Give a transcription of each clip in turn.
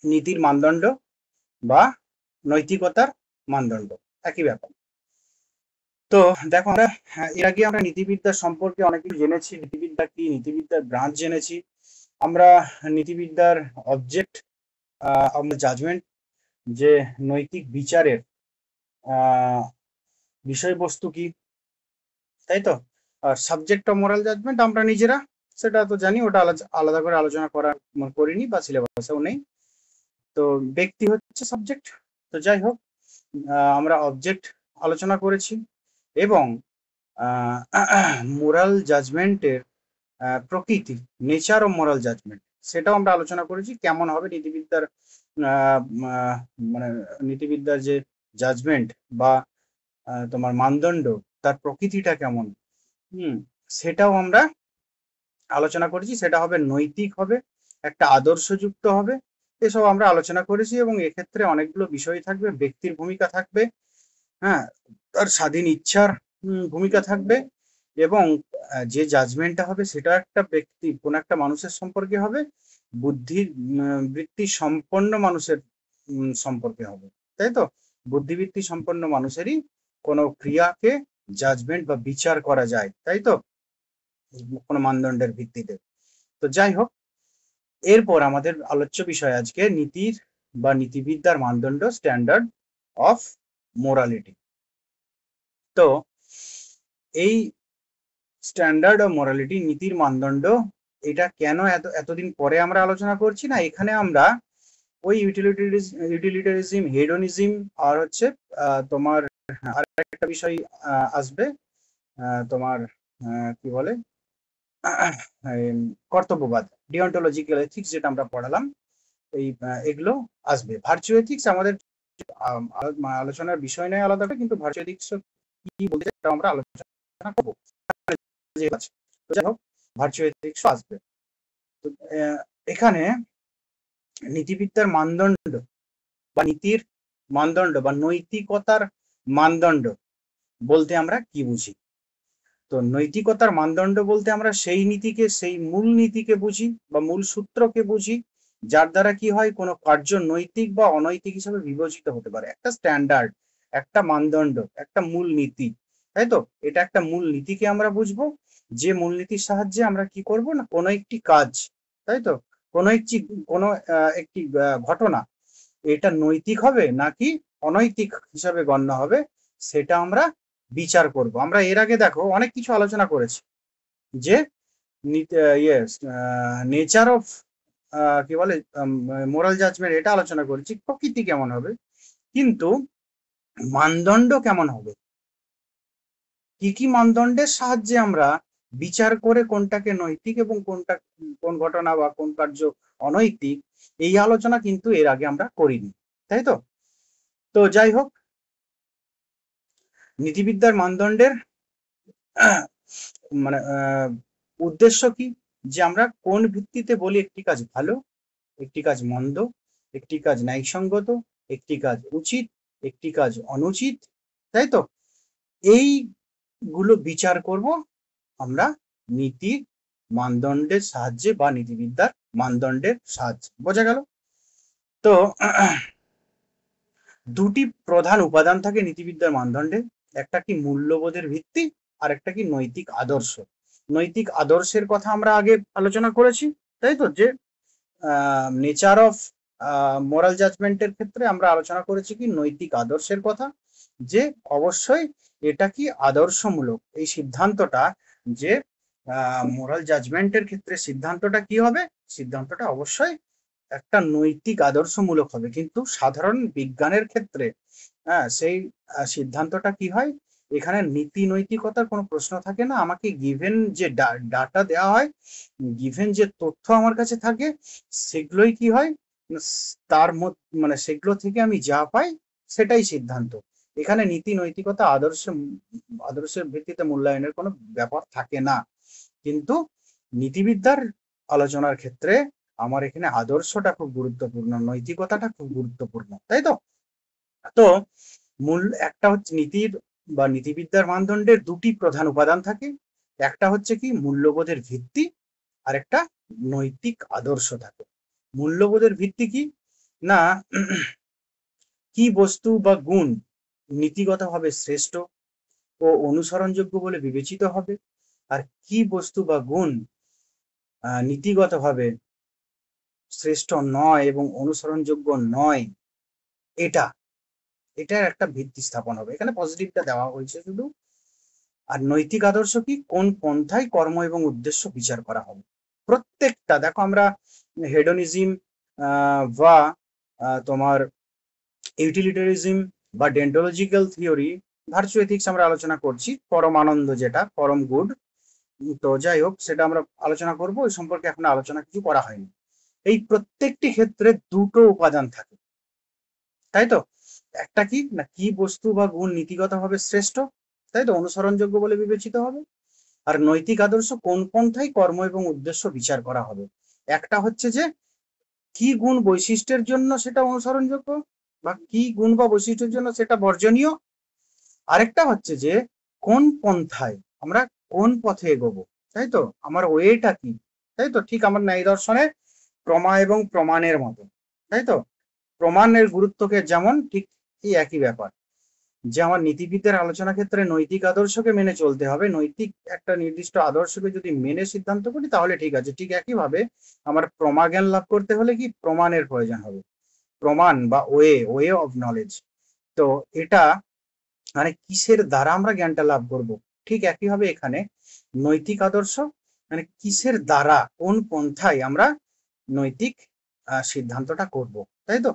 নীতির মানদণ্ড বা নৈতিকতার মানদণ্ড একই ব্যাপার। তো দেখো আমরা এর আগে আমরা নীতিবিদ্যা সম্পর্কে অনেক কিছু জেনেছি, নীতিবিদ্যা কি, নীতিবিদ্যার ব্রাঞ্চ জেনেছি আমরা, নীতিবিদ্যার অবজেক্ট, আমরা জাজমেন্ট, যে নৈতিক বিচারের বিষয়বস্তু কি, তাই তো। আর সাবজেক্ট অফ মোরাল জাজমেন্ট আমরা নিজেরা সেটা তো জানি, ওটা আলাদা করে আলোচনা করিনি বা সিলেবাসেও নেই। তো ব্যক্তি হচ্ছে সাবজেক্ট। তো যাই হোক, আমরা অবজেক্ট আলোচনা করেছি এবং মোরাল জাজমেন্টের প্রকৃতি, নেচার অফ মোরাল জাজমেন্ট, সেটাও আমরা আলোচনা করেছি। কেমন হবে নীতিবিদ্যার মানে নীতিবিদ্যার যে জাজমেন্ট বা তোমার মানদণ্ড, তার প্রকৃতিটা কেমন, সেটাও আমরা আলোচনা করেছি। সেটা হবে নৈতিক হবে, একটা আদর্শযুক্ত হবে, এসব আমরা আলোচনা করেছি। এবং এক্ষেত্রে অনেকগুলো বিষয় থাকবে, ব্যক্তির ভূমিকা থাকবে, হ্যাঁ, তার স্বাধীন ইচ্ছার ভূমিকা থাকবে, এবং যে জাজমেন্টটা হবে সেটা একটা ব্যক্তি, কোন একটা মানুষের সম্পর্কে হবে, বুদ্ধির বৃত্তি সম্পন্ন মানুষের সম্পর্কে হবে, তাই তো। বুদ্ধিবৃত্তি সম্পন্ন মানুষেরই কোনো ক্রিয়াকে জাজমেন্ট বা বিচার করা যায়, তাই তো, কোনো মানদণ্ডের ভিত্তিতে। তো যাই হোক, এরপর আমাদের আলোচ্য বিষয় আজকে নীতির বা নীতিবিদ্যার মানদণ্ড, স্ট্যান্ডার্ড অফ মোরালিটি। তো এই স্ট্যান্ডার্ড অফ মোরালিটি, নীতির মানদণ্ড, এটা কেন এতদিন পরে আমরা আলোচনা করছি না, এখানে আমরা ওই ইউটিলিটারিজম, হেডোনিজম, আর হচ্ছে তোমার আর একটা বিষয় আসবে, তোমার কি বলে, কর্তব্যবাদ, ডিওন্টোলজিক্যাল এথিক্স, যেটা আমরা পড়ালাম, এই এগুলো আসবে। ভার্চু এথিক্স আমাদের আলোচনার বিষয় নয় আলাদা, কিন্তু ভার্চু এথিক্স কি বলতে সেটা আমরা আলোচনা করবো। যাই হোক, ভার্চু এথিক্স আসবে। তো এখানে নীতিবিদ্যার মানদণ্ড বা নীতির মানদণ্ড বা নৈতিকতার মানদণ্ড বলতে আমরা কি বুঝি। তো নৈতিকতার মানদণ্ড বলতে আমরা সেই নীতিকে, সেই মূল নীতিকে বুঝি বা মূল সূত্রকে বুঝি, যার দ্বারা কি হয়, কোনো কার্য নৈতিক বা অনৈতিক হিসেবে বিবেচিত হতে পারে। একটা স্ট্যান্ডার্ড, একটা মানদণ্ড, একটা মূল নীতি, তাই তো। এটা একটা মূল নীতিকে আমরা বুঝবো, যে মূলনীতির সাহায্যে আমরা কি করব না, কোনো একটি কাজ, তাই তো, কোনো একটি ঘটনা, এটা নৈতিক হবে নাকি অনৈতিক হিসাবে গণ্য হবে, সেটা আমরা বিচার করব। আমরা এর আগে দেখো অনেক কিছু আলোচনা করেছি, যে নেচার অফ কি বলে মোরাল জাজমেন্ট, এটা আলোচনা করেছি, প্রকৃতি কেমন হবে, কিন্তু মানদণ্ড কেমন হবে, কি কি মানদণ্ডের সাহায্যে আমরা বিচার করে কোনটাকে নৈতিক এবং কোন ঘটনা বা কোন কার্য অনৈতিক, এই আলোচনা কিন্তু এর আগে আমরা করিনি, তাই তো। তো যাই হোক, নীতিবিদ্যার মানদণ্ডের মানে উদ্দেশ্য কি, যে আমরা কোন ভিত্তিতে বলি একটি কাজ ভালো, একটি কাজ মন্দ, একটি কাজ ন্যায়সঙ্গত, একটি কাজ উচিত, একটি কাজ অনুচিত, তাই তো। এইগুলো বিচার করব আমরা নীতির মানদণ্ডের সাহায্যে বা নীতিবিদ্যার মানদণ্ডের সাহায্যে। বোঝা গেল? তো দুটি প্রধান উপাদান থাকে নীতিবিদ্যার মানদণ্ডে, একটা কি মূল্যবোধের ভিত্তি, আর একটা কি নৈতিক আদর্শ। নৈতিক আদর্শের কথা আমরা আগে আলোচনা করেছি, তাই তো, যে নেচার অফ মোরাল জাজমেন্টের ক্ষেত্রে আমরা আলোচনা করেছি কি নৈতিক আদর্শের কথা, যে অবশ্যই এটা কি আদর্শমূলক, এই সিদ্ধান্তটা, যে মোরাল জাজমেন্টের ক্ষেত্রে সিদ্ধান্তটা কি হবে, সিদ্ধান্তটা অবশ্যই একটা নৈতিক আদর্শমূলক হবে। কিন্তু সাধারণ বিজ্ঞানের ক্ষেত্রে সেই সিদ্ধান্তটা কি হয়, এখানে নীতি নৈতিকতার কোনো প্রশ্ন থাকে না। আমাকে গিভেন যে ডাটা দেওয়া হয়, গিভেন যে তথ্য আমার কাছে থাকে, সেগুলোই কি হয়, তার মানে সেগুলো থেকে আমি যা পাই সেটাই সিদ্ধান্ত। এখানে নীতি নৈতিকতা আদর্শের ভিত্তিতে মূল্যায়নের কোনো ব্যাপার থাকে না। কিন্তু নীতিবিদ্যার আলোচনার ক্ষেত্রে আমার এখানে আদর্শটা খুব গুরুত্বপূর্ণ, নৈতিকতাটা খুব গুরুত্বপূর্ণ, তাই তো। তো একটা হচ্ছে নীতির বা নীতিবিদ্যার মানদণ্ডের দুটি প্রধান উপাদান থাকে, একটা হচ্ছে কি মূল্যবোধের ভিত্তি, আর একটা নৈতিক আদর্শ থাকে। মূল্যবোধের ভিত্তি কি, না কি বস্তু বা গুণ নীতিগতভাবে শ্রেষ্ঠ ও অনুসরণযোগ্য বলে বিবেচিত হবে, আর কি বস্তু বা গুণ নীতিগতভাবে শ্রেষ্ঠ নয় এবং অনুসরণযোগ্য নয়, এটা এটার একটা ভিত্তি স্থাপন হবে। এখানে পজিটিভটা দেওয়া হয়েছে শুধু। আর নৈতিক আদর্শ কি, কোন পন্থায় কর্ম এবং উদ্দেশ্য বিচার করা হবে। প্রত্যেকটা দেখো, আমরা হেডোনিজম বা তোমার ইউটিলিটারিজম বা ডেন্টোলজিক্যাল থিওরি, ভার্চু এথিক্স আমরা আলোচনা করছি, পরম আনন্দ যেটা পরম গুড। তো যাই হোক, সেটা আমরা আলোচনা করব, ওই সম্পর্কে এখন আলোচনা কিছু করা হয়নি। এই প্রত্যেকটি ক্ষেত্রে দুটো উপাদান থাকে, তাই তো। একটা কি না, কি বস্তু বা গুণ নীতিগতভাবে শ্রেষ্ঠ, তাই তো, অনুসরণযোগ্য বলে বিবেচিত হবে। আর নৈতিক আদর্শ কোন পন্থায় কর্ম এবং উদ্দেশ্য বিচার করা হবে। একটা হচ্ছে যে কি গুণ বৈশিষ্ট্যের জন্য সেটা অনুসরণযোগ্য, বা কি গুণ বা বৈশিষ্ট্যের জন্য সেটা বর্জনীয়। আরেকটা হচ্ছে যে কোন পন্থায় আমরা কোন পথে এগোবো, তাই তো, আমার ওয়েটা কি, তাই তো। ঠিক আমার ন্যায় দর্শনে প্রমা এবং প্রমাণের মতো, তাই তো। প্রমাণের গুরুত্বকে যেমন, ঠিক এই একই ব্যাপার, যে আমার নীতিবিদদের আলোচনা ক্ষেত্রে নৈতিক আদর্শকে মেনে চলতে হবে। নৈতিক একটা নির্দিষ্ট আদর্শকে যদি মেনে সিদ্ধান্ত করি তাহলে ঠিক আছে। ঠিক একইভাবে আমার প্রমা জ্ঞান লাভ করতে হলে কি প্রমাণের প্রয়োজন হবে, প্রমাণ বা ওয়ে অফ নলেজ। তো এটা মানে কিসের দ্বারা আমরা জ্ঞানটা লাভ করব, ঠিক একইভাবে এখানে নৈতিক আদর্শ মানে কিসের দ্বারা, কোন পন্থায় আমরা নৈতিক সিদ্ধান্তটা করব, তাই তো।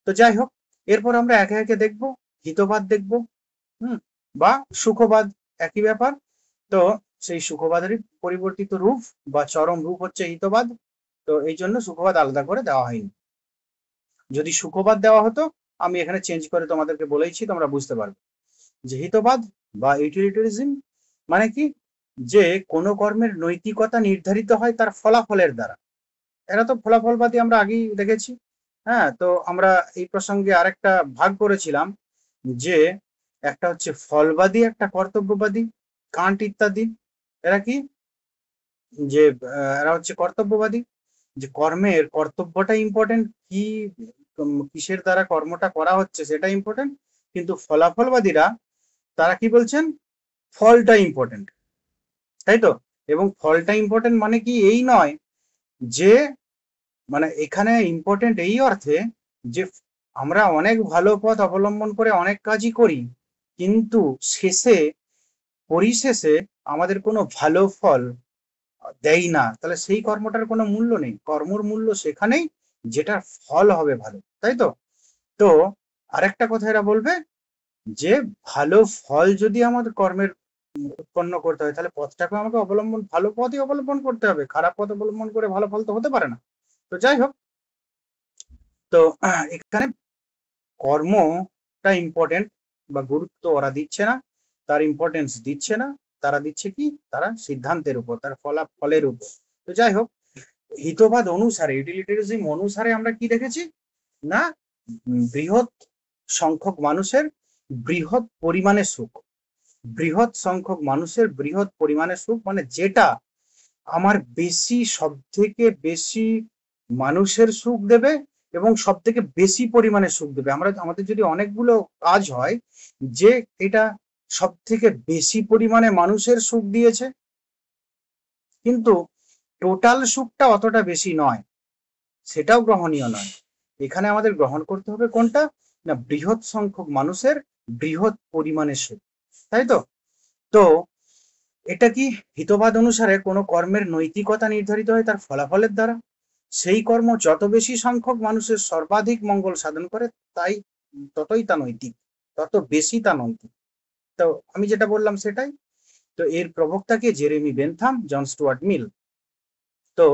তো যাই হোক, এরপর আমরা একে একে দেখব, হিতবাদ দেখব, বা সুখবাদ, একই ব্যাপার। তো সেই সুখবাদেরই পরিবর্তিত রূপ বা চরম রূপ হচ্ছে হিতবাদ। তো এই জন্য সুখবাদ আলাদা করে দেওয়া হয়নি। যদি সুখবাদ দেওয়া হতো, আমি এখানে চেঞ্জ করে তোমাদেরকে বলেইছি, তোমরা বুঝতে পারবে যে হিতবাদ বা ইউটিলিটারিজম মানে কি, যে কোনো কর্মের নৈতিকতা নির্ধারিত হয় তার ফলাফলের দ্বারা। এরা তো ফলাফলবাদী আমরা আগেই দেখেছি। হ্যাঁ, তো আমরা এই প্রসঙ্গে আরেকটা ভাগ করেছিলাম, যে একটা হচ্ছে ফলবাদী, একটা কর্তব্যবাদী। কান্ট ইত্যাদি এরা কি, যে এরা হচ্ছে কর্তব্যবাদী, যে কর্মের কর্তব্যটা ইম্পর্টেন্ট, কি কিসের দ্বারা কর্মটা করা হচ্ছে সেটা ইম্পর্টেন্ট। কিন্তু ফলাফলবাদীরা তারা কি বলছেন, ফলটা ইম্পর্টেন্ট, তাই তো। এবং ফলটা ইম্পর্টেন্ট মানে কি এই নয় যে, মানে এখানে ইম্পর্টেন্ট এই অর্থে যে আমরা অনেক ভালো পথ অবলম্বন করে অনেক কাজই করি, কিন্তু পরিশেষে আমাদের কোনো ভালো ফল দেয় না, তাহলে সেই কর্মটার কোনো মূল্য নেই। কর্মর মূল্য সেখানেই যেটার ফল হবে ভালো, তাই তো। তো আরেকটা কথা এরা বলবে, যে ভালো ফল যদি আমাদের কর্মের উৎপন্ন করতে হয়, তাহলে পথটাকে আমাকে ভালো পথই অবলম্বন করতে হবে। খারাপ পথ অবলম্বন করে ভালো ফল তো হতে পারে না। তো যাই হোক, তো এখানে কর্মটা ইম্পর্টেন্ট বা গুরুত্ব ওরা দিচ্ছে না, তার ইম্পর্টেন্স দিচ্ছে না। তারা দিচ্ছে কি, তারা সিদ্ধান্তের উপর, তার ফলাফলের উপর। তো যাই হোক, হিতবাদ অনুসারে, ইউটিলিটারিজম অনুসারে আমরা কি দেখেছি না, বৃহৎ সংখ্যক মানুষের বৃহৎ পরিমাণে সুখ। বৃহৎ সংখ্যক মানুষের বৃহৎ পরিমাণে সুখ মানে যেটা আমার সব থেকে বেশি মানুষের সুখ দেবে এবং সব থেকে বেশি পরিমাণে সুখ দেবে। আমাদের যদি অনেকগুলো কাজ হয়, যে এটা সব থেকে বেশি পরিমাণে মানুষের সুখ দিয়েছে, কিন্তু টোটাল সুখটা অতটা বেশি নয়, সেটাও গ্রহণীয় নয়। এখানে আমাদের গ্রহণ করতে হবে কোনটা না, বৃহৎ সংখ্যক মানুষের বৃহৎ পরিমাণের সুখ, তাই তো। তো এটা কি, হিতবাদ অনুসারে কোনো কর্মের নৈতিকতা নির্ধারিত হয় তার ফলাফলের দ্বারা। সেই কর্ম যত বেশি সংখ্যক মানুষের সর্বাধিক মঙ্গল সাধন করে, তাই ততই তা নৈতিক, তত বেশি তা নৈতিক। তো আমি যেটা বললাম সেটাই। তো এর প্রবক্তা কে, জেরেমি বেনথাম, জন স্টুয়ার্ট মিল। তো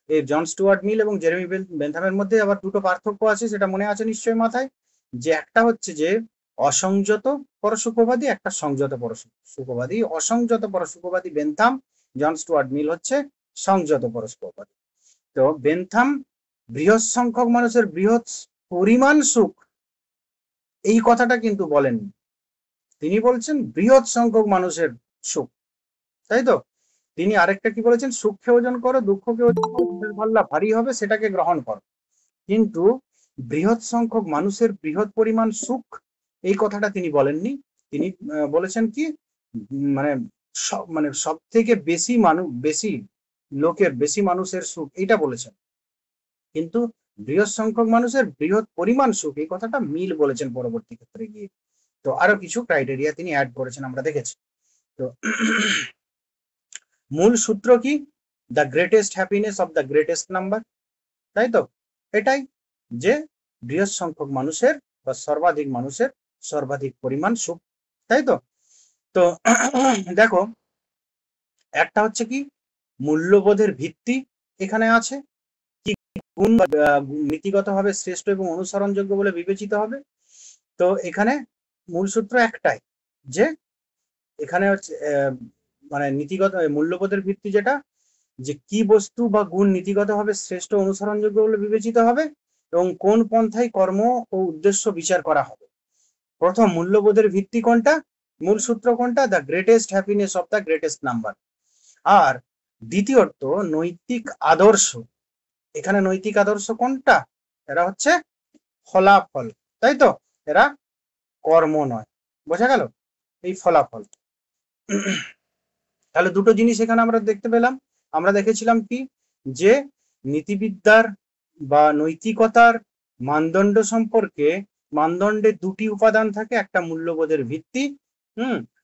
এই জন স্টুয়ার্ট মিল এবং জেরেমি বেনথামের মধ্যে আবার দুটো পার্থক্য আছে, সেটা মনে আছে নিশ্চয়ই মাথায়। যে একটা হচ্ছে যে অসংযত পরসুখবাদী, একটা সংযত পরসুখবাদী। অসংযত পরসুখবাদী বেনথাম, জন স্টুয়ার্ট মিল হচ্ছে সংযত পরসুখবাদী। তো বেনথাম বৃহৎ সংখ্যক মানুষের বৃহৎ পরিমাণ সুখ, এই কথাটা কিন্তু বলেননি। তিনি বলছেন বৃহৎ সংখ্যক মানুষের সুখ, তাই তো। তিনি আরেকটা কি বলেছেন, সুখকে ওজন করো, দুঃখকে ওজন করো, ভাল্লা ভারী হবে সেটাকে গ্রহণ করো। কিন্তু বৃহৎ সংখ্যক মানুষের বৃহৎ পরিমাণ সুখ, এই কথাটা তিনি বলেননি। তিনি বলেছেন কি মানে সব থেকে বেশি বেশি মানুষের সুখ, এইটা বলেছেন। কিন্তু বৃহৎ সংখ্যক মানুষের বৃহৎ পরিমাণ সুখ, এই কথাটা মিল বলেছেন পরবর্তী ক্ষেত্রে গিয়ে। তো আরো কিছু ক্রাইটেরিয়া তিনি অ্যাড করেছেন, আমরা দেখেছি। তো মূল সূত্র কি? The greatest happiness of the greatest number, তাই তো? এটাই যে বৃহৎ সংখ্যক মানুষের বা সর্বাধিক মানুষের সর্বাধিক পরিমাণ সুখ, তাই তো? তো দেখো, একটা হচ্ছে কি মূল্যবোধের ভিত্তি এখানে আছে, কি গুণ নীতিগতভাবে শ্রেষ্ঠ এবং অনুসরণযোগ্য বলে বিবেচিত হবে। তো এখানে মূল সূত্র একটাই, যে এখানে হচ্ছে মানে নীতিগত মূল্যবোধের ভিত্তি যেটা, যে কি বস্তু বা গুণ নীতিগতভাবে শ্রেষ্ঠ অনুসরণযোগ্য বলে বিবেচিত হবে এবং কোন পন্থায় কর্ম ও উদ্দেশ্য বিচার করা হবে। প্রথম মূল্যবোধের ভিত্তি কোনটা, মূল সূত্র কোনটা? The greatest happiness of the greatest number. আর দ্বিতীয়ত নৈতিক আদর্শ, এখানে নৈতিক আদর্শ কোনটা? এরা হচ্ছে ফলাফল, তাই তো? এরা কর্ম নয়, বোঝা গেল? এই ফলাফল। তাহলে দুটো জিনিস এখানে আমরা দেখতে পেলাম। আমরা দেখেছিলাম কি, যে নীতিবিদ্যার বা নৈতিকতার মানদণ্ড সম্পর্কে, মানদণ্ডে দুটি উপাদান থাকে, একটা মূল্যবোধের ভিত্তি,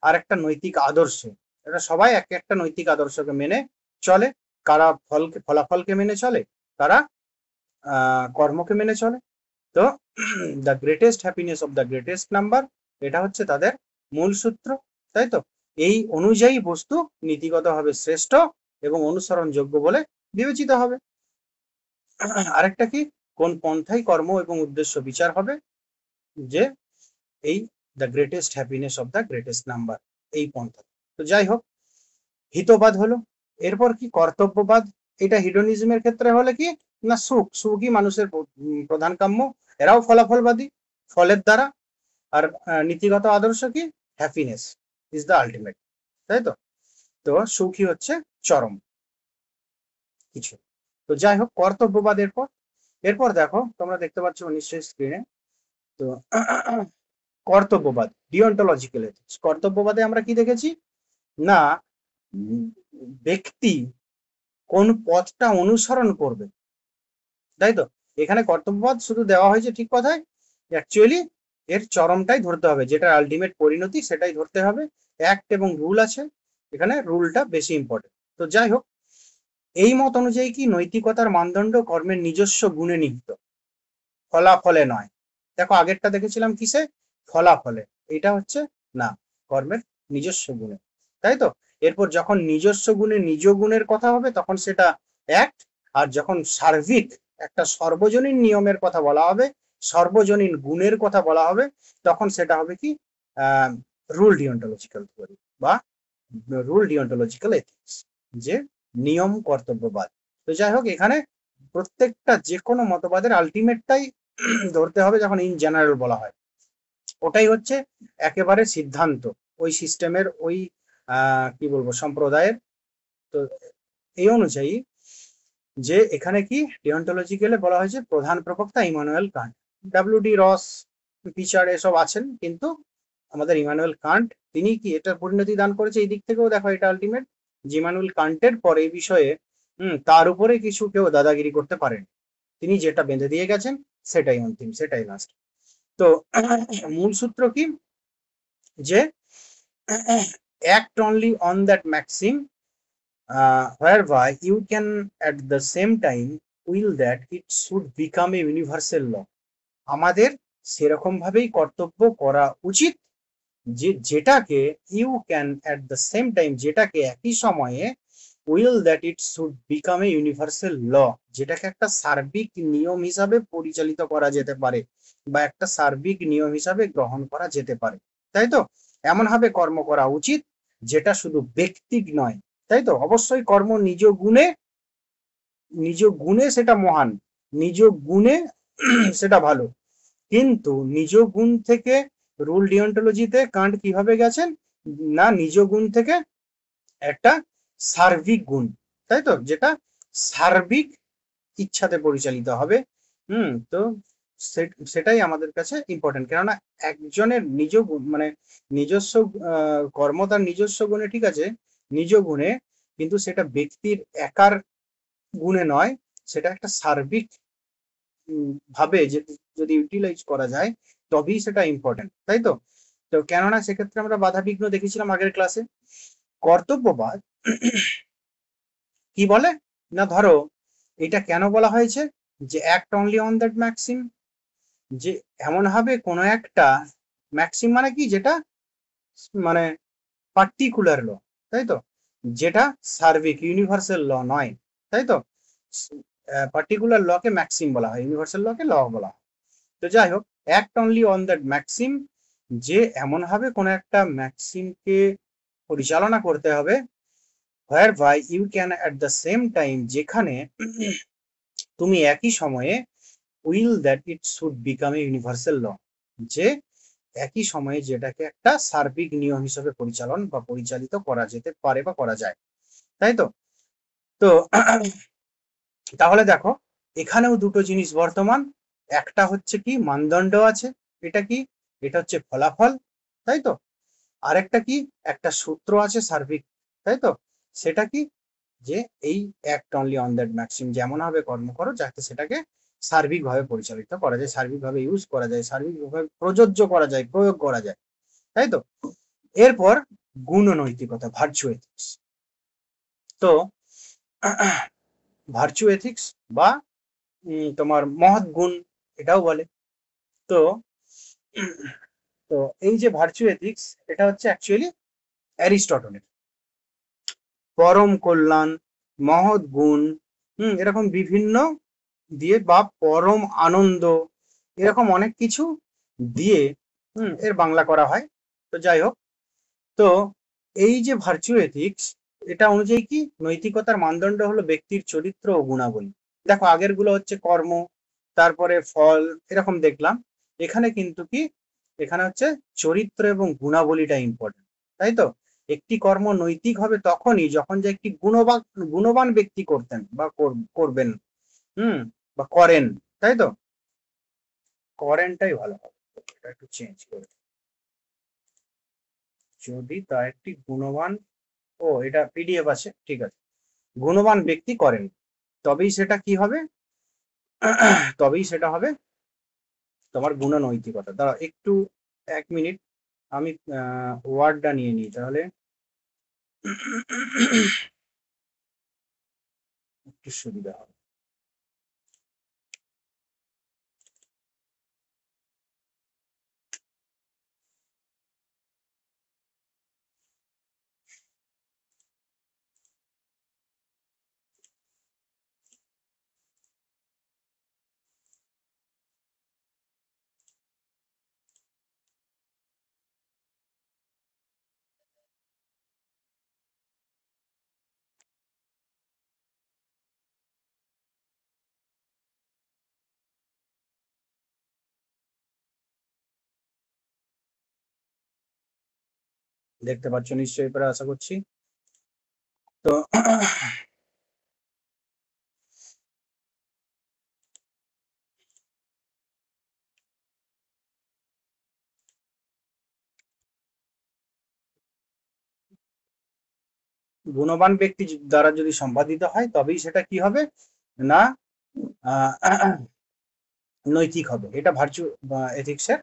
আর একটা নৈতিক আদর্শ। এটা সবাই এক একটা নৈতিক আদর্শকে মেনে চলে। কারা ফলাফলকে মেনে চলে, কারা কর্মকে মেনে চলে। তো the greatest happiness of the greatest number, এটা হচ্ছে তাদের মূল সূত্র, তাই তো? এই অনুযায়ী বস্তু নীতিগতভাবে শ্রেষ্ঠ এবং অনুসরণযোগ্য বলে বিবেচিত হবে। আরেকটা কি, কোন পন্থায় কর্ম এবং উদ্দেশ্য বিচার হবে, যে এই the greatest happiness of the greatest number, এই পন্থা। তো যাই হোক, হিতবাদ হলো। এরপর কি কর্তব্যবাদ, এটা হিডনিজমের ক্ষেত্রে হলে কি না, সুখই মানুষের প্রধান কাম্য, এরাও ফলাফলবাদী, ফলের দ্বারা। আর নীতিগত আদর্শ কি, হ্যাপিনেস ইজ দ্য আলটিমেট, তাই তো? তো সুখই হচ্ছে চরম কিছু। তো যাই হোক, কর্তব্যবাদ। এরপর দেখো, তোমরা দেখতে পাচ্ছ নিশ্চয়ই স্ক্রিনে। তো কর্তব্যবাদ, ডিওন্টোলজিক্যাল এথিক্স। কর্তব্যবাদে আমরা কি দেখেছি না, ব্যক্তি কোন পথটা অনুসরণ করবে, তাই তো? এখানে কর্তব্যবাদ শুধু দেওয়া হয়েছে ঠিক কথায়, অ্যাকচুয়ালি এর চরমটাই ধরতে হবে, যেটা আলটিমেট পরিণতি সেটাই ধরতে হবে। অ্যাক্ট এবং রুল আছে, এখানে রুলটা বেশি ইম্পর্টেন্ট। তো যাই হোক, এই মত অনুযায়ী কি নৈতিকতার মানদণ্ড কর্মের নিজস্ব গুণে নিহিত, ফলাফলে নয়। দেখো, আগেরটা দেখেছিলাম কিসে, ফলাফলে, এটা হচ্ছে না, কর্মের নিজস্ব গুণে, তাই তো? এরপর যখন নিজস্ব গুণে নিজ গুণের কথা হবে তখন সেটা অ্যাক্ট, আর যখন সার্বিক একটা সর্বজনীন নিয়মের কথা বলা হবে, সর্বজনীন গুণের কথা বলা হবে, তখন সেটা হবে কি, রুল ডিওন্টোলজিক্যাল থিওরি বা রুল ডিওন্টোলজিক্যাল এথিক্স, যে নিয়ম কর্তব্যবাদ। তো যাই হোক, এখানে প্রত্যেকটা যে কোনো মতবাদের আলটিমেটটাই ধরতে হবে যখন ইন জেনারেল বলা হয়, ওটাই হচ্ছে একেবারে সিদ্ধান্ত ওই সিস্টেমের, ওই কি বলবো, সম্প্রদায়ের। তো এই অনুযায়ী যে এখানে কি ডিওন্টোলজিক্যালে বলা হয়েছে প্রধান প্রবক্তা ইমানুয়েল কান্ট, ডাব্লিউ.ডি. রস, পিচার এসব আছেন, কিন্তু আমাদের ইমানুয়েল কান্ট, তিনি কি এটার পরিণতি দান করেছে। এই দিক থেকেও দেখো, এটা আলটিমেট যে ইমানুয়েল কান্টের পর এই বিষয়ে তার উপরে কিছু কেউ দাদাগিরি করতে পারেন, তিনি যেটা বেঁধে দিয়ে গেছেন সেটাই অন্তিম, সেটাই লাস্ট। তো মূল সূত্র কি, যে act only on that maxim whereby you can at the same time will that it should become a universal law. আমাদের সেরকম ভাবেই কর্তব্য করা উচিত, যে যেটাকে you can at the same time, যেটাকে একই সময়ে will that it should become a universal law, যেটাকে একটা সার্বিক নিয়ম হিসাবে পরিচালিত করা যেতে পারে বা একটা সার্বিক নিয়ম হিসাবে গ্রহণ করা যেতে পারে, তাই তো? এমন ভাবে কর্ম করা উচিত যেটা শুধু ব্যক্তিক নয়, তাই তো? অবশ্যই কর্ম নিজ গুণে সেটা মহান, নিজ গুণে সেটা ভালো, কিন্তু নিজ গুণ থেকে রুল ডিওন্টোলজিতে কান্ট কিভাবে গেছেন না, নিজ গুণ থেকে একটা সার্বিক গুণ, তাই তো? যেটা সার্বিক ইচ্ছাতে পরিচালিত হবে। তো সেটাই আমাদের কাছে ইম্পর্টেন্ট, কেননা একজনের মানে নিজস্ব কর্ম তার নিজস্ব গুণে, ঠিক আছে, নিজ গুণে, কিন্তু সেটা ব্যক্তির একার গুণে নয়, সেটা একটা সার্বিক ভাবে যদি ইউটিলাইজ করা যায় তবেই সেটা ইম্পর্টেন্ট, তাই তো? তো কেননা সেক্ষেত্রে আমরা বাধা বিঘ্ন দেখেছিলাম আগের ক্লাসে। কর্তব্যবাদ কি বলে না, ধরো এটা কেন বলা হয়েছে যে act only on that maxim, যে এমন হবে কোনো একটা ম্যাক্সিম মানে কি, যেটা মানে পার্টিকুলার ল, তাই তো, যেটা সার্বিক ইউনিভার্সাল ল নয়, তাই তো। পার্টিকুলার লকে ম্যাক্সিম বলা হয়, ইউনিভার্সাল লকে ল বলা হয়। তো যাই হোক, act only on that maxim, যে এমন ভাবে কোনো একটা ম্যাক্সিমকে পরিচালনা করতে হবে, whereby you can at the same time, যেখানে তুমি একই সময়ে will that it should become a universal law, যে একই সময়ে যেটাকে একটা সার্বিক নিয়ম হিসেবে পরিচালন বা পরিচালিত করা যেতে পারে বা করা যায়, তাই তো। তো তাহলে দেখো, এখানেও দুটো জিনিস বর্তমান, একটা হচ্ছে কি মানদণ্ড আছে, এটা কি, এটা হচ্ছে ফলাফল, তাই তো। আরেকটা কি, একটা সূত্র আছে সার্বিক, তাই তো। সেটা কি, যে এই act only on that Maxim, যেমন ভাবে কর্ম করো যাতে সেটাকে সার্বিকভাবে পরিচালিত করা যায়, সার্বিকভাবে ইউজ করা যায়, সার্বিকভাবে প্রযোজ্য করা যায়, প্রয়োগ করা যায়, তাই তো। এরপর গুণ নৈতিকতা, ভার্চু এথিক্স। তো ভার্চু এথিক্স বা তোমার মহৎ গুণ এটাও বলে। তো তো এই যে ভার্চু এথিক্স, এটা হচ্ছে অ্যাকচুয়ালি অ্যারিস্টটলের পরম কল্যাণ, মহৎ গুণ, এরকম বিভিন্ন দিয়ে, বা পরম আনন্দ, এরকম অনেক কিছু দিয়ে এর বাংলা করা হয়। তো যাই হোক, তো এই যে ভার্চু এথিক্স, এটা অনুযায়ী কি, নৈতিকতার মানদণ্ড হলো ব্যক্তির চরিত্র ও গুণাবলী। দেখো আগের গুলো হচ্ছে কর্ম, তারপরে ফল, এরকম দেখলাম। এখানে কিন্তু কি, এখানে হচ্ছে চরিত্র এবং গুণাবলীটা ইম্পর্টেন্ট, তাই তো। একটি কর্ম নৈতিক হবে তখনই যখন যে একটি গুণবান গুণবান ব্যক্তি করতেন বা করবেন, হুম, বা করেন, তাই তো। করেনটাই ভালো হবে, এটা একটু চেঞ্জ করে, যদি তা একটি গুণবান, ও এটা পিডিএফ আছে, ঠিক আছে, গুণবান ব্যক্তি করেন, তবেই সেটা কি হবে, তবেই সেটা হবে তোমার গুণনৈতিকতা। দাঁড়াও একটু, 1 মিনিট, আমি ওয়ার্ডটা নিয়ে নিই তাহলে একটু সুবিধা হবে। দেখতে পাচ্ছ নিশ্চয়ই, এবারে আশা করছি। তো গুণবান ব্যক্তি দ্বারা যদি সম্পাদিত হয় তবেই সেটা কি হবে না, নৈতিক হবে। এটা ভার্চু এথিক্সের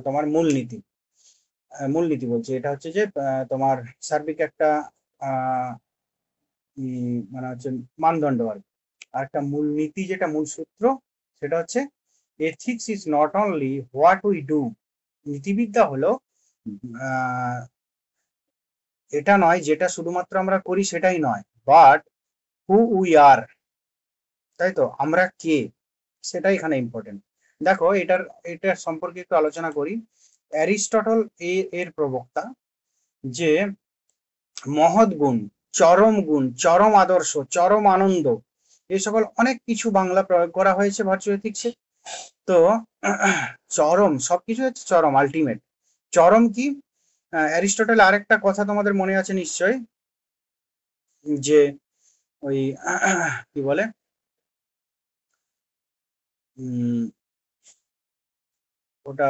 তোমার মূলনীতি, মূলনীতি বলছে, এটা হচ্ছে যে তোমার সার্বিক একটা মানে হচ্ছে মানদণ্ড আর কি। আর একটা মূলনীতি, যেটা মূল সূত্র, সেটা হচ্ছে ethics is not only what we do, নীতিবিদ্যা হলো আহ, এটা নয় যেটা শুধুমাত্র আমরা করি সেটাই নয়, বাট হু উই আর, তাই তো, আমরা কে, সেটাই এখানে ইম্পর্টেন্ট। দেখো এটার সম্পর্কে একটু আলোচনা করি। অ্যারিস্টটল এর প্রবক্তা, যে মহৎ গুণ, চরম গুণ, চরম আদর্শ, চরম আনন্দ, এই সকল অনেক কিছু বাংলা প্রয়োগ করা হয়েছে ভার্চু এথিক্সে। তো চরম সবকিছু হচ্ছে চরম, আলটিমেট। চরম কি, অ্যারিস্টটল আরেকটা কথা তোমাদের মনে আছে নিশ্চয়, যে ওই কি বলে, ওটা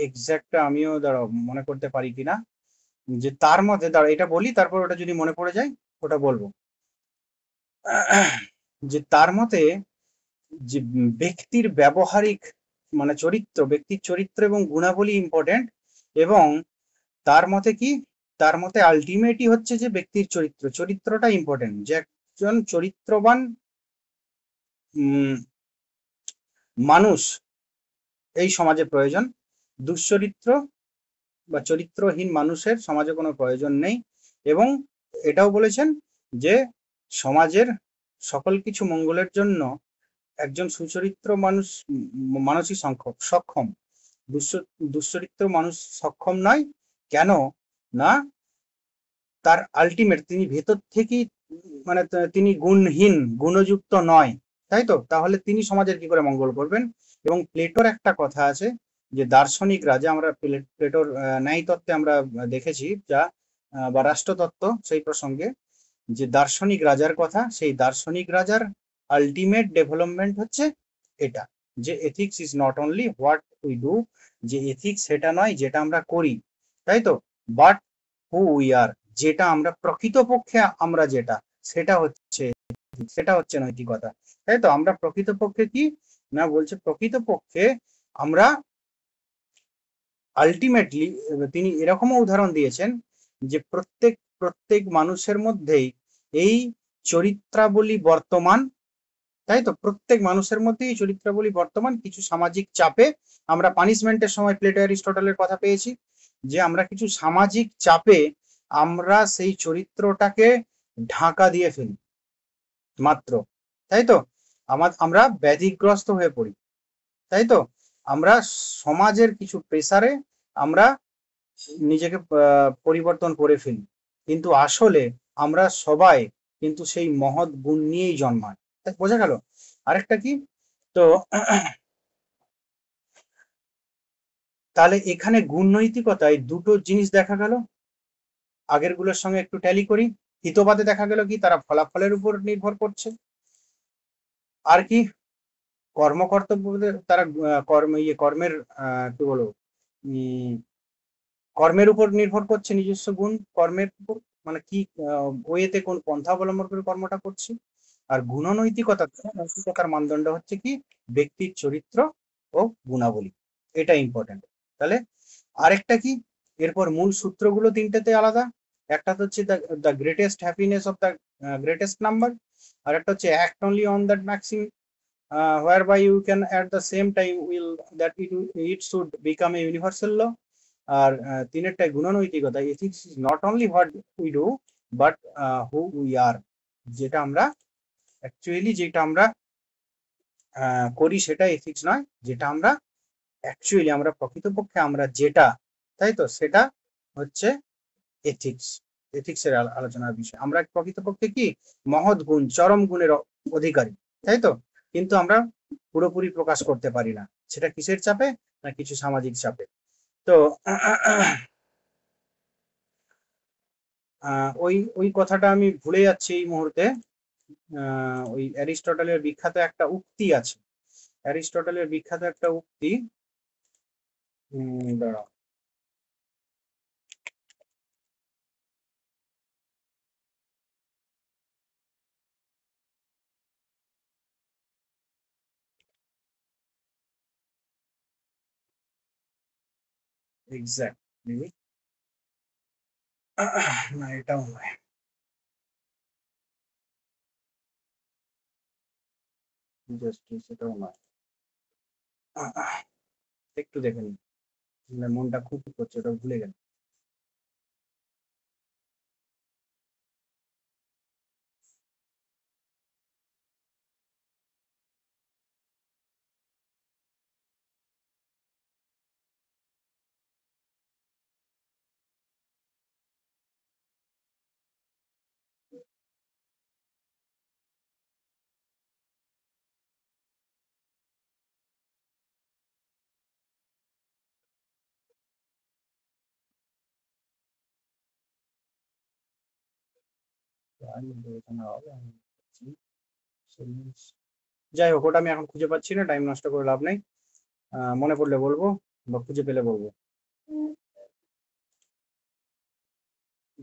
এক্সাক্ট আমিও দাঁড়াও মনে করতে পারি কিনা, যে তার মধ্যে দাঁড়াও এটা বলি, তারপর ওটা যদি মনে পড়ে যায় ওটা বলবো। যে তার মতে যে ব্যক্তির ব্যবহারিক মানে চরিত্র, ব্যক্তির চরিত্র এবং গুণাবলী ইম্পর্টেন্ট, এবং তার মতে কি, তার মতে আলটিমেটই হচ্ছে যে ব্যক্তির চরিত্র, চরিত্রটা ইম্পর্টেন্ট, যে একজন চরিত্রবান মানুষ এই সমাজে প্রয়োজন। দুশ্চরিত্র বা চরিত্রহীন মানুষের সমাজে কোনো প্রয়োজন নেই। এবং এটাও বলেছেন যে সমাজের সকল কিছু মঙ্গলের জন্য একজন সুচরিত্র মানুষ মানুষই সক্ষম। দুশ্চরিত্র মানুষ সক্ষম নয়। কেন না, তার আলটিমেট তিনি ভেতর থেকেই মানে তিনি গুণহীন, গুণযুক্ত নয়, তাই তো? তাহলে তিনি সমাজের কি করে মঙ্গল করবেন? এবং প্লেটোর একটা কথা আছে যে দার্শনিকরা, যে আমরা প্লেটোর ন্যায় তত্ত্বে আমরা দেখেছি যা বা রাষ্ট্রতত্ত্ব সেই প্রসঙ্গে, যে দার্শনিক রাজার কথা, সেই দার্শনিক রাজার আলটিমেট ডেভেলপমেন্ট হচ্ছে এটা, যে ethics is not only what we do, যে এথিক্স সেটা নয় যেটা আমরা করি, তাই তো, বাট হু উই আর, যেটা আমরা প্রকৃতপক্ষে আমরা যেটা, সেটা হচ্ছে, সেটা হচ্ছে নৈতিকতা, তাই তো? আমরা প্রকৃতপক্ষে কি না বলছে, প্রকৃতপক্ষে আমরা আলটিমেটলি, তিনি এরকমও উদাহরণ দিয়েছেন যে প্রত্যেক প্রত্যেক মানুষের মধ্যেই এই চরিত্রাবলী বর্তমান, তাই তো? প্রত্যেক মানুষের মধ্যে এই চরিত্রাবলী বর্তমান। কিছু সামাজিক চাপে আমরা পানিশমেন্টের সময় প্লেটো অ্যারিস্টটলের কথা পেয়েছি, যে আমরা কিছু সামাজিক চাপে আমরা সেই চরিত্রটাকে ঢাকা দিয়ে ফেলি মাত্র, তাই তো? আমরা ব্যাধিগ্রস্ত হয়ে পড়ি, তাই তো? আমরা সমাজের কিছু প্রেসারে আমরা নিজেকে পরিবর্তন করে ফেলি, কিন্তু আসলে আমরা সবাই কিন্তু সেই মহৎ গুণ নিয়েই জন্মায়। তাই বোঝা গেল? আরেকটা কি, তো তাহলে এখানে গুণ নৈতিকতায় দুটো জিনিস দেখা গেল, আগের গুলোর সঙ্গে একটু ট্যালি করি। হিতবাদে দেখা গেল কি, তারা ফলাফলের উপর নির্ভর করছে। আর কি, কর্মকর্তব্যদের তারা কর্মের কি বলবো, কর্মের উপর নির্ভর করছে, নিজস্ব গুণ কর্মের উপর, মানে কি ওয়েতে কোন পন্থা অবলম্বন করে কর্মটা করছি। আর গুণনৈতিকতা, নৈতিকতার মানদণ্ড হচ্ছে কি, ব্যক্তির চরিত্র ও গুণাবলী, এটা ইম্পর্টেন্ট। তাহলে আরেকটা কি, এরপর মূল সূত্রগুলো তিনটেতে আলাদা। একটা হচ্ছে the greatest happiness of the greatest number, আর একটা হচ্ছে act only on that maxim whereby you can at the same time will that it should become a universal law. আর তিনেরটাই গুণনৈতিকতা, ethics is not only what we do but who we are, যেটা আমরা actually যেটা আমরা করি সেটা ethics নয়, যেটা আমরা অ্যাকচুয়ালি আমরা প্রকৃতপক্ষে আমরা যেটা, তাই তো, সেটা হচ্ছে এথিক্স। এথিক্সের আলোচনার বিষয়, আমরা প্রকৃতপক্ষে কি মহৎ গুণ, চরম গুণের অধিকারী, তাই তো? কিন্তু আমরা পুরোপুরি প্রকাশ করতে পারি না, সেটা কিসের চাপে না কিছু সামাজিক চাপে। তো ওই ওই কথাটা আমি ভুলে যাচ্ছি এই মুহূর্তে। ওই অ্যারিস্টটলের বিখ্যাত একটা উক্তি আছে, অ্যারিস্টটলের বিখ্যাত একটা উক্তি, দাঁড়াও, এক্সাক্ট না এটাও নয়, জাস্টিস এটাও নয়, একটু দেখে নিন, মনটা খুব করছে, ওটা ভুলে গেল। যাই হোক, ওটা আমি এখন খুঁজে পাচ্ছি না, টাইম নষ্ট করে লাভ নেই। মনে পড়লে বলবো বা খুঁজে পেলে বলবো।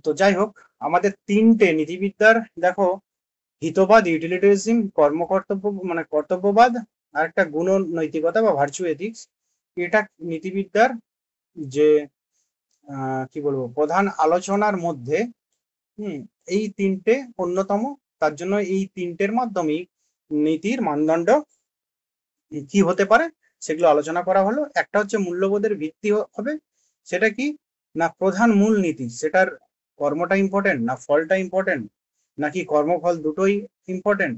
তো যাই হোক, আমাদের তিনটে নীতিবিদ্যার দেখো, হিতবাদ, ইউটিলিটারিজম, কর্মকর্তব্য মানে কর্তব্যবাদ, আর একটা গুণ নৈতিকতা বা ভার্চু এথিক্স, এটা নীতিবিদ্যার যে কি বলবো প্রধান আলোচনার মধ্যে এই তিনটে অন্যতম। তার জন্য এই তিনটের মাধ্যমেই নীতির মানদণ্ড কি হতে পারে সেগুলো আলোচনা করা হলো। একটা হচ্ছে মূল্যবোধের ভিত্তি হবে, সেটা কি না প্রধান মূল নীতি, সেটার কর্মটা ইম্পর্টেন্ট না ফলটা ইম্পর্টেন্ট, নাকি কর্মফল দুটোই ইম্পর্টেন্ট,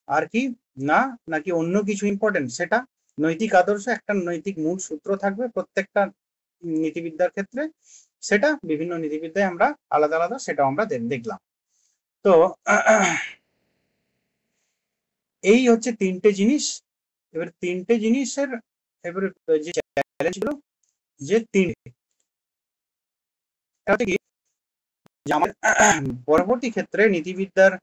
আর কি না নাকি অন্য কিছু ইম্পর্টেন্ট, সেটা নৈতিক আদর্শ একটা নৈতিক মূল সূত্র থাকবে প্রত্যেকটা নীতিবিদ্যার ক্ষেত্রে। সেটা বিভিন্ন নীতিবিদ্যায় আমরা আলাদা আলাদা সেটা আমরা দেখলাম। তো এই হচ্ছে তিনটে জিনিস। এবার তিনটে জিনিসের এবারে যে চ্যালেঞ্জ গুলো, যে তিনটে কি যে আমার পরবর্তী ক্ষেত্রে নীতিবিদ্যার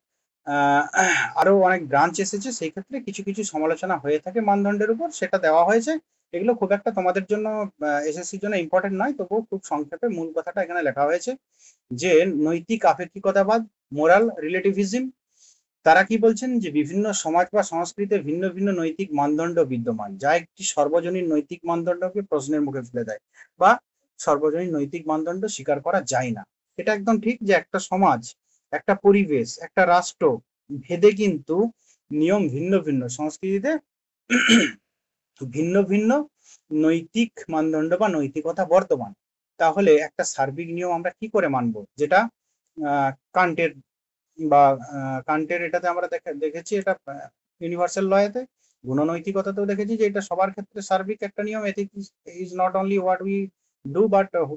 আরো অনেক ব্রাঞ্চ এসেছে, সেই ক্ষেত্রে কিছু কিছু সমালোচনা হয়ে থাকে মানদণ্ডের উপর, সেটা দেওয়া হয়েছে। এগুলো খুব একটা তোমাদের জন্য এসএসসির জন্য ইম্পর্টেন্ট নয়, তবুও খুব সংক্ষেপে মূল কথাটা এখানে লেখা হয়েছে যে নৈতিক আপেক্ষিকতাবাদ, মোরাল রিলেটিভিজম, তারা কি বলছেন যে বিভিন্ন সমাজ বা সংস্কৃতিতে ভিন্ন ভিন্ন নৈতিক মানদণ্ড বিদ্যমান, যা একটি সর্বজনীন নৈতিক মানদণ্ডকে প্রশ্নের মুখে ফেলে দেয়, বা সর্বজনীন নৈতিক মানদণ্ড স্বীকার করা যায় না। এটা একদম ঠিক যে একটা সমাজ, একটা পরিবেশ, একটা রাষ্ট্র ভেদে কিন্তু নিয়ম ভিন্ন ভিন্ন, সংস্কৃতিতে ভিন্ন ভিন্ন নৈতিক মানদণ্ড বা নৈতিকতা বর্তমান। তাহলে একটা সার্বিক নিয়ম আমরা কি করে মানবো, যেটা কান্টের বা কান্টের এটাতে আমরা দেখেছি, এটা ইউনিভার্সাল লয়েতে, গুণনৈতিকতাতেও দেখেছি যে এটা সবার ক্ষেত্রে সার্বিক একটা নিয়ম। Ethics is not only what we do but who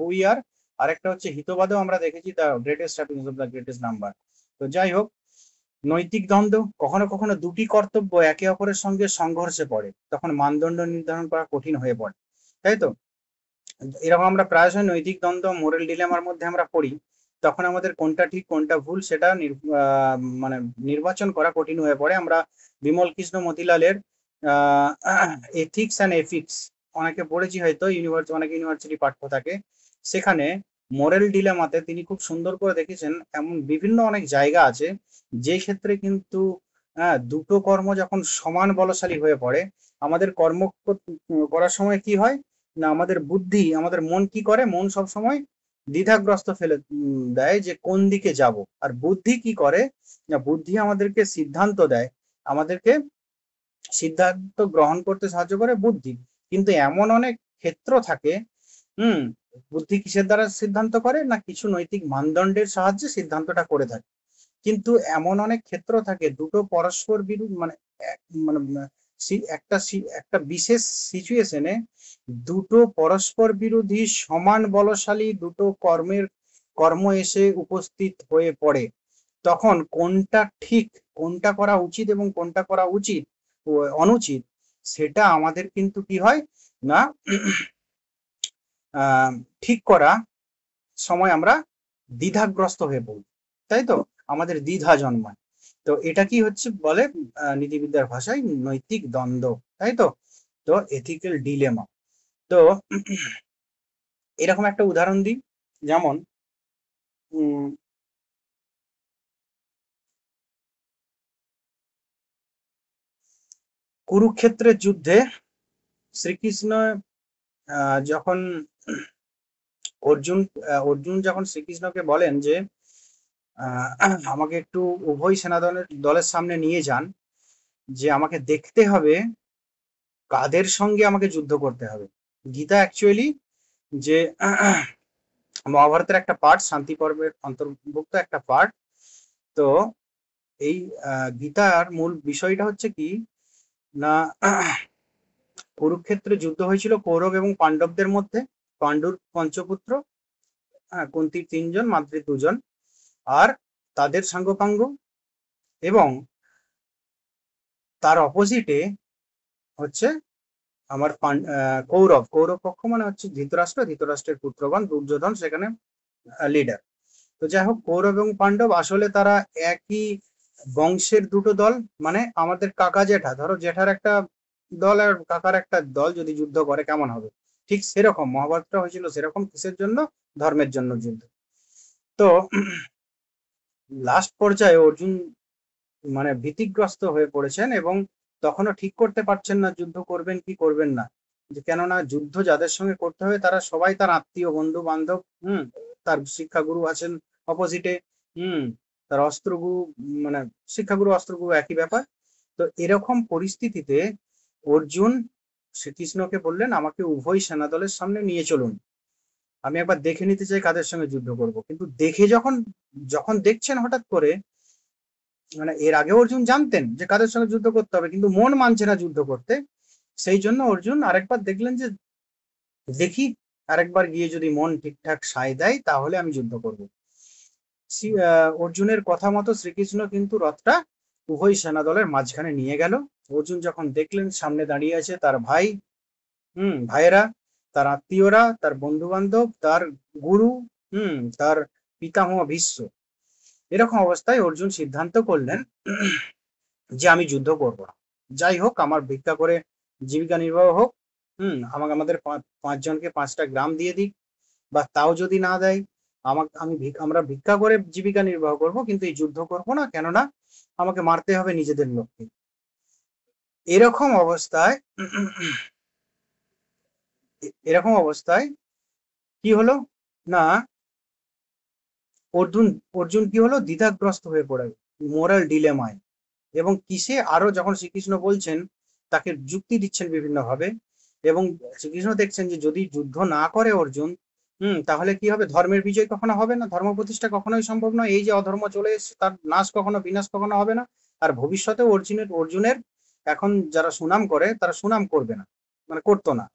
we আর। আরেকটা হচ্ছে হিতবাদেও আমরা দেখেছি the greatest happiness of the greatest number. তো যাই হোক, নৈতিক দ্বন্দ্ব, কখনো কখনো দুটি কর্তব্য একে অপরের সঙ্গে সংঘর্ষে পড়ে, তখন মানদণ্ড নির্ধারণ করা কঠিন হয়ে পড়ে, তাই তো? এরকম আমরা প্রায়শই নৈতিক দ্বন্দ্ব, মোরাল ডিলেমার মধ্যে আমরা পড়ি, তখন আমাদের কোনটা ঠিক কোনটা ভুল সেটা মানে নির্বাচন করা কঠিন হয়ে পড়ে। আমরা বিমল কৃষ্ণ মতিলালের এথিক্স অ্যান্ড এফিক্স অনেকে পড়েছি হয়তো, অনেক ইউনিভার্সিটি পাঠ্য থাকে, সেখানে মোরাল ডিলেমাতে তিনি খুব সুন্দর করে দেখেছেন এমন বিভিন্ন অনেক জায়গা আছে যে ক্ষেত্রে কিন্তু দুটো কর্ম যখন সমান বলশালী হয়ে পড়ে, আমাদের কর্ম করার সময় কি হয় না, আমাদের বুদ্ধি, আমাদের মন কি করে, মন সব সময় দ্বিধাগ্রস্ত ফেলে দেয় যে কোন দিকে যাব। আর বুদ্ধি কি করে না, বুদ্ধি আমাদেরকে সিদ্ধান্ত দেয়, আমাদেরকে সিদ্ধান্ত গ্রহণ করতে সাহায্য করে বুদ্ধি। কিন্তু এমন অনেক ক্ষেত্র থাকে, হুম বুদ্ধি কিসের দ্বারা সিদ্ধান্ত করে না, কিছু নৈতিক মানদণ্ডের সাহায্যে সিদ্ধান্তটা করে থাকে। কিন্তু এমন অনেক ক্ষেত্র থাকে দুটো পরস্পর বিরোধী, মানে মানে একটা বিশেষ সিচুয়েশনে দুটো পরস্পর বিরোধী সমান বলশালী দুটো কর্ম এসে উপস্থিত হয়ে পড়ে, তখন কোনটা ঠিক, কোনটা করা উচিত এবং কোনটা করা উচিত অনুচিত, সেটা আমাদের কিন্তু কি হয় না ঠিক করা সময় আমরা দ্বিধাগ্রস্ত হয়ে পড়ি, তাই তো? আমাদের দ্বিধা জন্মায়। তো এটা কি হচ্ছে বলে নীতিবিদ্যার ভাষায় নৈতিক দ্বন্দ্ব, তাই তো? তো এথিক্যাল ডিলেমা। তো এরকম একটা উদাহরণ দিই, যেমন কুরুক্ষেত্রের যুদ্ধে শ্রীকৃষ্ণ যখন অর্জুন যখন শ্রীকৃষ্ণকে বলেন যে আমাকে একটু উভয় দলের সামনে নিয়ে যান, যে আমাকে দেখতে হবে কাদের সঙ্গে আমাকে যুদ্ধ করতে হবে। গীতা অ্যাকচুয়ালি যে মহাভারতের একটা পার্ট, শান্তি পর্বের অন্তর্ভুক্ত একটা পার্ট। তো এই গীতার মূল বিষয়টা হচ্ছে কি না, কুরুক্ষেত্রে যুদ্ধ হয়েছিল কৌরব এবং পাণ্ডবদের মধ্যে। পাণ্ডুর পঞ্চপুত্র, কুন্তির 3 জন, মাদ্রির 2 জন, আর তাদের সাঙ্গপাঙ্গ, এবং তার অপোজিটে হচ্ছে আমার কৌরব পক্ষ মানে হচ্ছে ধৃতরাষ্ট্রের পুত্রগণ, দুর্যোধন সেখানে লিডার। তো যাই হোক, কৌরব এবং পাণ্ডব আসলে তারা একই বংশের দুটো দল, মানে আমাদের কাকা জেঠা, ধরো জেঠার একটা দল আর কাকার একটা দল যদি যুদ্ধ করে কেমন হবে, ঠিক সেরকম মহাভারতটা হয়েছিল সেরকম। কিসের জন্য? ধর্মের জন্য যুদ্ধ। তো লাস্ট পর্যায়ে অর্জুন মানে ভীতিগ্রস্ত হয়ে পড়েছেন এবং তখনও ঠিক করতে পারছেন না যুদ্ধ করবেন কি করবেন না। যে কেননা যুদ্ধ যাদের সঙ্গে করতে হবে তারা সবাই তার আত্মীয় বন্ধু বান্ধব। তার শিক্ষাগুরু আছেন অপোজিটে। হুম তার অস্ত্রগুরু, মানে শিক্ষাগুরু অস্ত্রগুরু একই ব্যাপার। তো এরকম পরিস্থিতিতে অর্জুন শ্রীকৃষ্ণকে বললেন, আমাকে উভয় সেনাদলের সামনে নিয়ে চলুন, আমি একবার দেখে নিতে চাই কাদের সঙ্গে যুদ্ধ করব। কিন্তু দেখে যখন যখন দেখছেন হঠাৎ করে, মানে এর আগে অর্জুন জানতেন যে কাদের সঙ্গে যুদ্ধ করতে হবে, কিন্তু মন মানছে না যুদ্ধ করতে। সেই জন্য অর্জুন আরেকবার দেখলেন যে দেখি আরেকবার গিয়ে যদি মন ঠিকঠাক সায় দেয় তাহলে আমি যুদ্ধ করব। অর্জুনের কথা মতো শ্রীকৃষ্ণ কিন্তু রথটা উভয় সেনা দলের মাঝখানে নিয়ে গেল। অর্জুন যখন দেখলেন সামনে দাঁড়িয়ে আছে তার ভাই, ভাইয়েরা, তার আত্মীয়রা, তার বন্ধু বান্ধব, তার গুরু, তার পিতামহ ভীষ্ম, এরকম অবস্থায় অর্জুন সিদ্ধান্ত করলেন যে আমি যুদ্ধ করব না, যাই হোক আমার ভিক্ষা করে জীবিকা নির্বাহ হোক। আমাদের পাঁচজনকে 5টা গ্রাম দিয়ে দিক, বা তাও যদি না দেয় আমরা ভিক্ষা করে জীবিকা নির্বাহ করব, কিন্তু এই যুদ্ধ করব না, কেননা আমাকে মারতে হবে নিজেদের লোককে। এরকম অবস্থায় এরকম অবস্থায় কি হলো না, অর্জুন অর্জুন কি হলো, দ্বিধাগ্রস্ত হয়ে পড়ে, মোরাল ডিলেমায়। এবং কিসে আরো যখন শ্রীকৃষ্ণ বলছেন, তাকে যুক্তি দিচ্ছেন বিভিন্ন ভাবে, এবং শ্রীকৃষ্ণ দেখছেন যে যদি যুদ্ধ না করে অর্জুন, তাহলে কি হবে, ধর্মের বিজয় কখনো হবে না, ধর্ম প্রতিষ্ঠা কখনোই সম্ভব নয়। এই যে অধর্ম চলে এসেছে তার নাশ কখনো, বিনাশ কখনো হবে না। আর ভবিষ্যতে অর্জুনের এখন যারা সুনাম করে তারা সুনাম করবে না, মানে করতো না।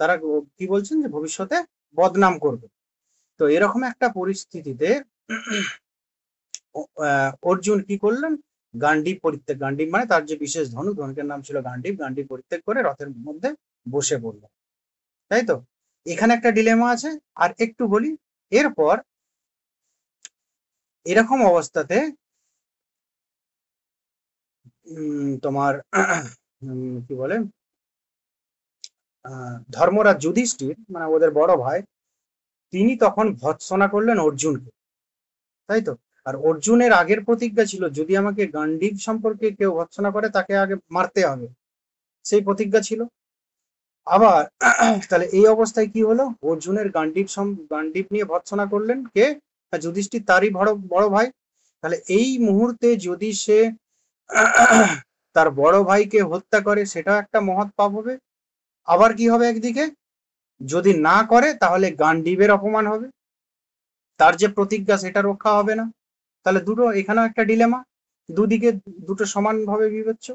তারা কি বলছেন যে ভবিষ্যতে বদনাম করবে। তো এরকম একটা পরিস্থিতিতে অর্জুন কি করলেন, গান্ডীব পরিত্যাগ, গান্ডীব মানে তার যে বিশেষ ধনুক, ধনুকের নাম ছিল গান্ডীব, গান্ডীব পরিত্যাগ করে রথের মধ্যে বসে পড়ল। তাই তো এখানে একটা ডিলেমা আছে। আর একটু বলি, এরপর এরকম অবস্থাতে তোমার কি বলে, ধর্মরাজ যুধিষ্ঠির, মানে ওদের বড় ভাই, তিনি তখন ভৎসনা করলেন অর্জুনকে। তাই তো। আর অর্জুনের আগের প্রতিজ্ঞা ছিল, যদি আমাকে গান্ডীব সম্পর্কে কেউ ভৎসনা করে তাকে আগে মারতে হবে, সেই প্রতিজ্ঞা ছিল। আবার তাহলে এই অবস্থায় কি হলো, অর্জুনের গান্ডীব নিয়ে ভৎসনা করলেন কে, যুধিষ্ঠির, তারই বড় বড় ভাই। তাহলে এই মুহূর্তে যদি সে তার বড় ভাইকে হত্যা করে, সেটা একটা মহৎ পাপ হবে। আবার কি হবে, একদিকে যদি না করে তাহলে গান্ডীবের অপমান হবে, তার যে প্রতিজ্ঞা সেটা রক্ষা হবে না। তাহলে দুটো, এখানেও একটা ডিলেমা, দুদিকে দুটো সমানভাবে বিবেচ্য।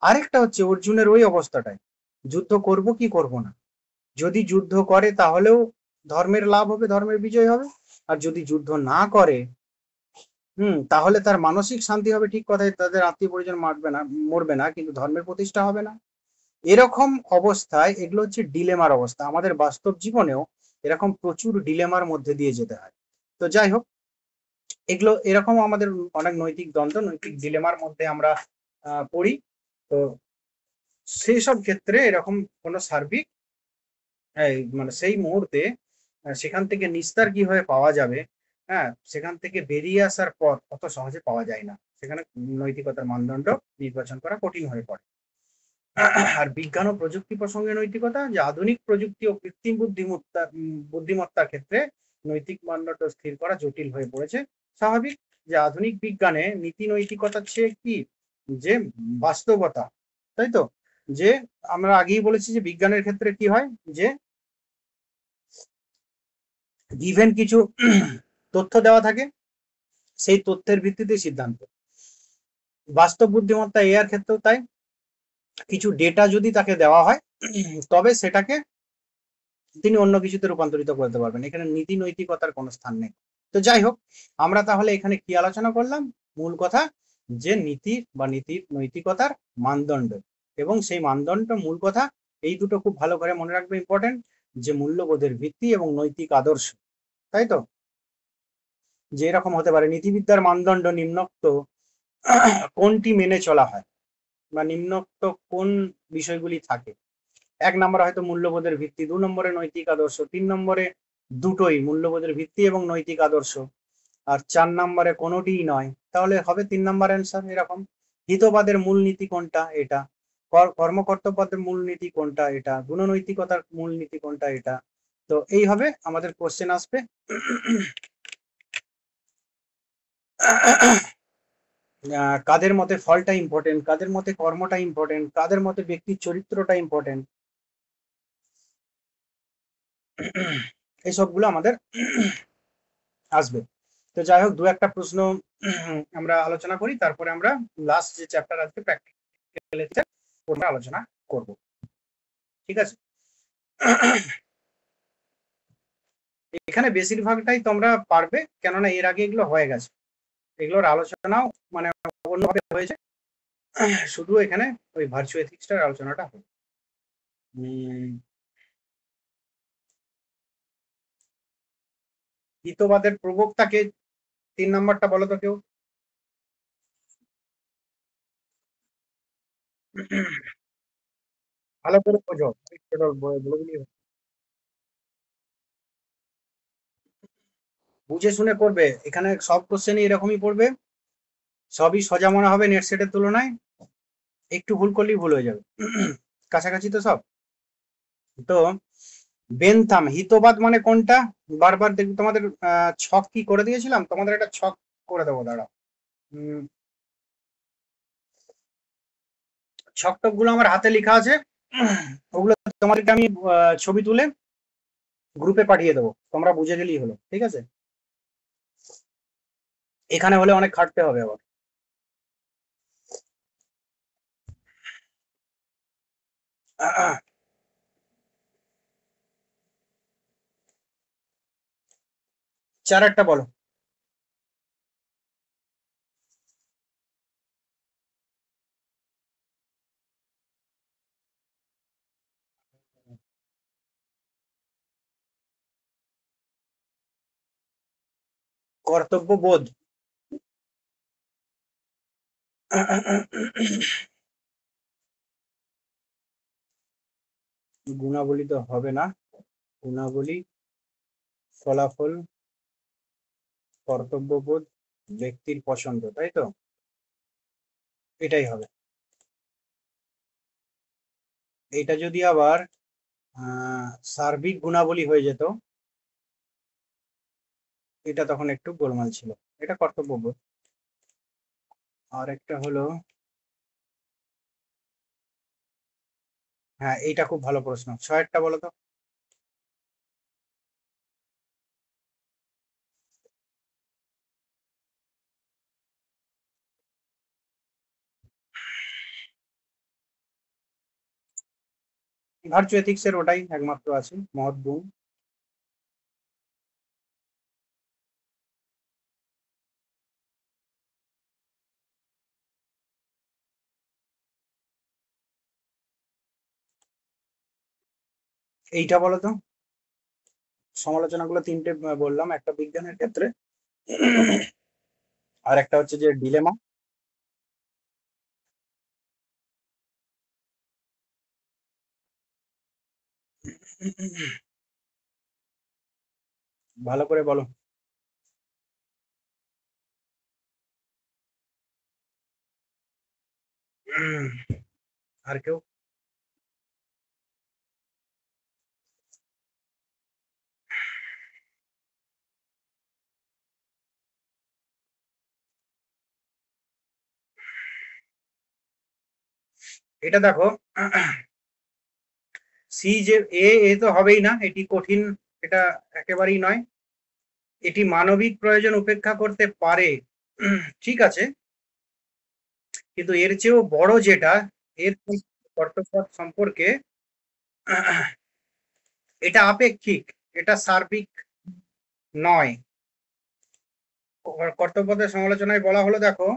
আরেকটা হচ্ছে অর্জুনের ওই অবস্থাটায়, যুদ্ধ করব কি করব না। যদি যুদ্ধ করে তাহলেও ধর্মের লাভ হবে, ধর্মের বিজয় হবে। আর যদি যুদ্ধ না করে, তাহলে তার মানসিক শান্তি হবে, ঠিক কথাই, তাদের আত্মীয় পরিজন মরবে না, কিন্তু ধর্মের প্রতিষ্ঠা হবে না। এরকম অবস্থায় এগুলো হচ্ছে ডিলেমার অবস্থা। আমাদের বাস্তব জীবনেও এরকম প্রচুর ডিলেমার মধ্যে দিয়ে যেতে হয়। তো যাই হোক, এগুলো এরকম আমাদের অনেক নৈতিক দ্বন্দ্ব, নৈতিক ডিলেমার মধ্যে আমরা পড়ি। তো সেই সব ক্ষেত্রে এরকম কোনো সার্বিক মানে সেই মুহূর্তে সেখান থেকে নিস্তার কিভাবে পাওয়া যাবে, সেখান থেকে বেরিয়ে আসার পথ অত সহজে পাওয়া যায় না। সেখানে নৈতিকতার মানদণ্ড নির্বাচন করা কঠিন হয়ে পড়ে। আর বিজ্ঞান ও প্রযুক্তি প্রসঙ্গে নৈতিকতা, যে আধুনিক প্রযুক্তি ও কৃত্রিম বুদ্ধিমত্তার ক্ষেত্রে নৈতিক মানদণ্ড স্থির করা জটিল হয়ে পড়েছে। স্বাভাবিক যে আধুনিক বিজ্ঞানে নীতি নৈতিকতার চেয়ে কি, যে বাস্তবতা। তাই তো, যে আমরা আগেই বলেছি যে বিজ্ঞানের ক্ষেত্রে কি হয়, যে গিভেন কিছু তথ্য দেওয়া থাকে, সেই তথ্যের ভিত্তিতে সিদ্ধান্ত। বাস্তব বুদ্ধিমত্তা এর ক্ষেত্রেও তাই, কিছু ডেটা যদি তাকে দেওয়া হয় তবে সেটাকে তিনি অন্য কিছুতে রূপান্তরিত করতে পারবেন। এখানে নীতি নৈতিকতার কোনো স্থান নেই। তো যাই হোক, আমরা তাহলে এখানে কি আলোচনা করলাম, মূল কথা যে নীতি বা নীতির নৈতিকতার মানদণ্ড, এবং সেই মানদণ্ড মূল কথা এই দুটো খুব ভালো করে মনে রাখবে, ইম্পর্টেন্ট, যে মূল্যবোধের ভিত্তি এবং নৈতিক আদর্শ। তাই তো, যে এরকম হতে পারে নীতিবিদ্যার মানদণ্ড নিম্নোক্ত কোনটি মেনে চলা হয়, বা নিম্নোক্ত কোন বিষয়গুলি থাকে? 1 নম্বরে হয়তো মূল্যবোধের ভিত্তি, 2 নম্বরে নৈতিক আদর্শ, 3 নম্বরে দুটোই, মূল্যবোধের ভিত্তি এবং নৈতিক আদর্শ, আর 4 নম্বরে কোনোটিই নয়। তাহলে হবে 3 নম্বর অ্যান্সার। এরকম হিতবাদের মূলনীতি কোনটা? এটা। কর্মকর্তব্যের মূলনীতি কোনটা? এটা। গুণনৈতিকতার মূলনীতি কোনটা? এটা। তো এই হবে আমাদের কোশ্চেন আসবে। কাদের মতে ফলটা ইম্পর্টেন্ট, কাদের মতে কর্মটা ইম্পর্টেন্ট, কাদের মতে ব্যক্তির চরিত্রটা ইম্পর্টেন্ট, এইসবগুলো আমাদের আসবে। তো যাই হোক, 2-1টা প্রশ্ন আমরা আলোচনা করি, তারপরে আমরা লাস্ট যে চ্যাপ্টার আজকে প্র্যাকটিক্যাল ওটা আলোচনা করব। ঠিক আছে? এখানে বেশিরভাগটাই তোমরা পারবে, কেননা এর আগে এগুলো হয়ে গেছে, এগুলোর আলোচনাও মানে অন্যভাবে হয়েছে, শুধু এখানে ওই ভার্চুয়াল এথিক্সটার আলোচনাটা হবে। হিতবাদের প্রবক্তাকে 3 নম্বরটা বলো তো কেউ। ভালো করে বোঝো, বুঝে শুনে করবে। এখানে সব কোশ্চেনই এরকমই পড়বে, সবই সোজা মনে হবে নেট সেটের তুলনায়, একটু ভুল করলেই ভুল হয়ে যাবে। কাছাকাছি তো সব। তো বেনথাম হিতবাদ মানে কোনটা? বারবার দেখবি তোমাদের ছক কি করে দিয়েছিলাম, তোমাদের একটা ছক করে দেবো, দাঁড়াও। ছক টক গুলো আমার হাতে লেখা আছে, ওগুলো তোমাদেরকে আমি ছবি তুলে গ্রুপে পাঠিয়ে দেবো, তোমরা বুঝে গেলেই হলো। ঠিক আছে? এখানে হলে অনেক খাটতে হবে আবার। চার একটা বলো। কর্তব্যবোধ, গুণাবলী তো হবে না, গুণাবলী, ফলাফল, কর্তব্যবোধ, ব্যক্তির পছন্দ, তাই তো? এটাই হবে। এটা যদি আবার সার্বিক গুণাবলী হয়ে যেত, এটা তখন একটু গোলমাল ছিল। এটা কর্তব্যবোধ। আর একটা হলো, হ্যাঁ এইটা খুব ভালো প্রশ্ন, 6-টা বলো তো। ভার্চু এথিক্স এর ওটাই একমাত্র আছে, মহৎ গুণ। এইটা বলো তো। সমালোচনাগুলো 3টে বললাম, একটা বিজ্ঞানের ক্ষেত্রে, আর একটা হচ্ছে যে ডিলেমা। ভালো করে বলো। আর কেউ? এটা দেখো, সি যে এ তো হবেই না, এটি কঠিন, এটা একেবারেই নয়। এটি মানবিক প্রয়োজন উপেক্ষা করতে পারে, ঠিক আছে, কিন্তু এর চেয়েও বড় যেটা, এর কর্তব্য সম্পর্কে, এটা আপেক্ষিক, এটা সার্বিক নয়। কর্তব্যদের সমালোচনায় বলা হলো, দেখো,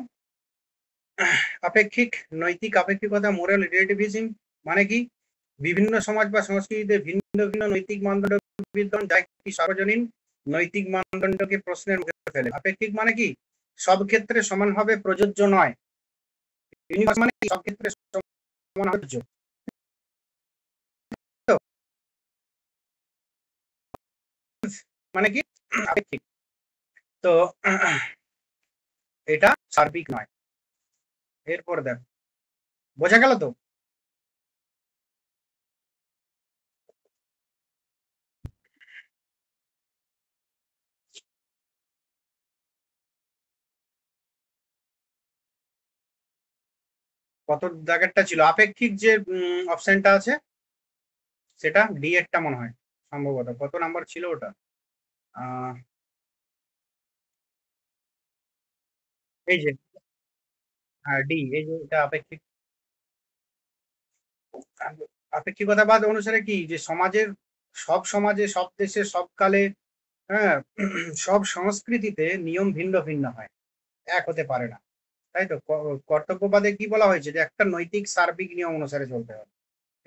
আপেক্ষিক নৈতিক আপেক্ষিকতা, মোরাল রিলেটিভিজম, মানে কি? বিভিন্ন সমাজ বা সংস্কৃতিতে ভিন্ন ভিন্ন নৈতিক মানদণ্ড বিদ্যমান, যা একটি সার্বজনীন নৈতিক মানদণ্ডকে প্রশ্নের মুখে ফেলে। আপেক্ষিক মানে কি? সব ক্ষেত্রে সমানভাবে প্রযোজ্য নয়। ইউনিভার্স মানে সব ক্ষেত্রে সমান আবদ্ধ, মানে কি আপেক্ষিক। তো এটা সার্বিক নয়। এরপর দেখ, বোঝা গেল তো? কত দাগেরটা ছিল আপেক্ষিক যে অপশনটা আছে, সেটা ডি এরটা মনে হয় সম্ভবত। কত নাম্বার ছিল ওটা? এই যে ডি, এই যে এটা আপেক্ষিক। আপেক্ষিকতাবাদ অনুসারে কি, যে সমাজের, সব সমাজে, সব দেশে, সব কালে, হ্যাঁ, সব সংস্কৃতিতে নিয়ম ভিন্ন ভিন্ন হয়, এক হতে পারে না। তাই তো কর্তব্যবাদে কি বলা হয়েছে, যে একটা নৈতিক সার্বিক নিয়ম অনুসারে চলতে হবে।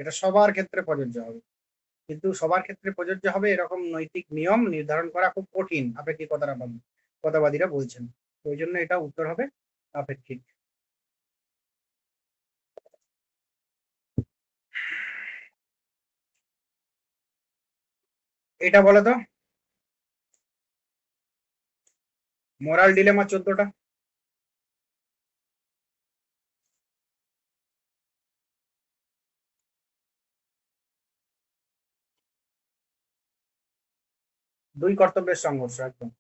এটা সবার ক্ষেত্রে প্রযোজ্য হবে, কিন্তু সবার ক্ষেত্রে প্রযোজ্য হবে এরকম নৈতিক নিয়ম নির্ধারণ করা খুব কঠিন, কথাবাদীরা বলছেন। তো ওই জন্য এটা উত্তর হবে আপেক্ষিক। এটা বলো তো, মোরাল ডিলেমা 14টা। দুই কর্তব্যের সংঘর্ষ, একদম।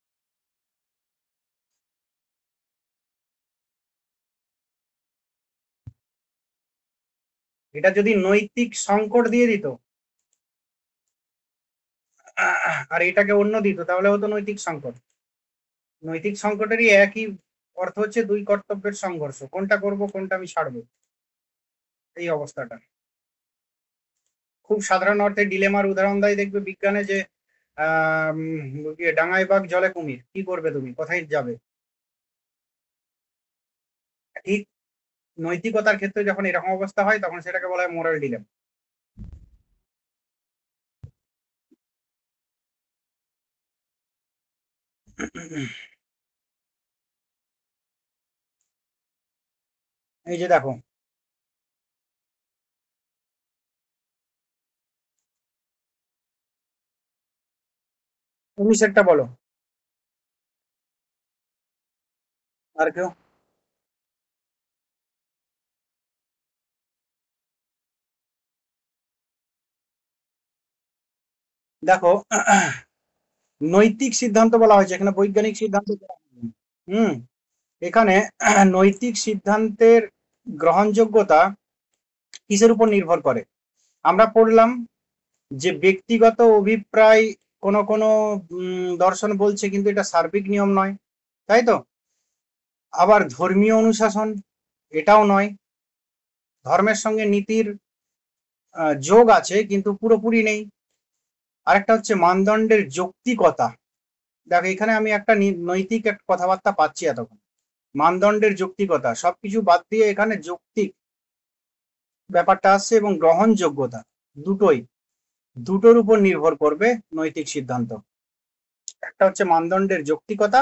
এটা যদি নৈতিক সংকট দিয়ে দিত, আর এটাকে অন্য দিত, তাহলে হতো নৈতিক সংকট। নৈতিক সংকটেরই একই অর্থ হচ্ছে দুই কর্তব্যের সংঘর্ষ, কোনটা করব কোনটা আমি ছাড়বো, এই অবস্থাটা। খুব সাধারণ অর্থে ডিলেমার উদাহরণ দেয়, দেখবে বিজ্ঞানে, যে ডাঙায় বাঘ জলে কুমির, কি করবে তুমি, কোথায় যাবে? ঠিক নৈতিকতার ক্ষেত্রে যখন এরকম অবস্থা হয়, তখন সেটাকে বলা হয় মোরাল ডিলেমা। এই যে দেখো, তুমি সেটা বলো। আর কেউ? দেখো, নৈতিক সিদ্ধান্ত বলা হয়েছে, এখানে বৈজ্ঞানিক সিদ্ধান্ত বলা হয়নি। হুম। এখানে নৈতিক সিদ্ধান্তের গ্রহণযোগ্যতা কিসের উপর নির্ভর করে? আমরা পড়লাম যে ব্যক্তিগত অভিপ্রায় কোনো কোনো দর্শন বলছে কিন্তু এটা সার্বিক নিয়ম নয়, তাই তো? আবার ধর্মীয় অনুশাসন, এটাও নয়। ধর্মের সঙ্গে নীতির যোগ আছে কিন্তু পুরোপুরি নেই। আরেকটা হচ্ছে মানদণ্ডের যৌক্তিকতা। দেখো, এখানে আমি একটা নৈতিক একটা কথাবার্তা পাচ্ছি এতক্ষণ, মানদণ্ডের যৌক্তিকতা, সবকিছু বাদ দিয়ে এখানে যৌক্তিক ব্যাপারটা আসছে, এবং গ্রহণযোগ্যতা, দুটোই, দুটোর উপর নির্ভর করবে নৈতিক সিদ্ধান্ত। একটা হচ্ছে মানদণ্ডের যৌক্তিকতা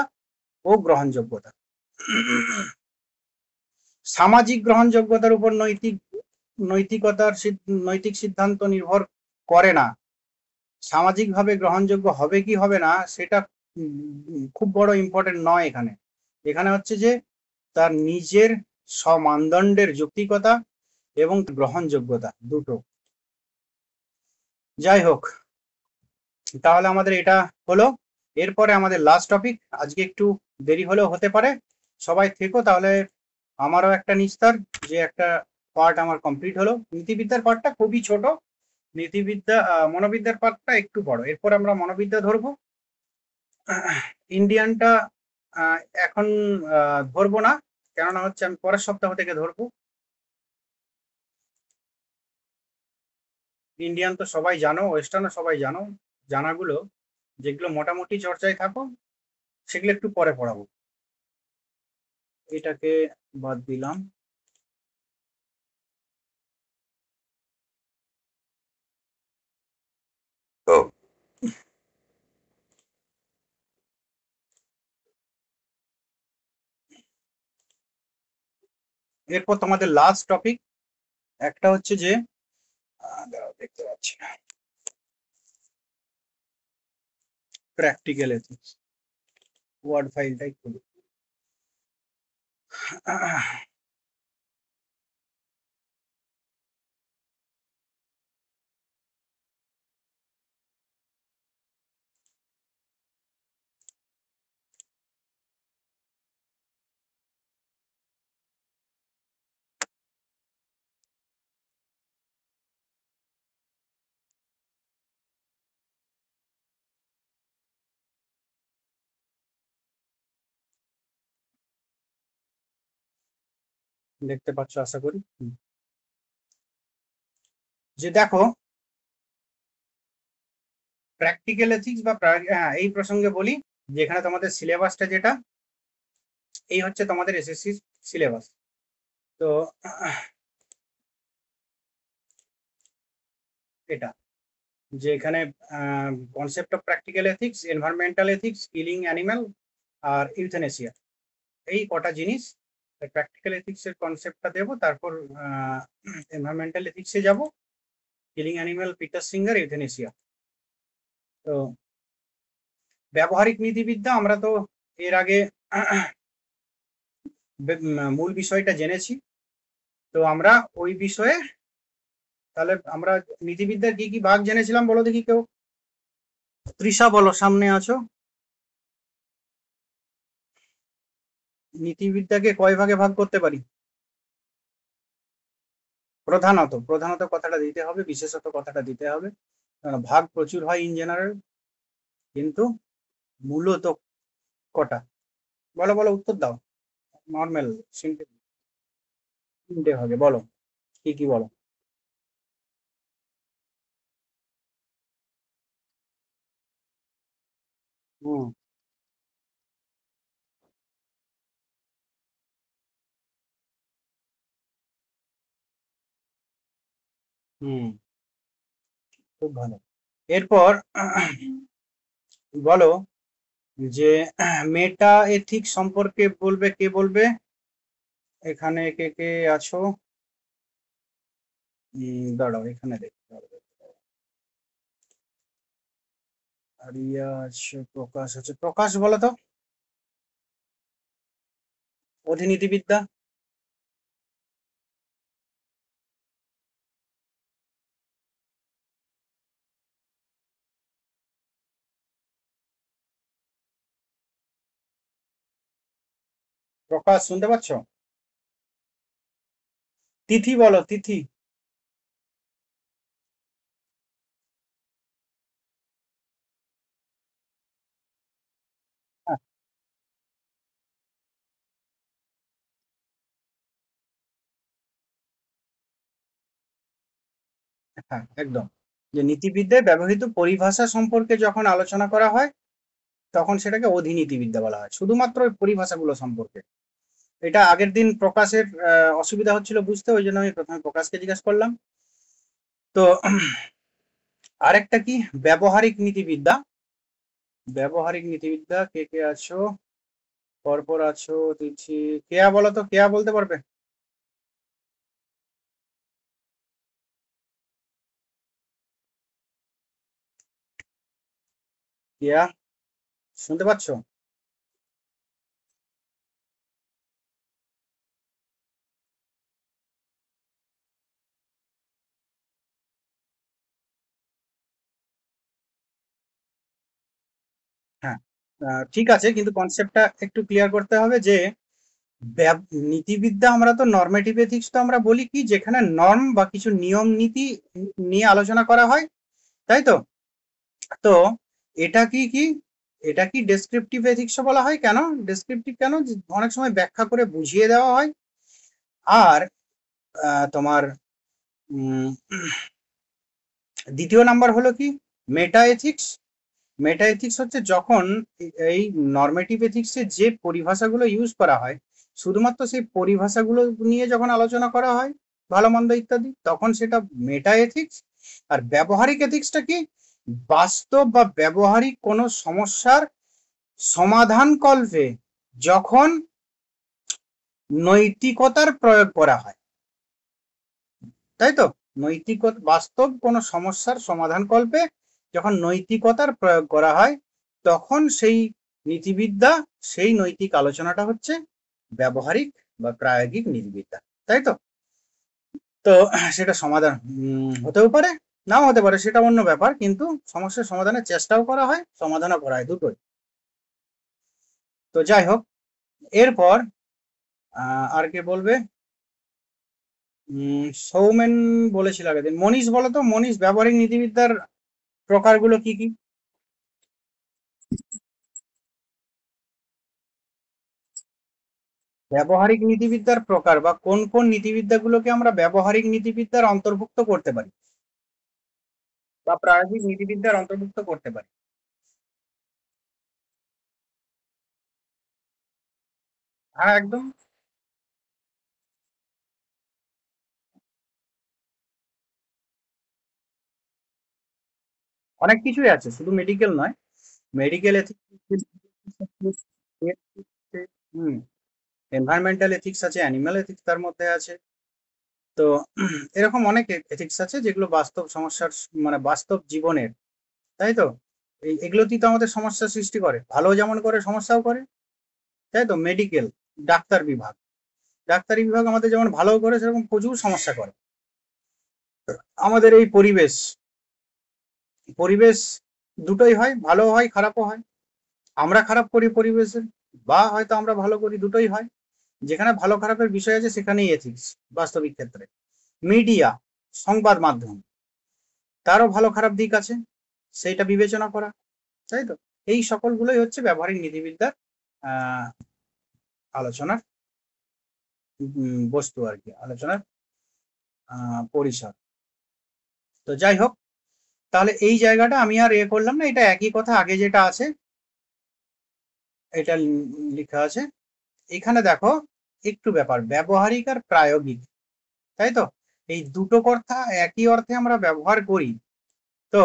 ও গ্রহণযোগ্যতা। সামাজিক গ্রহণযোগ্যতার উপর নৈতিকতার নৈতিক সিদ্ধান্ত নির্ভর করে না। সামাজিকভাবে গ্রহণযোগ্য হবে কি হবে না, সেটা খুব বড় ইম্পর্টেন্ট নয় এখানে। এখানে হচ্ছে যে তার নিজের স্বমানদণ্ডের যৌক্তিকতা এবং গ্রহণযোগ্যতা, দুটো। যাই হোক, তাহলে আমাদের এটা হলো। এরপরে আমাদের লাস্ট টপিক, আজকে একটু দেরি হলেও হতে পারে, সবাই থেকো তাহলে। আমারও একটা নিস্তার, যে একটা পার্ট আমার কমপ্লিট হলো। নীতিবিদ্যার পার্টটা খুবই ছোট, নীতিবিদ্যা মনোবিদ্যার পার্টটা একটু বড়। এরপর আমরা মনোবিদ্যা ধরবো। ইন্ডিয়ানটা এখন ধরবো না, কেননা হচ্ছে আমি পরের সপ্তাহ থেকে ধরবো। ইন্ডিয়ান তো সবাই জানো, ওয়েস্টার্নও সবাই জানো। জানাগুলো, যেগুলো মোটামুটি চর্চায় থাকো, সেগুলো একটু পরে পড়াবো। এটাকে বাদ দিলাম। এরপর তোমাদের লাস্ট টপিক একটা হচ্ছে যে দেখতে পাচ্ছি না, প্র্যাকটিক্যাল এথিক্স। ওয়ার্ড ফাইলটাই খুলি। দেখতে পাচ্ছ আশা করি। যে দেখো, প্র্যাকটিক্যাল এথিক্স বা এই প্রসঙ্গে বলি, যেখানে তোমাদের সিলেবাসটা যেটা, এই হচ্ছে তোমাদের এসএসসি সিলেবাস। তো এটা যে এখানে concept of practical ethics, environmental ethics, killing animal আর ইউথেনেসিয়া, এই কটা জিনিস। প্র্যাকটিক্যাল এথিক্স এর কনসেপ্টটা দেবো, তারপর এনভায়রনমেন্টাল এথিক্সে যাব, killing animal, Peter singer, euthanasia. তো ব্যবহারিক নীতিবিদ্যা আমরা তো এর আগে মূল বিষয়টা জেনেছি। তো আমরা ওই বিষয়ে তাহলে আমরা নীতিবিদ্যার কি কি ভাগ জেনেছিলাম বলো দেখি কেউ। তৃষা বলো, সামনে আছো। নীতিবিদ্যাকে কয় ভাগে ভাগ করতে পারি? প্রধানত, প্রধানত কথাটা দিতে হবে, বিশেষত কথাটা দিতে হবে, কারণ ভাগ প্রচুর হয় ইন জেনারেল, কিন্তু মূলত কটা? বলো বলো, উত্তর দাও। নর্মাল, সিম্পল, তিনটে ভাগে বলো, কি কি বলো। হুম হুম, খুব ভালো। এরপর বলো যে মেটা এথিক সম্পর্কে বলবে, কে বলবে এখানে, কে কে আছো? দাঁড়াও, এখানে দেখতে হবে। আরিয়া আছে, প্রকাশ আছে। প্রকাশ বলো তো, অধিনীতিবিদ্যা। প্রকাশ শুনতে পাচ্ছ? তিথি বলো, তিথি। হ্যাঁ হ্যাঁ, একদম। যে নীতিবিদ্যায় ব্যবহৃত পরিভাষা সম্পর্কে যখন আলোচনা করা হয়, তখন সেটাকে অধিনীতিবিদ্যা বলা হয়, শুধুমাত্র ওই পরিভাষাগুলো সম্পর্কে। এটা আগের দিন প্রকাশের অসুবিধা হচ্ছিল বুঝতে, ওই জন্য আমি প্রথমে প্রকাশকে জিজ্ঞাসা করলাম। তো আরেকটা কি, ব্যবহারিক নীতিবিদ্যা। ব্যবহারিক নীতিবিদ্যা, কে কে আছো? পরপর আছো, দিচ্ছি। কেয়া বলো তো, কেয়া বলতে পারবে? কেয়া, শুনতে পাচ্ছ? হ্যাঁ, ঠিক আছে, কিন্তু কনসেপ্টটা একটু ক্লিয়ার করতে হবে যে নীতিবিদ্যা, আমরা তো নর্মেটিভ এথিক্স তো আমরা বলি কি, যেখানে নর্ম বা কিছু নিয়ম নীতি নিয়ে আলোচনা করা হয়, তাই তো? তো এটা কি কি, এটা কি ডেসক্রিপটিভ এথিক্স বলা হয়? কেন ডেসক্রিপটিভ? কেন, যে অনেক সময় ব্যাখ্যা করে বুঝিয়ে দেওয়া হয়। আর তোমার দ্বিতীয় নাম্বার হলো কি, মেটা এথিক্স। মেটা এথিক্স হচ্ছে যখন এই নর্মেটিভ এথিক্সে যে পরিভাষাগুলো ইউজ করা হয়, শুধুমাত্র সেই পরিভাষাগুলো নিয়ে যখন আলোচনা করা হয়, ভালো মন্দ ইত্যাদি, তখন সেটা মেটা এথিক্স। আর ব্যবহারিক এথিক্সটা কি, বাস্তব বা ব্যবহারিক কোনো সমস্যার সমাধান কল্পে যখন নৈতিকতার প্রয়োগ করা হয়, তাই তো? নৈতিকতা বাস্তব কোনো সমস্যার সমাধান কল্পে যখন নৈতিকতার প্রয়োগ করা হয় তখন সেই নীতিবিদ্যা, সেই নৈতিক আলোচনাটা হচ্ছে ব্যবহারিক বা প্রায়োগিক নীতিবিদ্যা, তাই তো? তো সেটা সমাধান হতেও পারে, নাও হতে পারে, সেটা অন্য ব্যাপার, কিন্তু সমস্যার সমাধানের চেষ্টাও করা হয়, সমাধানও করা হয়, দুটোই। তো যাই হোক, এরপর আর কে বলবে? সৌমেন বলেছিল আগের দিন। মনীষ বলো তো, মনীষ, ব্যবহারিক নীতিবিদ্যার প্রকারগুলো কি কি? ব্যবহারিক নীতিবিদ্যার প্রকার বা কোন কোন নীতিবিদ্যাগুলোকে আমরা ব্যবহারিক নীতিবিদ্যার অন্তর্ভুক্ত করতে পারি বা প্রায়োগিক নীতিবিদ্যার অন্তর্ভুক্ত করতে পারি? হ্যাঁ, একদম। অনেক কিছুই আছে, শুধু মেডিকেল নয়। মেডিকেল এথিক্স, হুম, এনভায়রনমেন্টাল এথিক্স আছে, অ্যানিমাল এথিক্স তার মধ্যে আছে। তো এরকম অনেক এথিক্স আছে যেগুলো বাস্তব সমস্যার, মানে বাস্তব জীবনের, তাই তো? এগুলোতেই তো আমাদের সমস্যার সৃষ্টি করে, ভালো যেমন করে সমস্যাও করে, তাই তো? মেডিকেল, ডাক্তার বিভাগ, ডাক্তারি বিভাগ আমাদের যেমন ভালো করে সেরকম প্রচুর সমস্যা করে। আমাদের এই পরিবেশ, পরিবেশ দুটোই হয়, ভালো হয় খারাপও হয়। আমরা খারাপ করি পরিবেশে, বা হয়তো আমরা ভালো করি, দুটোই হয়। যেখানে ভালো খারাপের বিষয় আছে সেখানেই এথিক্স বাস্তবিক ক্ষেত্রে। মিডিয়া, সংবাদ মাধ্যম, তারও ভালো খারাপ দিক আছে, সেইটা বিবেচনা করা, তাই তো? এই সকলগুলোই হচ্ছে ব্যবহারিক নীতিবিদ্যার আহ আলোচনার বস্তু আর কি, আলোচনার পরিসর। তো যাই হোক, তাহলে এই জায়গাটা আমি আর করলাম না, এটা একই কথা আগে যেটা আছে এটা লেখা আছে। এখানে দেখো একটু ব্যাপার, ব্যবহারিক আর প্রায়োগিক, তাই তো? এই দুটো কথা একই অর্থে আমরা ব্যবহার করি, তো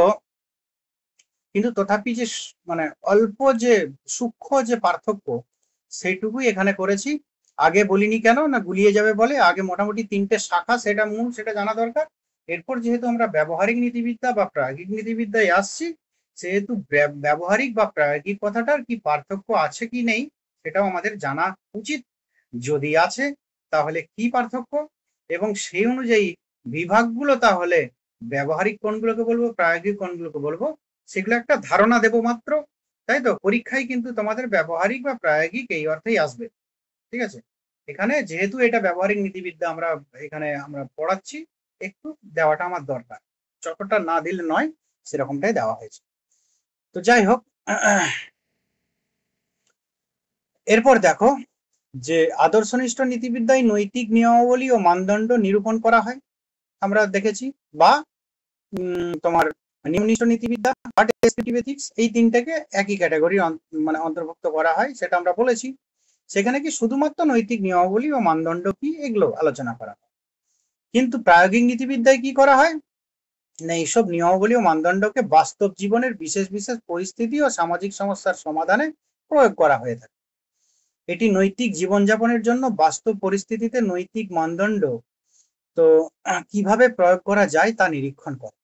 কিন্তু তথাপি যে মানে অল্প যে সূক্ষ্ম যে পার্থক্য, সেইটুকুই এখানে করেছি। আগে বলিনি কেন না, গুলিয়ে যাবে বলে। আগে মোটামুটি তিনটে শাখা, সেটা মূল, সেটা জানা দরকার। এরপর যেহেতু আমরা ব্যবহারিক নীতিবিদ্যা বা প্রায়োগিক নীতিবিদ্যায় আসছি, সেহেতু ব্যবহারিক বা প্রায়োগিক কথাটার কি পার্থক্য আছে কি নেই সেটাও আমাদের জানা উচিত। যদি আছে তাহলে কি পার্থক্য, এবং সেই অনুযায়ী বিভাগগুলো তাহলে ব্যবহারিক কোনগুলোকে বলবো, প্রায়োগিক কোনগুলোকে বলবো, সেগুলো একটা ধারণা দেবো মাত্র, তাই তো? পরীক্ষায় কিন্তু তোমাদের ব্যবহারিক বা প্রায়োগিক এই অর্থেই আসবে, ঠিক আছে? এখানে যেহেতু এটা ব্যবহারিক নীতিবিদ্যা আমরা এখানে আমরা পড়াচ্ছি, একটু দেওয়াটা আমার দরকার, যতটা না দিলে নয়, সেরকমটাই দেওয়া হয়েছে। তো যাই হোক, এরপর দেখো যে আদর্শনিষ্ঠ নীতিবিদ্যায় নৈতিক নিয়মাবলী ও মানদণ্ড নিরূপণ করা হয়, আমরা দেখেছি। বা তোমার নিয়মনিষ্ঠ নীতিবিদ্যা বা ডেসক্রিপটিভ এথিক্স, এই তিনটাকে একই ক্যাটাগরি মানে অন্তর্ভুক্ত করা হয়, সেটা আমরা বলেছি। সেখানে কি শুধুমাত্র নৈতিক নিয়মাবলী ও মানদণ্ড কি এগুলো আলোচনা করা হয়। কিন্তু প্রায়োগিক নীতিবিদ্যায় কি করা হয় না, এইসব নিয়মাবলী ও মানদণ্ডকে বাস্তব জীবনের বিশেষ বিশেষ পরিস্থিতি ও সামাজিক সমস্যার সমাধানে প্রয়োগ করা হয়ে থাকে। এটি নৈতিক জীবনযাপনের জন্য বাস্তব পরিস্থিতিতে নৈতিক মানদণ্ড তো কিভাবে প্রয়োগ করা যায় তা নিরীক্ষণ করে।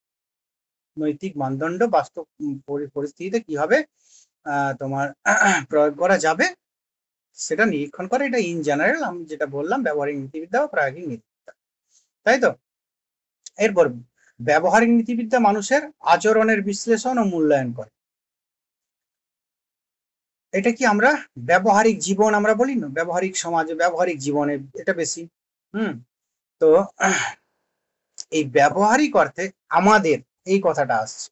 নৈতিক মানদণ্ড বাস্তব পরিস্থিতিতে কিভাবে তোমার প্রয়োগ করা যাবে সেটা নিরীক্ষণ করে। এটা ইন জেনারেল আমি যেটা বললাম, ব্যবহারিক নীতিবিদ্যা ও প্রায়োগিক নীতিবিদ্যা, তাই তো? এরপর ব্যবহারিক নীতিবিদ্যা মানুষের আচরণের বিশ্লেষণ ও মূল্যায়ন করে। এটা কি আমরা ব্যবহারিক জীবন আমরা বলি না, ব্যবহারিক সমাজে, ব্যবহারিক জীবনে এটা বেশি। তো এই ব্যবহারিক অর্থে আমাদের এই কথাটা আসছে,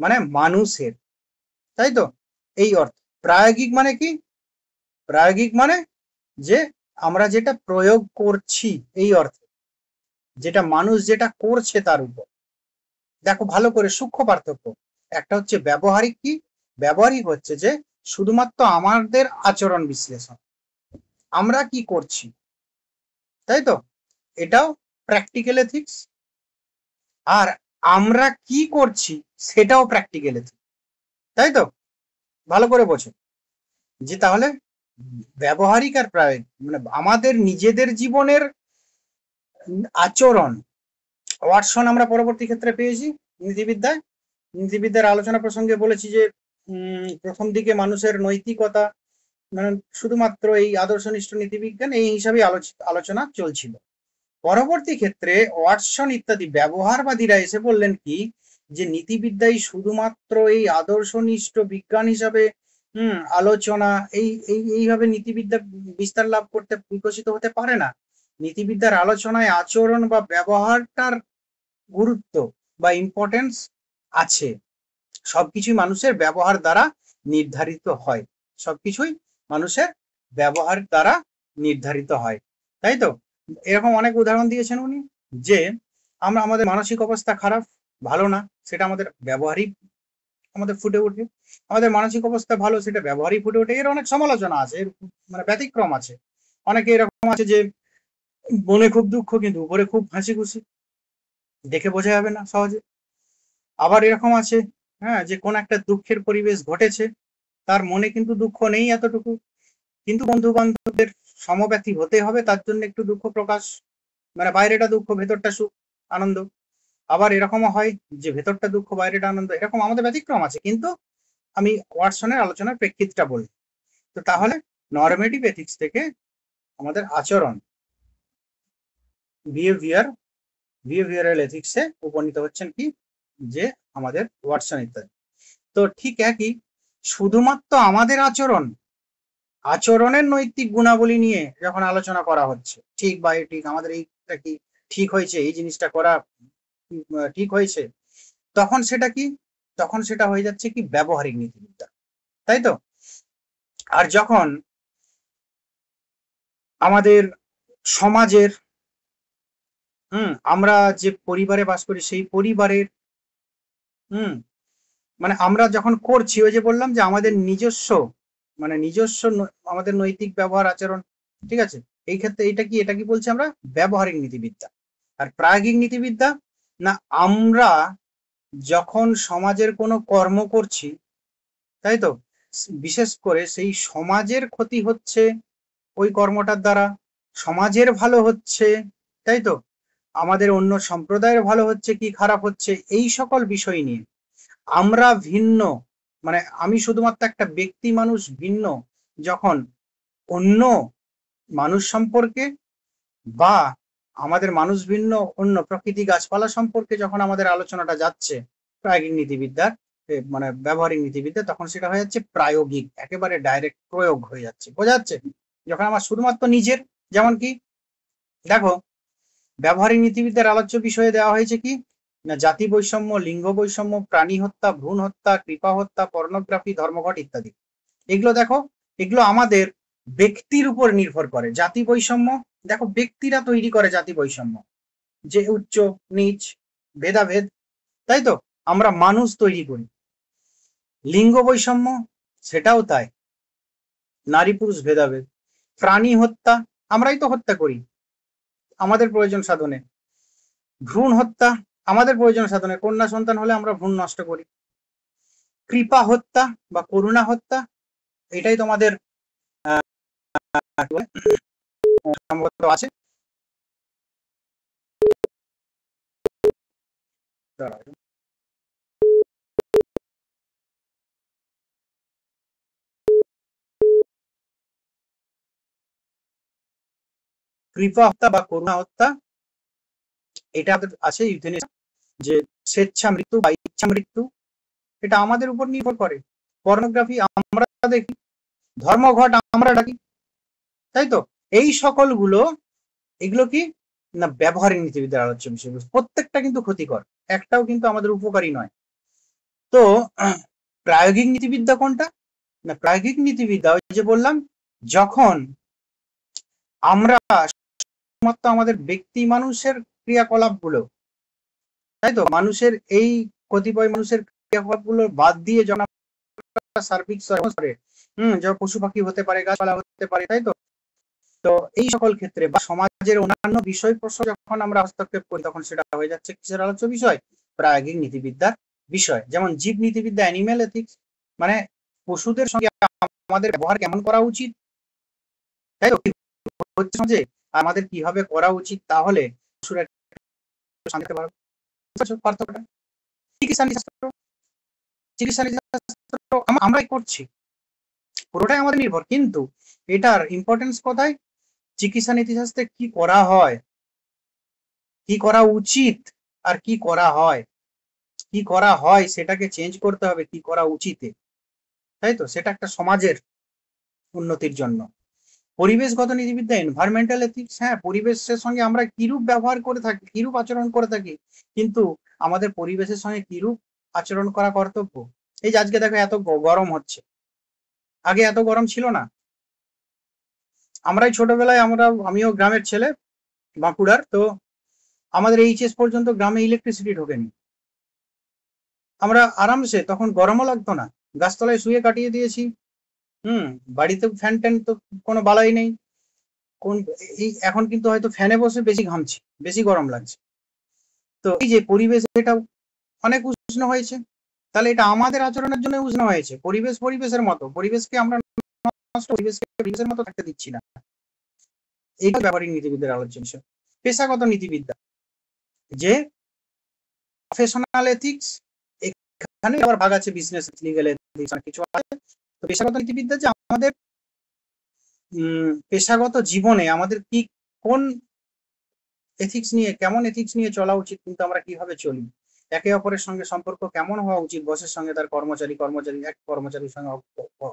মানে মানুষের, তাই তো? এই অর্থ। প্রায়োগিক মানে কি? প্রায়োগিক মানে যে আমরা যেটা প্রয়োগ করছি, এই অর্থে, যেটা মানুষ যেটা করছে তার উপর। দেখো ভালো করে সূক্ষ্ম পার্থক্য। একটা হচ্ছে ব্যবহারিক, কি ব্যবহারিক হচ্ছে যে শুধুমাত্র আমাদের আচরণ বিশ্লেষণ, আমরা কি করছি, তাই তো? এটাও প্র্যাকটিক্যাল এথিক্স। আর আমরা কি করছি সেটাও প্র্যাকটিক্যাল এথিক্স, তাই তো? ভালো করে বোঝো যে তাহলে ব্যবহারিক আর প্রায়োগিক, মানে আমাদের নিজেদের জীবনের আচরণ, ওয়াটসন আমরা পরবর্তী ক্ষেত্রে পেয়েছি নীতিবিদ্যায়। নীতিবিদ্যার আলোচনা প্রসঙ্গে বলেছি যে প্রথম দিকে মানুষের নৈতিকতা মানে শুধুমাত্র এই আদর্শনিষ্ঠ নীতিবিজ্ঞান এই হিসাবে আলোচনা চলছিল। পরবর্তী ক্ষেত্রে ওয়াটসন ইত্যাদি ব্যবহারবাদীরা এসে বললেন কি, যে নীতিবিদ্যাই শুধুমাত্র এই আদর্শনিষ্ঠ বিজ্ঞান হিসাবে আলোচনা এইভাবে নীতিবিদ্যা বিস্তার লাভ করতে বিকশিত হতে পারে না। নীতিবিদ্যার আলোচনায় আচরণ বা ব্যবহারটার গুরুত্ব বা ইম্পর্টেন্স আছে। সবকিছুই মানুষের ব্যবহার দ্বারা নির্ধারিত হয়, সবকিছুই মানুষের ব্যবহার দ্বারা নির্ধারিত হয়, তাই তো? এরকম অনেক উদাহরণ দিয়েছেন উনি, যে আমাদের মানসিক অবস্থা খারাপ, ভালো না, সেটা আমাদের ব্যবহারই আমাদের ফুটে ওঠে। আমাদের মানসিক অবস্থা ভালো, সেটা ব্যবহারই ফুটে ওঠে। এর অনেক সমালোচনা আছে, এর মানে ব্যতিক্রম আছে। অনেকে এরকম আছে যে মনে খুব দুঃখ কিন্তু উপরে খুব হাসি খুশি, দেখে বোঝা যাবে না সহজে। আবার এরকম আছে যে কোন একটা দুঃখের পরিবেশ ঘটেছে, তার মনে কিন্তু দুঃখ নেই এতটুকু, কিন্তু বন্ধু বান্ধবদের সমব্যথী হতে হবে, তার জন্য একটু দুঃখ প্রকাশ, মানে বাইরেটা দুঃখ ভেতরটা সুখ আনন্দ। আবার এরকমও হয় যে ভেতরটা দুঃখ বাইরেটা আনন্দ, এরকম আমাদের ব্যতিক্রম আছে। কিন্তু আমি ওয়াটসনের আলোচনার প্রেক্ষিতটা বলি। তো তাহলে নরমেটিভ এথিক্স থেকে আমাদের আচরণ, বিহেভিয়ারাল এথিক্সে উপনীত হচ্ছেন কি, যে আমাদের ওয়াটসন ইত্যাদি। তো ঠিক একই, শুধুমাত্র আমাদের আচরণের নৈতিক গুণাবলী নিয়ে যখন আলোচনা করা হচ্ছে, ঠিক বা ঠিক, আমাদের এইটা কি ঠিক হয়েছে, এই জিনিসটা করা ঠিক হয়েছে, তখন সেটা কি, তখন সেটা হয়ে যাচ্ছে কি ব্যবহারিক নীতিবিদ্যা, তাই তো? আর যখন আমাদের সমাজের আমরা যে পরিবারে বাস করি, সেই পরিবারের মানে আমরা যখন করছি, ওই যে বললাম যে আমাদের নিজস্ব আমাদের নৈতিক ব্যবহার আচরণ, ঠিক আছে? এই ক্ষেত্রে এটা কি বলছি আমরা, ব্যবহারিক নীতিবিদ্যা। আর প্রায়োগিক নীতিবিদ্যা, না আমরা যখন সমাজের কোনো কর্ম করছি, তাই তো, বিশেষ করে সেই সমাজের ক্ষতি হচ্ছে ওই কর্মটার দ্বারা, সমাজের ভালো হচ্ছে, তাই তো, আমাদের অন্য সম্প্রদায়ের ভালো হচ্ছে কি খারাপ হচ্ছে, এই সকল বিষয় নিয়ে আমরা ভিন্ন, মানে আমি শুধুমাত্র একটা ব্যক্তি মানুষ ভিন্ন, যখন অন্য মানুষ সম্পর্কে বা আমাদের মানুষ ভিন্ন অন্য প্রকৃতি গাছপালা সম্পর্কে যখন আমাদের আলোচনাটা যাচ্ছে প্রায়োগিক নীতিবিদ্যার মানে ব্যবহারিক নীতিবিদ্যা, তখন সেটা হয়ে যাচ্ছে প্রায়োগিক, একেবারে ডাইরেক্ট প্রয়োগ হয়ে যাচ্ছে। বোঝা যাচ্ছে? যখন আমার শুধুমাত্র নিজের, যেমন কি দেখো, ব্যবহারিক নীতিবিদ্যার আলোচ্য বিষয়ে দেওয়া হয়েছে কি না, জাতি বৈষম্য, লিঙ্গ বৈষম্য, প্রাণী হত্যা, ভ্রূণ হত্যা, কৃপা হত্যা, পর্নোগ্রাফি, ধর্মঘট ইত্যাদি। এগুলো দেখো, এগুলো আমাদের ব্যক্তির উপর নির্ভর করে। জাতি বৈষম্য, দেখো ব্যক্তিরা তৈরি করে জাতি বৈষম্য, যে উচ্চ নিচ ভেদাভেদ, তাই তো, আমরা মানুষ তৈরি করি। লিঙ্গ বৈষম্য, সেটাও তাই, নারী পুরুষ ভেদাভেদ। প্রাণী হত্যা, আমরাই তো হত্যা করি আমাদের প্রয়োজন সাধনে। ভ্রূণ হত্যা, আমাদের প্রয়োজন সাধনে, কন্যা সন্তান হলে আমরা ভ্রূণ নষ্ট করি। কৃপা হত্যা বা করুণা হত্যা, এটাই তোমাদের সম্ভবত আছে। কৃপা হত্যা বা করুণা হত্যা, এটা আছে ইউথেনেশিয়া, যে স্বেচ্ছা মৃত্যু বা ইচ্ছা মৃত্যু, এটা আমাদের উপর নির্ভর করে। পর্নোগ্রাফি আমরা দেখি, ধর্মঘট আমরা ডাকি, তাই তো। এই সকলগুলো, এগুলো কি না ব্যবহারিক নীতিবিদ্যার আলোচ্য বিষয়বস্তু। প্রত্যেকটা কিন্তু ক্ষতিকর, একটাও কিন্তু আমাদের উপকারী নয়। তো প্রায়োগিক নীতিবিদ্যা কোনটা না, প্রায়োগিক নীতিবিদ্যা ওই যে বললাম, যখন আমরা শুধুমাত্র আমাদের ব্যক্তি মানুষের ক্রিয়াকলাপগুলো, তাই তো, মানুষের এই কতিপয় মানুষের ক্রিয়াকলাপগুলো বাদ দিয়ে যখন সার্বিক স্তরে যেমন পশু পাখি হতে পারে, গাছপালা হতে পারে, তাই তো। তো এই সকল ক্ষেত্রে বা সমাজের অন্যান্য বিষয় প্রশ্ন যখন আমরা হস্তক্ষেপ করি, তখন সেটা হয়ে যাচ্ছে কিসের আলোচ্য বিষয়, প্রায়োগিক নীতিবিদ্যার বিষয়। যেমন জীব নীতিবিদ্যা, অ্যানিম্যাল এথিক্স, মানে পশুদের সঙ্গে আমাদের ব্যবহার কেমন করা উচিত, তাই তো হচ্ছে যে আমাদের কিভাবে করা উচিত, তাহলে শান্তিতে পার্থক্যটা চিকিৎসা নীতিশাস্ত্র, চিকিৎসা নীতিশাস্ত্র আমরাই করছি, পুরোটাই আমাদের নির্ভর, কিন্তু এটার ইম্পর্টেন্স কোথায়? চিকিৎসা নীতিশাস্ত্রে কি করা হয়, কি করা উচিত, আর কি করা হয়, কি করা হয় সেটাকে চেঞ্জ করতে হবে কি করা উচিত, তাই তো? সেটা একটা সমাজের উন্নতির জন্য। পরিবেশগত নীতিবিদ্যা, এনভায়রনমেন্টাল এথিক্স, হ্যাঁ, পরিবেশের সঙ্গে আমরা কিরূপ ব্যবহার করে থাকি, কিরূপ আচরণ করে থাকি, কিন্তু আমাদের পরিবেশের সঙ্গে কিরূপ আচরণ করা কর্তব্য। এই যে আজকে দেখো এত গরম হচ্ছে, আগে এত গরম ছিল না। আমরাই ছোটবেলায়, আমিও গ্রামের ছেলে, বাঁকুড়ার, তো আমাদের এইচএস পর্যন্ত গ্রামে ইলেকট্রিসিটি ঢোকেনি, আমরা আরামসে, তখন গরমও লাগতো না, গাছতলায় শুয়ে কাটিয়ে দিয়েছি। বাড়িতে ফ্যান ট্যান তো কোনো বালাই নেই, এখন কিন্তু হয়তো ফ্যানে বসে বেশি ঘামছি, বেশি গরম লাগছে। তো এই যে পরিবেশ, এটা অনেক উষ্ণ হয়েছে, তাহলে এটা আমাদের আচরণের জন্য উষ্ণ হয়েছে। পরিবেশ পরিবেশের মতো, পরিবেশকে আমরা পরিবেশের মতো থাকতে দিচ্ছি না। এইটা ব্যবহারিক নীতিবিদ্যার আলোচ্য বিষয়। পেশাগত নীতিবিদ্যা, যে প্রফেশনাল এথিক্স, এখানে আবার ভাগ আছে বিজনেস লিগ্যাল এথিক্স, কিছু আছে। তো পেশাগত নীতিবিদ্যা যে আমাদের পেশাগত জীবনে আমাদের কি, কোন এথিক্স নিয়ে, কেমন এথিক্স নিয়ে চলা উচিত, কিন্তু আমরা কিভাবে চলি, একে অপরের সঙ্গে সম্পর্ক কেমন হওয়া উচিত, বসের সঙ্গে তার কর্মচারী, এক কর্মচারীর সঙ্গে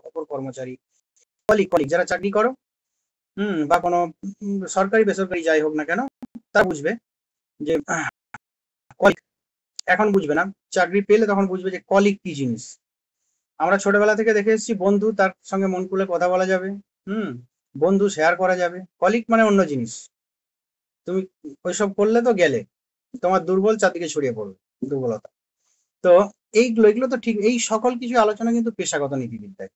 অপর কর্মচারী, কলিগ যারা চাকরি করো, বা কোনো সরকারি বেসরকারি যাই হোক না কেন, তারা বুঝবে যে কলিগ, এখন বুঝবে না, চাকরি পেলে তখন বুঝবে যে কলিগ কি জিনিস। আমরা ছোটবেলা থেকে দেখে এসেছি, বন্ধু, তার সঙ্গে মন খুলে কথা বলা যাবে, বন্ধু শেয়ার করা যাবে। কলিগ মানে অন্য জিনিস, তুমি ওইসব করলে তো গেলে, তোমার দুর্বল চারদিকে ছড়িয়ে পড়বে দুর্বলতা। তো এগুলো তো ঠিক, এই সকল কিছু আলোচনা কিন্তু পেশাগত নীতিবিদ্যায়।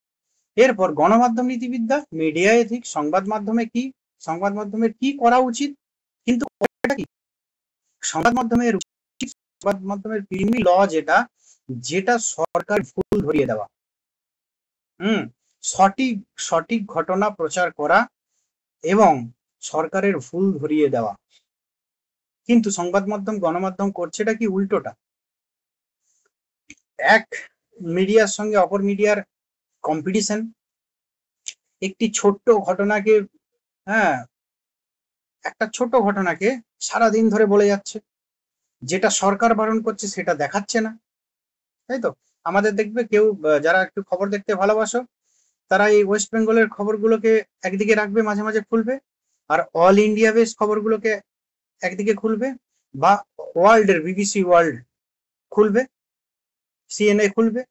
এরপর গণমাধ্যম নীতিবিদ্যা, মিডিয়া এথিক্স, সংবাদ মাধ্যমে কি, সংবাদ মাধ্যমের কি করা উচিত, কিন্তু সংবাদ মাধ্যমের প্রিমি ল, যেটা সরকার ভুল ধরিয়ে দেওয়া, সঠিক ঘটনা প্রচার করা এবং সরকারের ভুল ধরিয়ে দেওয়া। কিন্তু সংবাদ মাধ্যম, গণমাধ্যম করছেটা কি উল্টোটা, এক মিডিয়ার সঙ্গে অপর মিডিয়ার কম্পিটিশন, একটি ছোট্ট ঘটনাকে, একটা ছোট ঘটনাকে সারাদিন ধরে বলে যাচ্ছে, যেটা সরকার বারণ করছে সেটা দেখাচ্ছে না, তাই তো? আমাদের দেখবে কেউ যারা একটু খবর দেখতে ভালোবাসো, তারা এই ওয়েস্ট বেঙ্গলের খবরগুলোকে একদিকে রাখবে, মাঝে মাঝে খুলবে, আর অল ইন্ডিয়া বেস খবরগুলোকে একদিকে খুলবে, বা ওয়ার্ল্ডের বিবিসি ওয়ার্ল্ড খুলবে, সিএনএ খুলবে,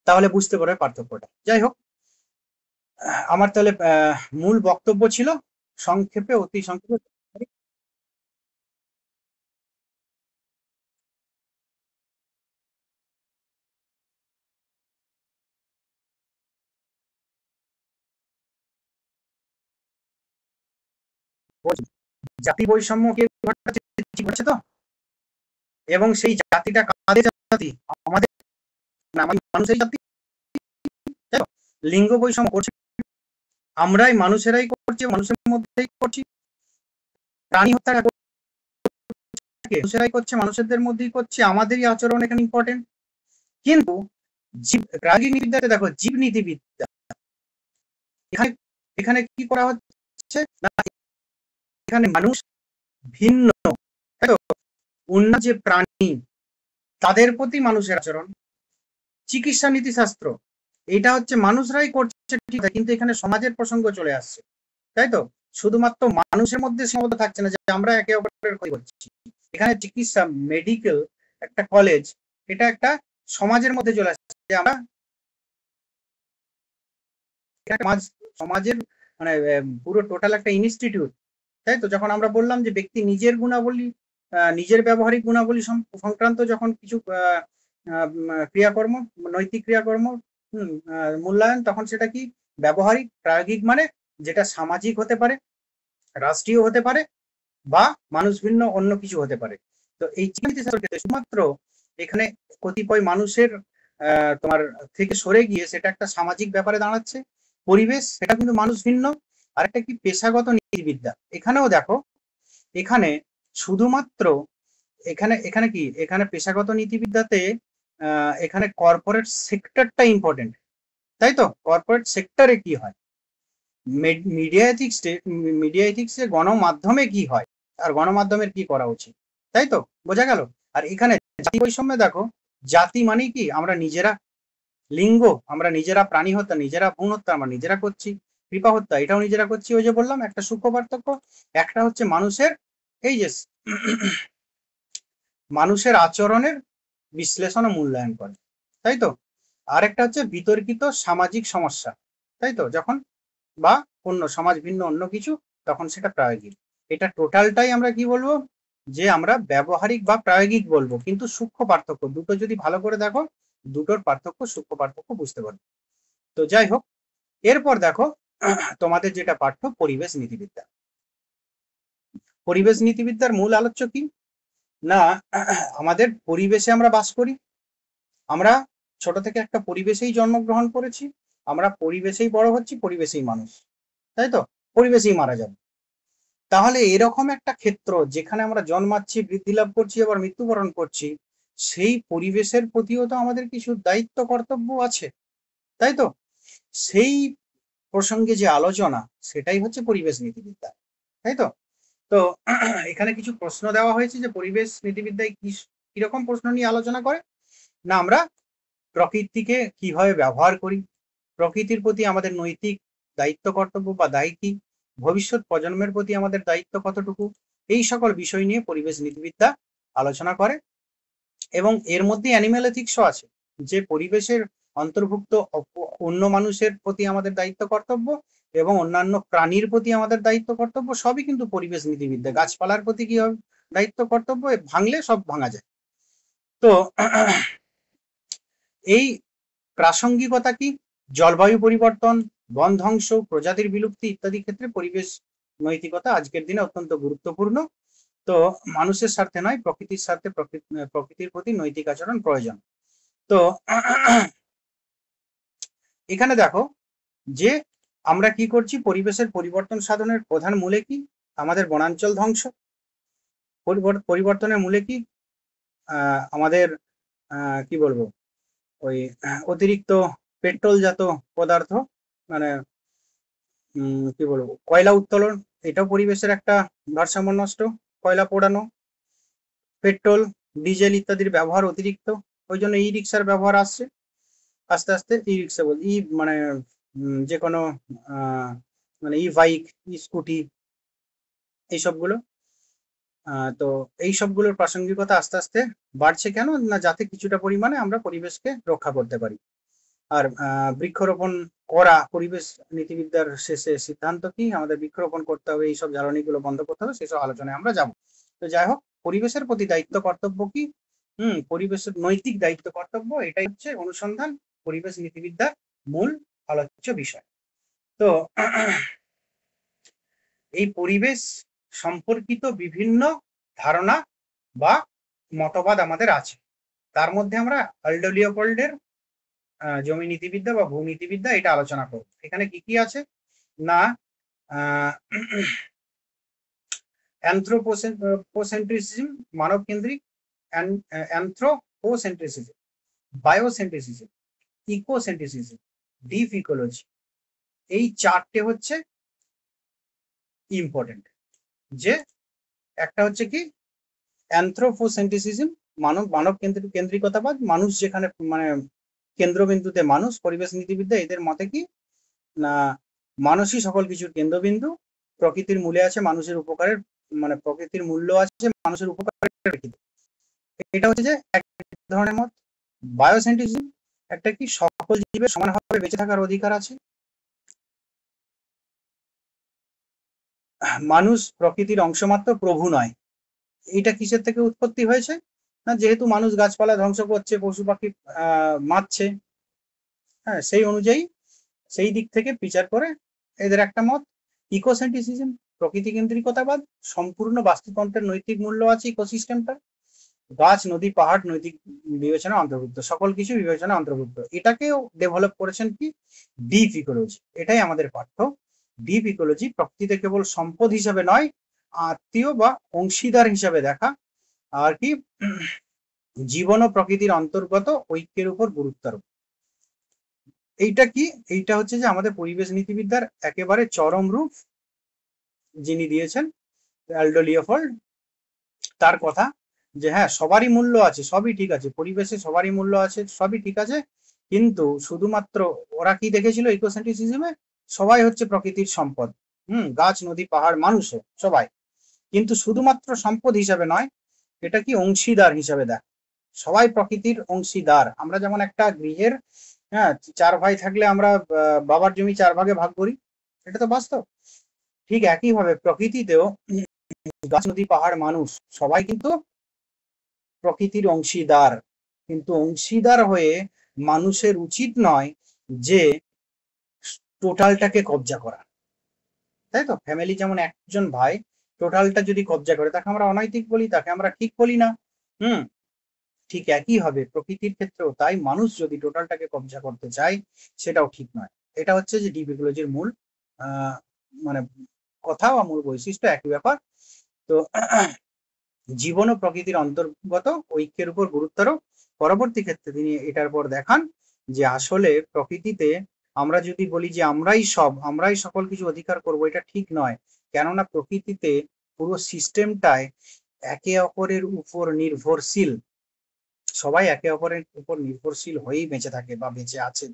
তাহলে বুঝতে পারবে পার্থক্যটা। যাই হোক, আমার তাহলে মূল বক্তব্য ছিল সংক্ষেপে, অতি সংক্ষেপে, জাতি বৈষম্য কে ঘটছে তো, এবং সেই জাতিটা কাদের জাতি, আমাদের মানুষের জাতি, লিঙ্গ বৈষম্য করছে আমরাই, মানুষেরাই করছি, মানুষের মধ্যেই করছি, প্রাণী হত্যা মানুষেরাই করছে, মানুষদের মধ্যেই করছে, আমাদেরই আচরণ এখানে ইম্পর্টেন্ট। কিন্তু রাগী নীতিবিদ্যাতে দেখো, জীব নীতিবিদ্যা, এখানে কি করা হচ্ছে না, এখানে মানুষ ভিন্ন, অন্য যে প্রাণী, তাদের প্রতি মানুষের আচরণ। চিকিৎসা নীতিশাস্ত্র, এটা হচ্ছে মানুষরাই করছে ঠিক আছে, কিন্তু এখানে সমাজের প্রসঙ্গ চলে আসছে, তাই তো? শুধুমাত্র মানুষের মধ্যে সীমাবদ্ধ থাকছে না যে আমরা একে অপরের ক্ষতি করছি, এখানে চিকিৎসা, মেডিকেল একটা কলেজ, এটা একটা সমাজের মধ্যে চলে আসছে, যে আমরা সমাজের মানে পুরো টোটাল একটা ইনস্টিটিউট, তাই তো? যখন আমরা বললাম যে ব্যক্তি নিজের গুণাবলী, নিজের ব্যবহারিক গুণাবলী সংক্রান্ত যখন কিছু ক্রিয়াকর্ম, নৈতিক ক্রিয়াকর্ম মূল্যায়ন, তখন সেটা কি ব্যবহারিক, প্রায়োগিক, মানে যেটা সামাজিক হতে পারে, রাষ্ট্রীয় হতে পারে, বা মানুষ ভিন্ন অন্য কিছু হতে পারে। তো এই চিকিৎসা শুধুমাত্র এখানে কতিপয় মানুষের তোমার থেকে সরে গিয়ে সেটা একটা সামাজিক ব্যাপারে দাঁড়াচ্ছে, পরিবেশ সেটা কিন্তু মানুষ ভিন্ন। আরেকটা কি পেশাগত নীতিবিদ্যা, এখানেও দেখো এখানে শুধুমাত্র এখানে এখানে কি এখানে পেশাগত নীতিবিদ্যাতে এখানে কর্পোরেট সেক্টরটা ইম্পর্টেন্ট, তাই তো? কর্পোরেট সেক্টরে কি হয়, মিডিয়া এথিক্সে গণমাধ্যমে কি হয়, আর গণমাধ্যমের কি করা উচিত, তাই তো? বোঝা গেল। আর এখানে জাতি বৈষম্যে দেখো, জাতি মানে কি আমরা নিজেরা, লিঙ্গ আমরা নিজেরা, প্রাণী হত্যা নিজেরা, ভ্রূণ হত্যা আমরা নিজেরা করছি, কৃপা হত্যা এটাও নিজেরা করছি। ওই যে বললাম একটা সূক্ষ্ম পার্থক্য, একটা হচ্ছে মানুষের এই যে মানুষের আচরণের বিশ্লেষণ ও মূল্যায়ন করে, তাই তো? আরেকটা হচ্ছে বিতর্কিত সামাজিক সমস্যা, তাই তো? যখন বা অন্য সমাজ ভিন্ন অন্য কিছু, তখন সেটা প্রায়োগিক। এটা টোটালটাই আমরা কি বলবো, যে আমরা ব্যবহারিক বা প্রায়োগিক বলবো, কিন্তু সূক্ষ্ম পার্থক্য দুটো যদি ভালো করে দেখো, দুটোর পার্থক্য সূক্ষ্ম পার্থক্য বুঝতে পারবে। তো যাই হোক, এরপর দেখো তোমাদের যেটা পাঠ্য পরিবেশ নীতিবিদ্যা। পরিবেশ নীতিবিদ্যার মূল আলোচ্য কি না, আমাদের পরিবেশে আমরা বাস করি, আমরা ছোট থেকে একটা পরিবেশেই জন্মগ্রহণ করেছি, আমরা পরিবেশেই বড় হচ্ছি, পরিবেশেই মানুষ, তাই তো? পরিবেশেই মারা যাব। তাহলে এরকম একটা ক্ষেত্র যেখানে আমরা জন্মাচ্ছি, বৃদ্ধি লাভ করছি, আবার মৃত্যুবরণ করছি, সেই পরিবেশের প্রতিও তো আমাদের কিছু দায়িত্ব কর্তব্য আছে, তাই তো? সেই প্রসঙ্গে যে আলোচনা, সেটাই হচ্ছে পরিবেশ নীতিবিদ্যা, তাই তো? তো এখানে কিছু প্রশ্ন দেওয়া হয়েছে যে পরিবেশ নীতিবিদ্যায় কিরকম প্রশ্ন নিয়ে আলোচনা করে না, আমরা প্রকৃতিকে কিভাবে ব্যবহার করি, প্রকৃতির প্রতি আমাদের নৈতিক দায়িত্ব কর্তব্য বা দায়ী কি, ভবিষ্যৎ প্রজন্মের প্রতি আমাদের দায়িত্ব কতটুকু, এই সকল বিষয় নিয়ে পরিবেশ নীতিবিদ্যা আলোচনা করে। এবং এর মধ্যে অ্যানিম্যাল এথিক্সও আছে, যে পরিবেশের অন্তর্ভুক্ত অন্য মানুষের প্রতি আমাদের দায়িত্ব কর্তব্য এবং অন্যান্য প্রাণীর প্রতি আমাদের দায়িত্ব কর্তব্য, সবই কিন্তু পরিবেশ নীতিবিদ্যা। গাছপালার প্রতি কি হবে দায়িত্ব কর্তব্য, ভাঙলে সব ভাঙা যায়। তো এই প্রাসঙ্গিকতা কি, জলবায়ু পরিবর্তন, বন ধ্বংস, প্রজাতির বিলুপ্তি ইত্যাদি ক্ষেত্রে পরিবেশ নৈতিকতা আজকের দিনে অত্যন্ত গুরুত্বপূর্ণ। তো মানুষের স্বার্থে নয়, প্রকৃতির স্বার্থে প্রকৃতির প্রতি নৈতিক আচরণ প্রয়োজন। তো এখানে দেখো যে আমরা কি করছি, পরিবেশের পরিবর্তন সাধনের প্রধান মূলে কি, আমাদের বনাঞ্চল ধ্বংস, পরিবর্তনের মূলে কি আমাদের কি বলবো, ওই অতিরিক্ত পেট্রোল জাত পদার্থ, মানে কি বলবো, কয়লা উত্তোলন, এটাও পরিবেশের একটা ভারসাম্য নষ্ট, কয়লা পোড়ানো, পেট্রোল ডিজেল ইত্যাদির ব্যবহার অতিরিক্ত, ওই জন্য ই রিক্সার ব্যবহার আসছে আস্তে আস্তে। ই রিক্সা বল ই মানে যে কোনো মানে ই বাইক, ই স্কুটি, এইসবগুলো। তো এই সবগুলোর প্রাসঙ্গিকতা আস্তে আস্তে বাড়ছে, কেন না, যাতে কিছুটা পরিমাণে আমরা পরিবেশকে রক্ষা করতে পারি। আর বৃক্ষরোপণ করা পরিবেশ নীতিবিদ্যার শেষে সিদ্ধান্ত কি, আমাদের বৃক্ষরোপণ করতে হবে, এইসব জ্বালানিগুলো বন্ধ করতে হবে, সেসব আলোচনায় আমরা যাব। তো যাই হোক, পরিবেশের প্রতি দায়িত্ব কর্তব্য কি, পরিবেশের নৈতিক দায়িত্ব কর্তব্য, এটাই হচ্ছে অনুসন্ধান পরিবেশ নীতিবিদ্যার মূল আলোচ্য বিষয়। তো এই পরিবেশ সম্পর্কিত বিভিন্ন ধারণা বা মতবাদ আমাদের আছে, তার মধ্যে আমরা আল্ডো লিওপোল্ডের জমি নীতিবিদ্যা বা ভূনীতিবিদ্যা এটা আলোচনা করব। এখানে কি কি আছে না, অ্যানথ্রোপোসেন্ট্রিসিজম মানব কেন্দ্রিক, অ্যানথ্রোপোসেন্ট্রিসিজম, বায়োসেন্ট্রিসিজম, ইকোসেন্ট্রিসিজম, ডিপ ইকোলজি, এই চারটে হচ্ছে ইম্পর্টেন্ট। যে একটা হচ্ছে কি অ্যানথ্রোপোসেন্ট্রিসিজম, মানব কেন্দ্রিকতাবাদ, মানুষ যেখানে মানে কেন্দ্রবিন্দুতে মানুষ, পরিবেশ নীতিবিদ্যা এদের মতে কি না, মানুষই সকল কিছুর কেন্দ্রবিন্দু, প্রকৃতির মূলে আছে মানুষের উপকারের, মানে প্রকৃতির মূল্য আছে মানুষের উপকারের, এটা হচ্ছে যে এক ধরনের মত। বায়োসেন্ট্রিজম একটা কি, সকল জীবের সমানভাবে বেঁচে থাকার অধিকার আছে, মানুষ প্রকৃতির অংশমাত্র, প্রভু নয়। এটা কিসের থেকে উৎপত্তি হয়েছে না, যেহেতু মানুষ গাছপালা ধ্বংস করছে, পশু পাখি মারছে, হ্যাঁ, সেই অনুযায়ী সেই দিক থেকে বিচার করে এদের একটা মত। ইকোসেন্ট্রিসিজম প্রকৃতি কেন্দ্রিকতাবাদ, সম্পূর্ণ বাস্তুতন্ত্রের নৈতিক মূল্য আছে ইকোসিস্টেমটা, গাছ, নদী, পাহাড় নৈতিক বিবেচনা অন্তর্ভুক্ত, সকল কিছু বিবেচনা অন্তর্ভুক্ত। এটাকেও ডেভেলপ করেছেন কি ডিপ ইকোলজি। এটাই আমাদের পাঠ্য। ডিপ ইকোলজি প্রকৃতিতে কেবল সম্পদ হিসাবে নয়, আত্মীয় বা অংশীদার হিসাবে দেখা, আর কি জীবন ও প্রকৃতির অন্তর্গত ঐক্যের উপর গুরুত্ব আরোপ। এইটা কি, এইটা হচ্ছে যে আমাদের পরিবেশ নীতিবিদ্যার একেবারে চরম রূপ যিনি দিয়েছেন, অ্যালডো লিওপোল্ড। তার কথা যে হ্যাঁ, সবারই মূল্য আছে, সবই ঠিক আছে, পরিবেশে সবারই মূল্য আছে, সবই ঠিক আছে, কিন্তু শুধুমাত্র ওরা কি দেখেছিল ইকোসেন্ট্রিসিজমে, সবাই হচ্ছে প্রকৃতির সম্পদ, গাছ, নদী, পাহাড়, মানুষও সবাই, কিন্তু শুধুমাত্র সম্পদ হিসাবে নয়, এটা কি অংশীদার হিসাবে দেখ, সবাই প্রকৃতির অংশীদার। আমরা যেমন একটা গৃহের, হ্যাঁ, 4 ভাই থাকলে আমরা বাবার জমি 4 ভাগে ভাগ করি, এটা তো বাস্তব। ঠিক একইভাবে প্রকৃতিতেও গাছ, নদী, পাহাড়, মানুষ সবাই কিন্তু প্রকৃতির অংশীদার, কিন্তু অংশীদার হয়ে মানুষের উচিত নয় যে টোটালটাকে কবজা করা, তাই তো? ফ্যামিলি যেমন একজন ভাই টোটালটা যদি কবজা করে, তাকে আমরা অনৈতিক বলি, তাকে আমরা ঠিক বলি না। হুম ঠিক একই হবে প্রকৃতির ক্ষেত্রেও তাই, মানুষ যদি টোটালটাকে কবজা করতে চায়, সেটাও ঠিক নয়। এটা হচ্ছে যে ডিপ ইকোলজির মূল মানে কথা বা মূল বৈশিষ্ট্য, একই ব্যাপার। তো জীবন ও প্রকৃতির অন্তর্গত ঐক্যের উপর গুরুত্ব আরোপ। পরবর্তী ক্ষেত্রে তিনি এটার পর দেখান যে আসলে প্রকৃতিতে আমরা যদি বলি যে আমরাই সকল কিছু অধিকার করব, এটা ঠিক নয়। কেননা প্রকৃতিতে পুরো সিস্টেমটায় একে অপরের উপর নির্ভরশীল, সবাই একে অপরের উপর নির্ভরশীল হয়েই বেঁচে থাকে বা বেঁচে আছে,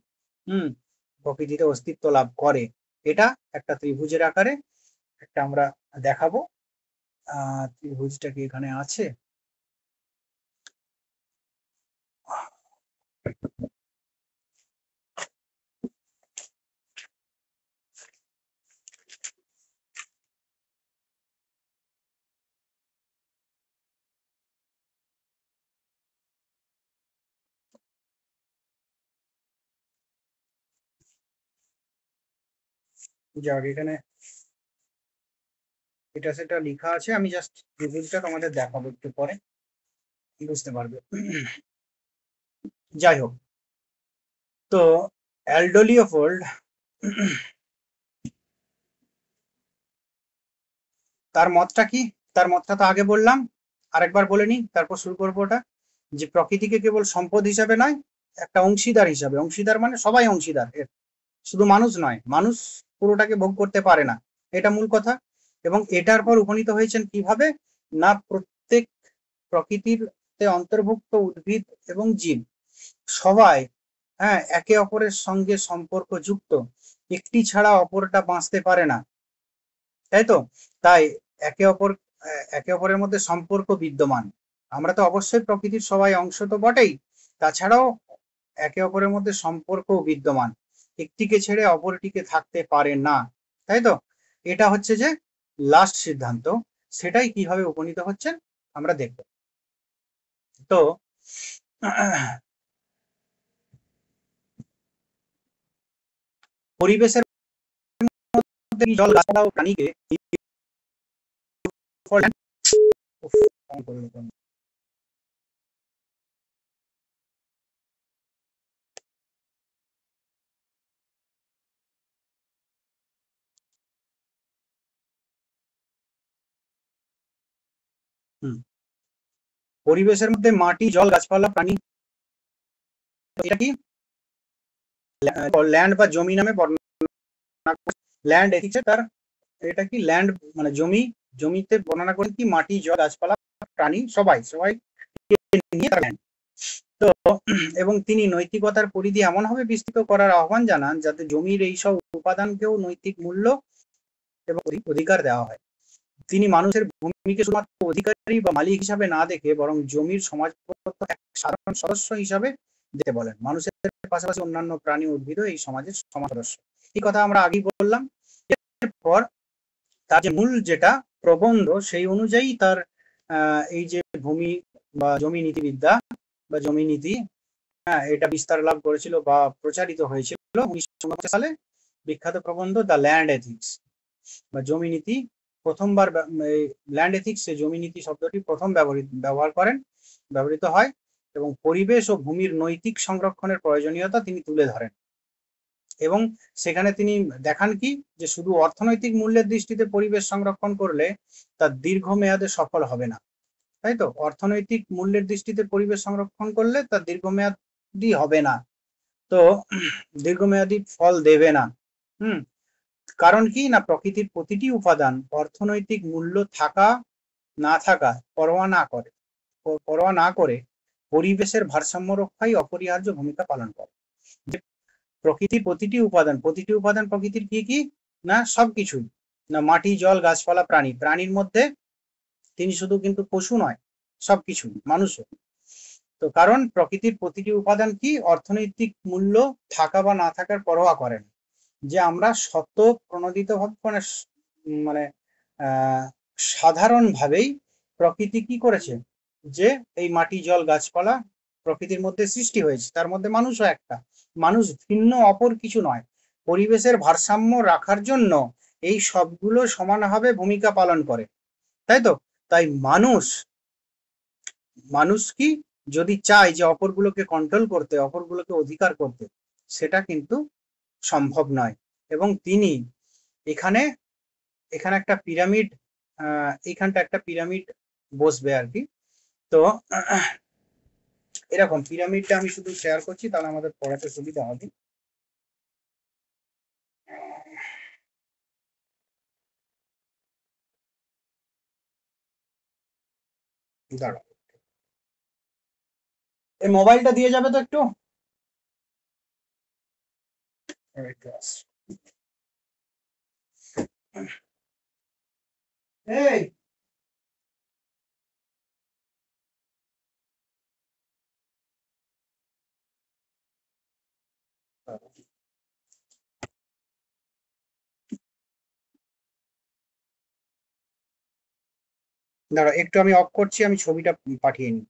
প্রকৃতিতে অস্তিত্ব লাভ করে। এটা একটা ত্রিভুজের আকারে একটা আমরা দেখাবো। ত্রিভুজটা কি এখানে আছে? যাক, এখানে এটা সেটা লেখা আছে, আমি জাস্ট ত্রিভুজটা তোমাদের দেখাবো, একটু পরে বুঝতে পারবে। যাই হোক, তো অ্যালডো লিওপোল্ড তার মতটা কি, তার মতটা তো আগে বললাম, আরেকবার বলে নি, তারপর শুরু করবো ওটা। যে প্রকৃতিকে কেবল সম্পদ হিসাবে নয়, একটা অংশীদার হিসাবে, অংশীদার মানে সবাই অংশীদার এর, শুধু মানুষ নয়, মানুষ পুরোটাকে ভোগ করতে পারে না, এটা মূল কথা। এবং এটার পর উপনীত হয়েছেন কিভাবে, না প্রত্যেক প্রকৃতির অন্তর্ভুক্ত উদ্ভিদ এবং জীব সবাই, হ্যাঁ, একে অপরের সঙ্গে সম্পর্ক যুক্ত, একটি ছাড়া অপরটা বাঁচতে পারে না, তাই তো? তাই একে অপর একে অপরের মধ্যে সম্পর্ক বিদ্যমান। আমরা তো অবশ্যই প্রকৃতির সবাই অংশ তো বটেই, তাছাড়াও একে অপরের মধ্যে সম্পর্ক বিদ্যমান, একটিকে ছেড়ে অপরটিকে থাকতে পারে না, তাই তো? এটা হচ্ছে যে লাস্ট সিদ্ধান্ত, সেটাই কিভাবে উপনীত হচ্ছেন আমরা দেখব। তো পরিবেশের মধ্যে জল, গাছপালা ও প্রাণীকে পরিবেশের মধ্যে মাটি, জল, গাছপালা, প্রাণী, এটা কি ল্যান্ড বা জমি নামে বর্ণনা, ল্যান্ড এথিক্সে তার, এটা কি ল্যান্ড মানে জমি, জমিতে বর্ণনা করে কি মাটি, জল, গাছপালা, প্রাণী সবাই সবাই নিয়ে তার ল্যান্ড। তো এবং তিনি নৈতিকতার পরিধি এমনভাবে বিস্তৃত করার আহ্বান জানান যাতে জমির এই সব উপাদানকেও নৈতিক মূল্য এবং অধিকার দেওয়া হয়। তিনি মানুষের ভূমিকে শুধুমাত্র অধিকারী বা মালিক হিসাবে না দেখে বরং জমির সমাজবদ্ধ এক সাধারণ সদস্য হিসাবে দেখতে বলেন। মানুষের পাশাপাশি অন্যান্য প্রাণী, উদ্ভিদ এই সমাজের সমাজ সদস্য। এই কথা আমরা আগেই বললাম। এরপর তার যে মূল যেটা প্রবন্ধ, সেই অনুযায়ী তার এই যে ভূমি বা জমি নীতিবিদ্যা বা জমি নীতি, হ্যাঁ, এটা বিস্তার লাভ করেছিল বা প্রচারিত হয়েছিল 1949 সালে, বিখ্যাত প্রবন্ধ দ্য ল্যান্ড এথিক্স বা জমি নীতি প্রথমবার ল্যান্ড এথিক্সে জমি নীতি শব্দটি প্রথম ব্যবহৃত হয় এবং পরিবেশ ও ভূমির নৈতিক সংরক্ষণের প্রয়োজনীয়তা তিনি তুলে ধরেন। এবং সেখানে তিনি দেখান কি যে শুধু অর্থনৈতিক মূল্যের দৃষ্টিতে পরিবেশ সংরক্ষণ করলে তা দীর্ঘমেয়াদে সফল হবে না, তাই তো? অর্থনৈতিক মূল্যের দৃষ্টিতে পরিবেশ সংরক্ষণ করলে তা দীর্ঘমেয়াদী হবে না, তো দীর্ঘমেয়াদী ফল দেবে না। হুম কারণ কি না, প্রকৃতির প্রতিটি উপাদান অর্থনৈতিক মূল্য থাকা না থাকা পরোয়া না করে পরিবেশের ভারসাম্য রক্ষায় অপরিহার্য ভূমিকা পালন করে। প্রকৃতির প্রতিটি উপাদান প্রকৃতির কি কি না, সবকিছুই না, মাটি, জল, গাছপালা, প্রাণীর মধ্যে তিনি শুধু কিন্তু পশু নয়, সবকিছু, মানুষও। তো কারণ প্রকৃতির প্রতিটি উপাদান কি অর্থনৈতিক মূল্য থাকা বা না থাকার পরোয়া করেন, যে আমরা শত প্রণোদিত ভাবে মানে সাধারণভাবেই প্রকৃতি কি করেছে, যে এই মাটি, জল, গাছপালা প্রকৃতির মধ্যে সৃষ্টি হয়েছে, তার মধ্যে মানুষও একটা। মানুষ ভিন্ন অপর কিছু নয়। পরিবেশের ভারসাম্য রাখার জন্য এই সবগুলো সমানভাবে ভূমিকা পালন করে, তাই তো? তাই মানুষ কি যদি চায় যে অপরগুলোকে কন্ট্রোল করতে, অপরগুলোকে অধিকার করতে, সেটা কিন্তু সম্ভব নয়। এবং তিনি এখানে এখানে একটা পিরামিড, এইখানটা একটা পিরামিড বসবে আর কি। তো এরকম পিরামিডটা আমি শুধু শেয়ার করছি, তাহলে আমাদের পড়াতে সুবিধা হবে। দাঁড়াও, এই মোবাইলটা দিয়ে যাবে তো একটু। এই দাঁড়াও একটু, আমি অফ করছি, আমি ছবিটা পাঠিয়ে নিই।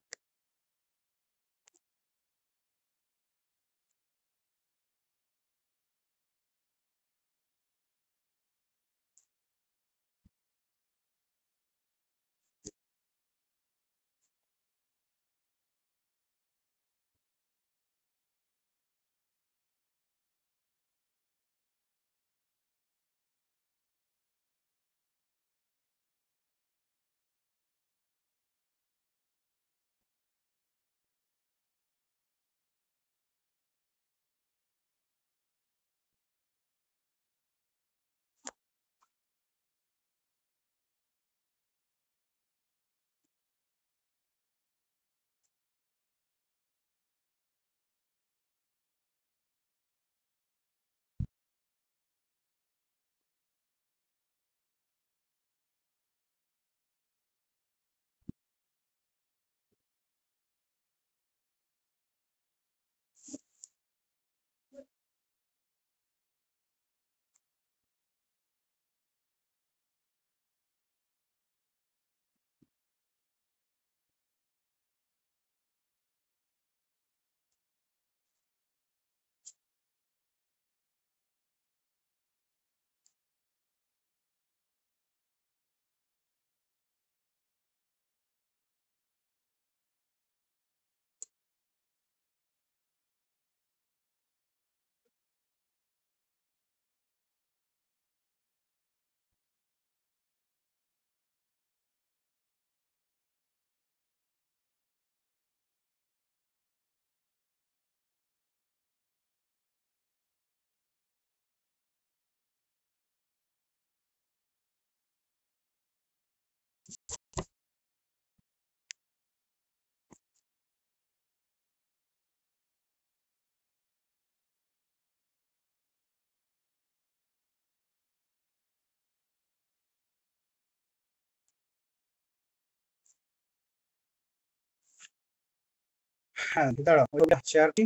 হ্যাঁ দাঁড়াও, শেয়ার কি।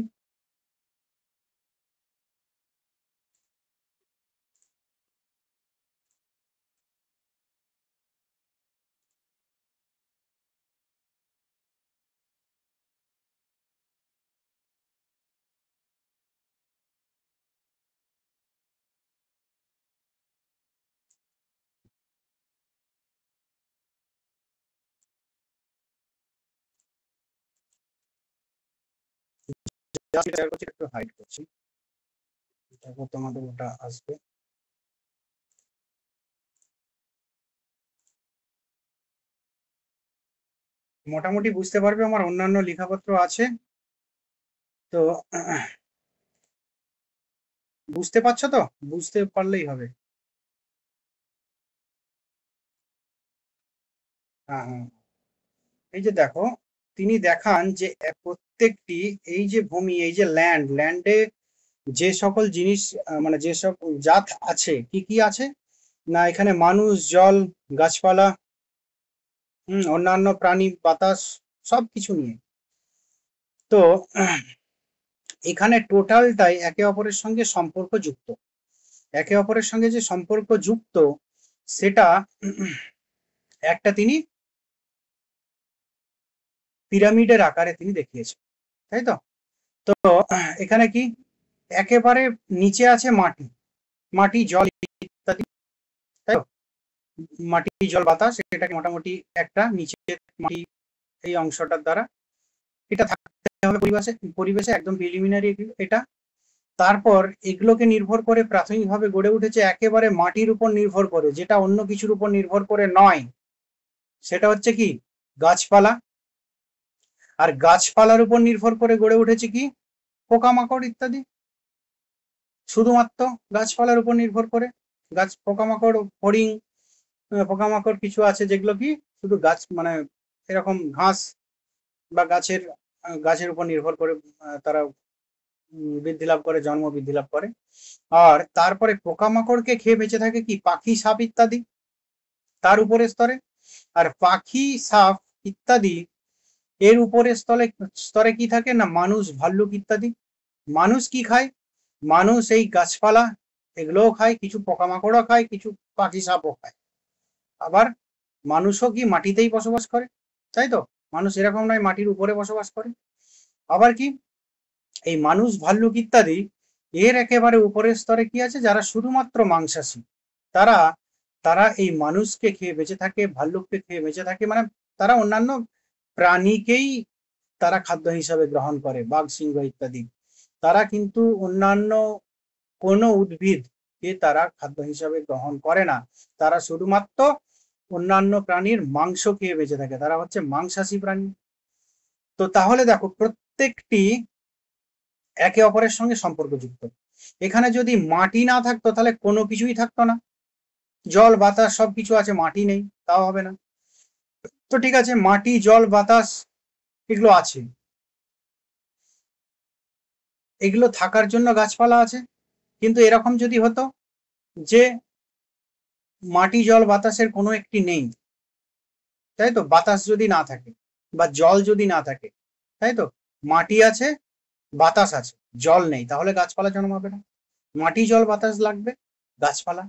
শেয়ার করছি, একটু হাইড করছি, তারপর তোমাদের ওটা আসবে। মোটামুটি বুঝতে পারবে, আমার অন্যান্য লেখাপত্র আছে তো, বুঝতে পারছো তো? বুঝতে পারলেই হবে। হ্যাঁ হ্যাঁ, এই যে দেখো, তিনি দেখান যে প্রত্যেকটি, এই যে ভূমি, এই যে ল্যান্ডে যে সকল জিনিস মানে যে সব জাত আছে, কি কি আছে না, এখানে মানুষ, জল, গাছপালা, অন্যান্য প্রাণী, বাতাস, সবকিছু নিয়ে। তো এখানে টোটালটাই একে অপরের সঙ্গে সম্পর্কযুক্ত। একে অপরের সঙ্গে যে সম্পর্কযুক্ত, সেটা একটা তিনি পিরামিডের আকারে তিনি দেখিয়েছেন, তাই তো? তো এখানে কি, একেবারে নিচে আছে মাটি, মাটি, জল ইত্যাদি, তাই তো? মাটি, জল, বাতাস, এটাকে মোটামুটি একটা নিচে মাটি, এই অংশটার দ্বারা এটা থাকতে হবে পরিবেশে, পরিবেশে একদম প্রিলিমিনারি এটা। তারপর এগুলোকে নির্ভর করে প্রাথমিকভাবে গড়ে উঠেছে একেবারে মাটির উপর নির্ভর করে, যেটা অন্য কিছুর উপর নির্ভর করে নয়, সেটা হচ্ছে কি, গাছপালা। আর গাছপালার উপর নির্ভর করে গড়ে উঠেছে কি, পোকামাকড় ইত্যাদি, শুধুমাত্র গাছপালার উপর নির্ভর করে। গাছ, পোকামাকড়, ফড়িং, পোকামাকড় কিছু আছে যেগুলো কি শুধু গাছ, মানে এরকম ঘাস বা গাছের উপর নির্ভর করে তারা বৃদ্ধি লাভ করে, জন্ম বৃদ্ধি লাভ করে। আর তারপরে পোকামাকড়কে খেয়ে বেঁচে থাকে কি, পাখি, সাপ ইত্যাদি, তার উপরের স্তরে। আর পাখি, সাপ ইত্যাদি এর উপরের স্তরে স্তরে কি থাকে না, মানুষ, ভাল্লুক ইত্যাদি। মানুষ কি খায়? মানুষ এই গাছপালা এগুলোও খায়, কিছু পোকামাকড়ও খায়, কিছু পাখি, সাপও খায়। আবার মানুষও কি মাটিতেই বসবাস করে, তাই তো? মানুষ এরকম নয় মাটির উপরে বসবাস করে। আবার কি, এই মানুষ, ভাল্লুক ইত্যাদি এর একেবারে উপরের স্তরে কি আছে, যারা শুধুমাত্র মাংসাশী, তারা তারা এই মানুষকে খেয়ে বেঁচে থাকে, ভাল্লুককে খেয়ে বেঁচে থাকে, মানে তারা অন্যান্য প্রাণীকেই তারা খাদ্য হিসাবে গ্রহণ করে, বাঘ, সিংহ ইত্যাদি। তারা কিন্তু অন্যান্য কোনো উদ্ভিদকে তারা খাদ্য হিসাবে গ্রহণ করে না, তারা শুধুমাত্র অন্যান্য প্রাণীর মাংস খেয়ে বেঁচে থাকে, তারা হচ্ছে মাংসাশী প্রাণী। তো তাহলে দেখো, প্রত্যেকটি একে অপরের সঙ্গে সম্পর্কযুক্ত। এখানে যদি মাটি না থাকতো তাহলে কোনো কিছুই থাকতো না, জল, বাতাস সবকিছু আছে, মাটি নেই, তাও হবে না। তো ঠিক আছে, মাটি, জল, বাতাস এগুলো আছে, এগুলো থাকার জন্য গাছপালা আছে। কিন্তু এরকম যদি হতো যে মাটি, জল, বাতাসের কোনো একটি নেই, তাই তো? বাতাস যদি না থাকে বা জল যদি না থাকে, তাই তো? মাটি আছে, বাতাস আছে, জল নেই, তাহলে গাছপালা জন্মাবে না। মাটি, জল, বাতাস লাগবে, গাছপালা।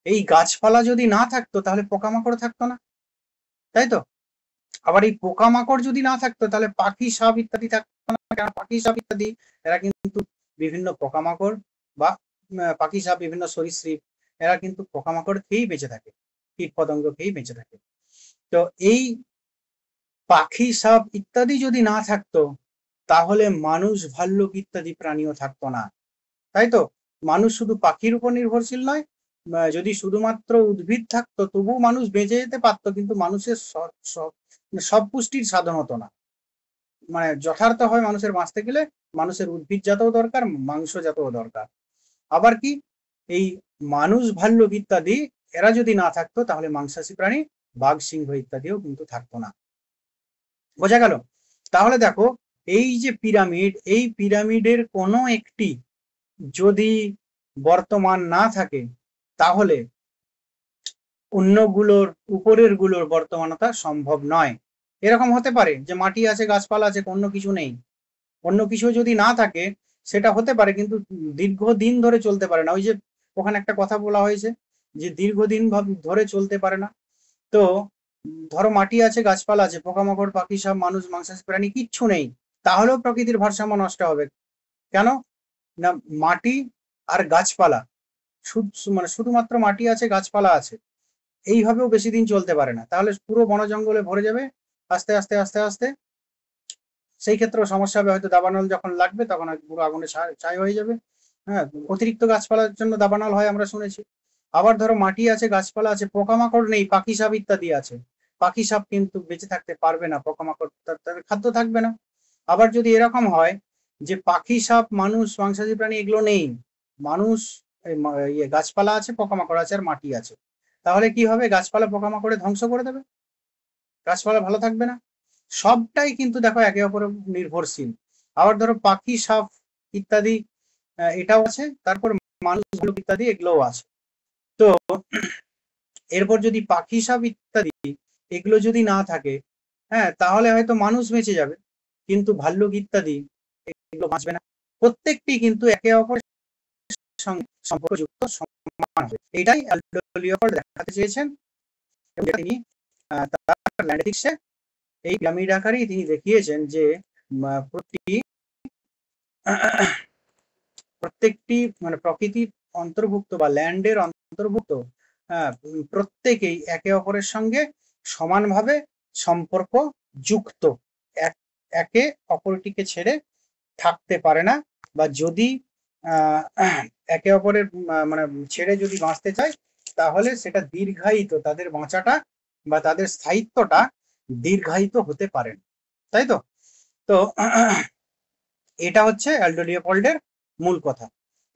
এই গাছপালা যদি না থাকতো তাহলে পোকামাকড় থাকতো না, তাই তো? আবার এই পোকামাকড় যদি না থাকতো তাহলে পাখি, সাপ ইত্যাদি থাকতো না। কেন? পাখি, সাপ ইত্যাদি এরা কিন্তু বিভিন্ন পোকামাকড় বা পাখি, সাপ, বিভিন্ন সরীসৃপ, এরা কিন্তু পোকামাকড় খেয়েই বেঁচে থাকে, কীট পতঙ্গ খেয়েই বেঁচে থাকে। তো এই পাখি, সাপ ইত্যাদি যদি না থাকতো তাহলে মানুষ, ভাল্লুক ইত্যাদি প্রাণীও থাকতো না, তাই তো? মানুষ শুধু পাখির উপর নির্ভরশীল নয়, যদি শুধুমাত্র উদ্ভিদ থাকতো তবুও মানুষ বেঁচে যেতে পারতো, কিন্তু মানুষের সব পুষ্টির সাধন হতো না। মানে যথার্থ হয় মানুষের বাঁচতে গেলে মানুষের উদ্ভিদ জাতও দরকার, মাংস জাতও দরকার। আবার কি, এই মানুষ, ভাল্লুক ইত্যাদি এরা যদি না থাকতো তাহলে মাংসাশী প্রাণী, বাঘ, সিংহ ইত্যাদিও কিন্তু থাকতো না। বোঝা গেল? তাহলে দেখো, এই যে পিরামিড, এই পিরামিডের কোনো একটি যদি বর্তমান না থাকে তাহলে অন্যগুলোর, উপরের গুলোর বর্তমানতা সম্ভব নয়। এরকম হতে পারে যে মাটি আছে, গাছপালা আছে, অন্য কিছু নেই। অন্য কিছু যদি না থাকে সেটা হতে পারে, কিন্তু দীর্ঘদিন ধরে চলতে পারে না। ওই যে ওখানে একটা কথা বলা হয়েছে যে দীর্ঘদিন ধরে চলতে পারে না। তো ধরো মাটি আছে, গাছপালা আছে, পোকামাকড়, পাখি, সাপ, মানুষ, মাংসাশী প্রাণী কিচ্ছু নেই, তাহলেও প্রকৃতির ভারসাম্য নষ্ট হবে। কেন না, মাটি আর গাছপালা, মানে শুধুমাত্র মাটি আছে, গাছপালা আছে, এইভাবেও বেশি দিন চলতে পারে না। তাহলে পুরো বন জঙ্গলে ভরে যাবে, আস্তে আস্তে আস্তে আস্তে সেই ক্ষেত্রেও সমস্যা হবে, হয়তো দাবানল যখন লাগবে তখন হয়তো পুরো আগুনে ছাই হয়ে যাবে। হ্যাঁ, অতিরিক্ত গাছপালার জন্য দাবানল হয় আমরা শুনেছি। আবার ধরো মাটি আছে, গাছপালা আছে, পোকামাকড় নেই, পাখি সাপ ইত্যাদি আছে, পাখি সাপ কিন্তু বেঁচে থাকতে পারবে না, পোকামাকড় তাদের খাদ্য থাকবে না। আবার যদি এরকম হয় যে পাখি সাপ মানুষ মাংসাশী প্রাণী এগুলো নেই, মানুষ ইয়ে গাছপালা আছে, পোকামাকড় আছে, আর মাটি আছে, তাহলে কি হবে? গাছপালা পোকামাকড়ে ধ্বংস করে দেবে, গাছপালা ভালো থাকবে না। সবটাই কিন্তু দেখো একে অপরের নির্ভরশীল। আবার ধরো পাখি সাপ ইত্যাদি এটাও আছে, তারপর মানুষ ইত্যাদি এগুলোও আছে। তো এরপর যদি পাখি সাপ ইত্যাদি এগুলো যদি না থাকে, হ্যাঁ, তাহলে হয়তো মানুষ বেঁচে যাবে, কিন্তু ভাল্লুক ইত্যাদি এগুলো বাঁচবে না। প্রত্যেকটি কিন্তু একে অপরের সঙ্গে সম্পর্কযুক্ত, সমান হবে। এটাই অ্যালডো লিওপার্ড দেখাতে চেয়েছেন, এবং তিনি তার ল্যান্ডেটিক্সে এই পিরামিড আকারেই তিনি দেখিয়েছেন যে প্রত্যেকটি মানে প্রকৃতির অন্তর্ভুক্ত বা ল্যান্ডের অন্তর্ভুক্ত প্রত্যেকেই একে অপরের সঙ্গে সমানভাবে সম্পর্ক যুক্ত, একে অপরটিকে ছেড়ে থাকতে পারে না, বা যদি একে অপরের মানে ছেড়ে যদি বাঁচতে চায় তাহলে সেটা দীর্ঘায়িত, তাদের বাঁচাটা বা তাদের স্থায়িত্বটা দীর্ঘায়িত হতে পারে, তাই তো? তো এটা হচ্ছে অ্যালডো লিওপোল্ডের মূল কথা।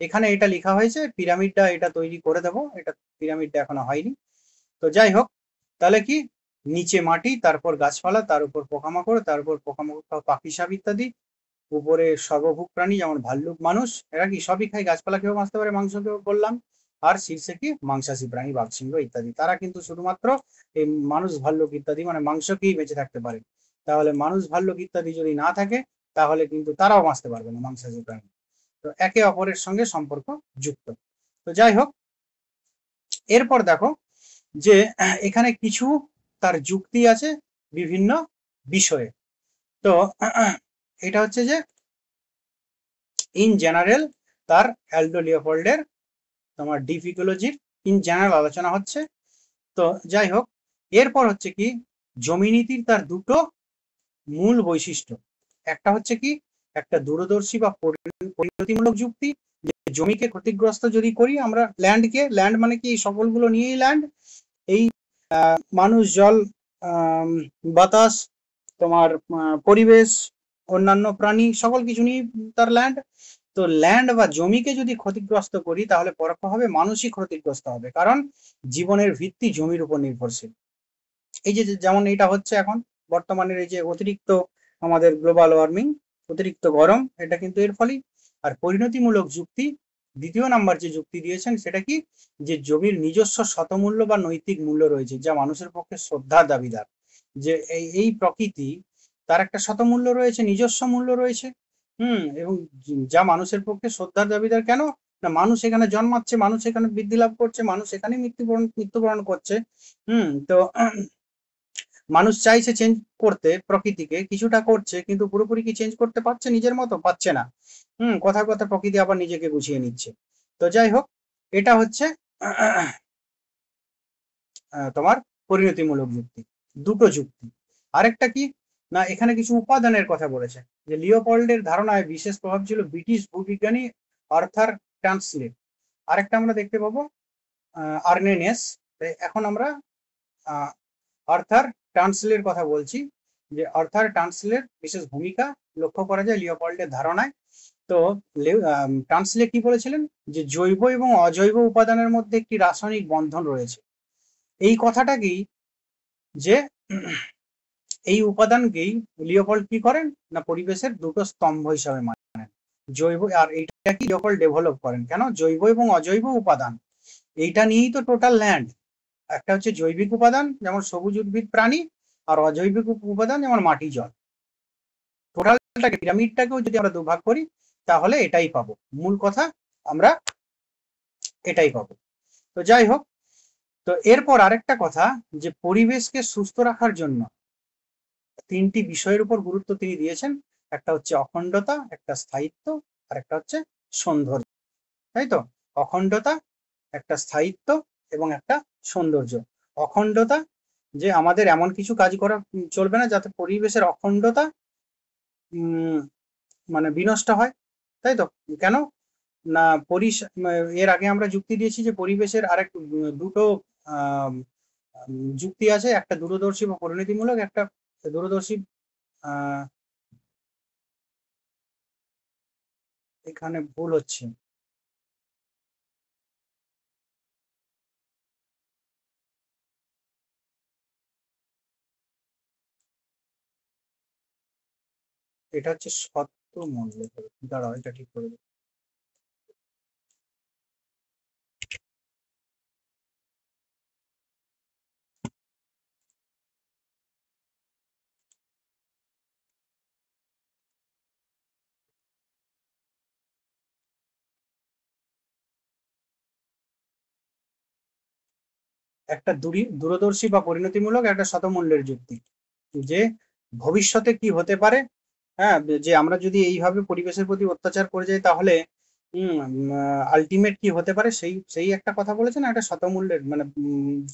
এখানে এটা লেখা হয়েছে, পিরামিডটা এটা তৈরি করে দেবো, এটা পিরামিডটা এখনো হয়নি। তো যাই হোক, তাহলে কি নিচে মাটি, তারপর গাছপালা, তার উপর পোকামাকড়, তারপর পোকামাকড় পাখি সাপ ইত্যাদি, উপরে সর্বভূক প্রাণী যেমন ভাল্লুক, মানুষ, এরা কি সবই খায়, গাছপালা খেয়েও বাঁচতে পারে, মাংস খেয়েও বললাম, আর শীর্ষে কি মাংসাশী প্রাণী, বাঘসিংহ ইত্যাদি, তারা কিন্তু শুধুমাত্র এই মানুষ ভাল্লুক ইত্যাদি মানে মাংস খেয়েই বেঁচে থাকতে পারে। তাহলে মানুষ ভাল্লুক ইত্যাদি যদি না থাকে তাহলে কিন্তু তারাও বাঁচতে পারবে না, মাংসাশী প্রাণী। তো একে অপরের সঙ্গে সম্পর্ক যুক্ত। তো যাই হোক, এরপর দেখো যে এখানে কিছু তার যুক্তি আছে বিভিন্ন বিষয়ে। তো এটা হচ্ছে যে ইন জেনারেল তার অ্যালডো লিওপোল্ডের তোমার ডিপ ইকোলজির ইন জেনারেল আলোচনা হচ্ছে। তো যাই হোক, এরপর হচ্ছে কি জমিনীতির তার দুটো মূল বৈশিষ্ট্য। একটা হচ্ছে কি একটা দূরদর্শী বা পরিণতিমূলক যুক্তি, জমিকে ক্ষতিগ্রস্ত যদি করি আমরা, ল্যান্ডকে, ল্যান্ড মানে কি সকলগুলো নিয়েই ল্যান্ড, এই মানুষ, জল, বাতাস, তোমার পরিবেশ, অন্যান্য প্রাণী, সকল কিছু নিয়ে তার ল্যান্ড। তো ল্যান্ড বা জমিকে যদি ক্ষতিগ্রস্ত করি তাহলে পরোক্ষভাবে মানুষই ক্ষতিগ্রস্ত হবে, কারণ জীবনের ভিত্তি জমির উপর নির্ভরশীল। এই যে যেমন এটা হচ্ছে এখন বর্তমানের এই যে অতিরিক্ত আমাদের গ্লোবাল ওয়ার্মিং, অতিরিক্ত গরম, এটা কিন্তু এর ফলেই। আর পরিণতিমূলক যুক্তি দ্বিতীয় নাম্বার যে যুক্তি দিয়েছেন সেটা কি, যে জমির নিজস্ব শতমূল্য বা নৈতিক মূল্য রয়েছে, যা মানুষের পক্ষে শ্রদ্ধার দাবিদার। যে এই প্রকৃতি তার একটা শতমূল্য রয়েছে, নিজস্ব মূল্য রয়েছে, এবং যা মানুষের পক্ষে শ্রদ্ধার দাবিদার। কেন না, মানুষ এখানে জন্মাচ্ছে, মানুষ এখানে বৃদ্ধি লাভ করছে, মানুষ এখানে মৃত্যুবরণ করছে। তো মানুষ চাইছে চেঞ্জ করতে, প্রকৃতিকে কিছুটা করছে, কিন্তু পুরোপুরি কি চেঞ্জ করতে পারছে নিজের মতো? পারছে না। কথা কথা প্রকৃতি আবার নিজেকে গুছিয়ে নিচ্ছে। তো যাই হোক, এটা হচ্ছে তোমার পরিণতিমূলক যুক্তি, দুটো যুক্তি। আরেকটা কি না, এখানে কিছু উপাদানের কথা বলেছে, যে লিওপোল্ডের ধারণায় বিশেষ প্রভাব ছিল ব্রিটিশ ভূবিজ্ঞানী আর্থার ট্রান্সলেট। আরেকটা আমরা দেখতে পাবো আর্নেনেস। এখন আমরা আর্থার টানসেলের কথা বলছি, যে আর্থার টানসেলের বিশেষ ভূমিকা লক্ষ্য করা যায় লিওপোল্ডের ধারণায়। তো টানসেলে কি বলেছিলেন, যে জৈব এবং অজৈব উপাদানের মধ্যে একটি রাসায়নিক বন্ধন রয়েছে। এই কথাটাকেই, যে এই উপাদানকেই লিওপোল্ড কি করেন না, পরিবেশের দুটো স্তম্ভ হিসাবে মানেন, জৈব আর এইটা কি লিওপোল্ড ডেভেলপ করেন। কেন? জৈব এবং অজৈব উপাদান, এইটা নিয়েই তো টোটাল ল্যান্ড। একটা হচ্ছে জৈবিক উপাদান যেমন সবুজ উদ্ভিদ প্রাণী, আর অজৈবিক উপাদান যেমন মাটি জল। টোটালটাকে, পিরামিডটাকেও যদি আমরা দুভাগ করি তাহলে এটাই পাবো, মূল কথা আমরা এটাই পাবো। তো যাই হোক, তো এরপর আরেকটা কথা, যে পরিবেশকে সুস্থ রাখার জন্য তিনটি বিষয়ের উপর গুরুত্ব তিনি দিয়েছেন। একটা হচ্ছে অখণ্ডতা, একটা স্থায়িত্ব, আর একটা হচ্ছে সৌন্দর্য, তাই তো? অখণ্ডতা, একটা স্থায়িত্ব, এবং একটা সৌন্দর্য। অখণ্ডতা, যে আমাদের এমন কিছু কাজ করা চলবে না যাতে পরিবেশের অখণ্ডতা মানে বিনষ্ট হয়, তাই তো? কেন না এর আগে আমরা যুক্তি দিয়েছি যে পরিবেশের আরেক দুটো যুক্তি আছে, একটা দূরদর্শী বা পরিণতিমূলক, একটা দূরদর্শী। এখানে ভুল হচ্ছে, এটা হচ্ছে সত্য মূল্য। দাঁড়াও, এটা ঠিক করে দেবো। একটা দূরদর্শী বা পরিণতিমূলক, একটা শতমূল্যের যুক্তি, যে ভবিষ্যতে কি হতে পারে। হ্যাঁ, যে আমরা যদি এইভাবে পরিবেশের প্রতি অত্যাচার করে যাই তাহলে আলটিমেট কি হতে পারে, সেই সেই একটা কথা বলেছেন। একটা শতমূল্যের মানে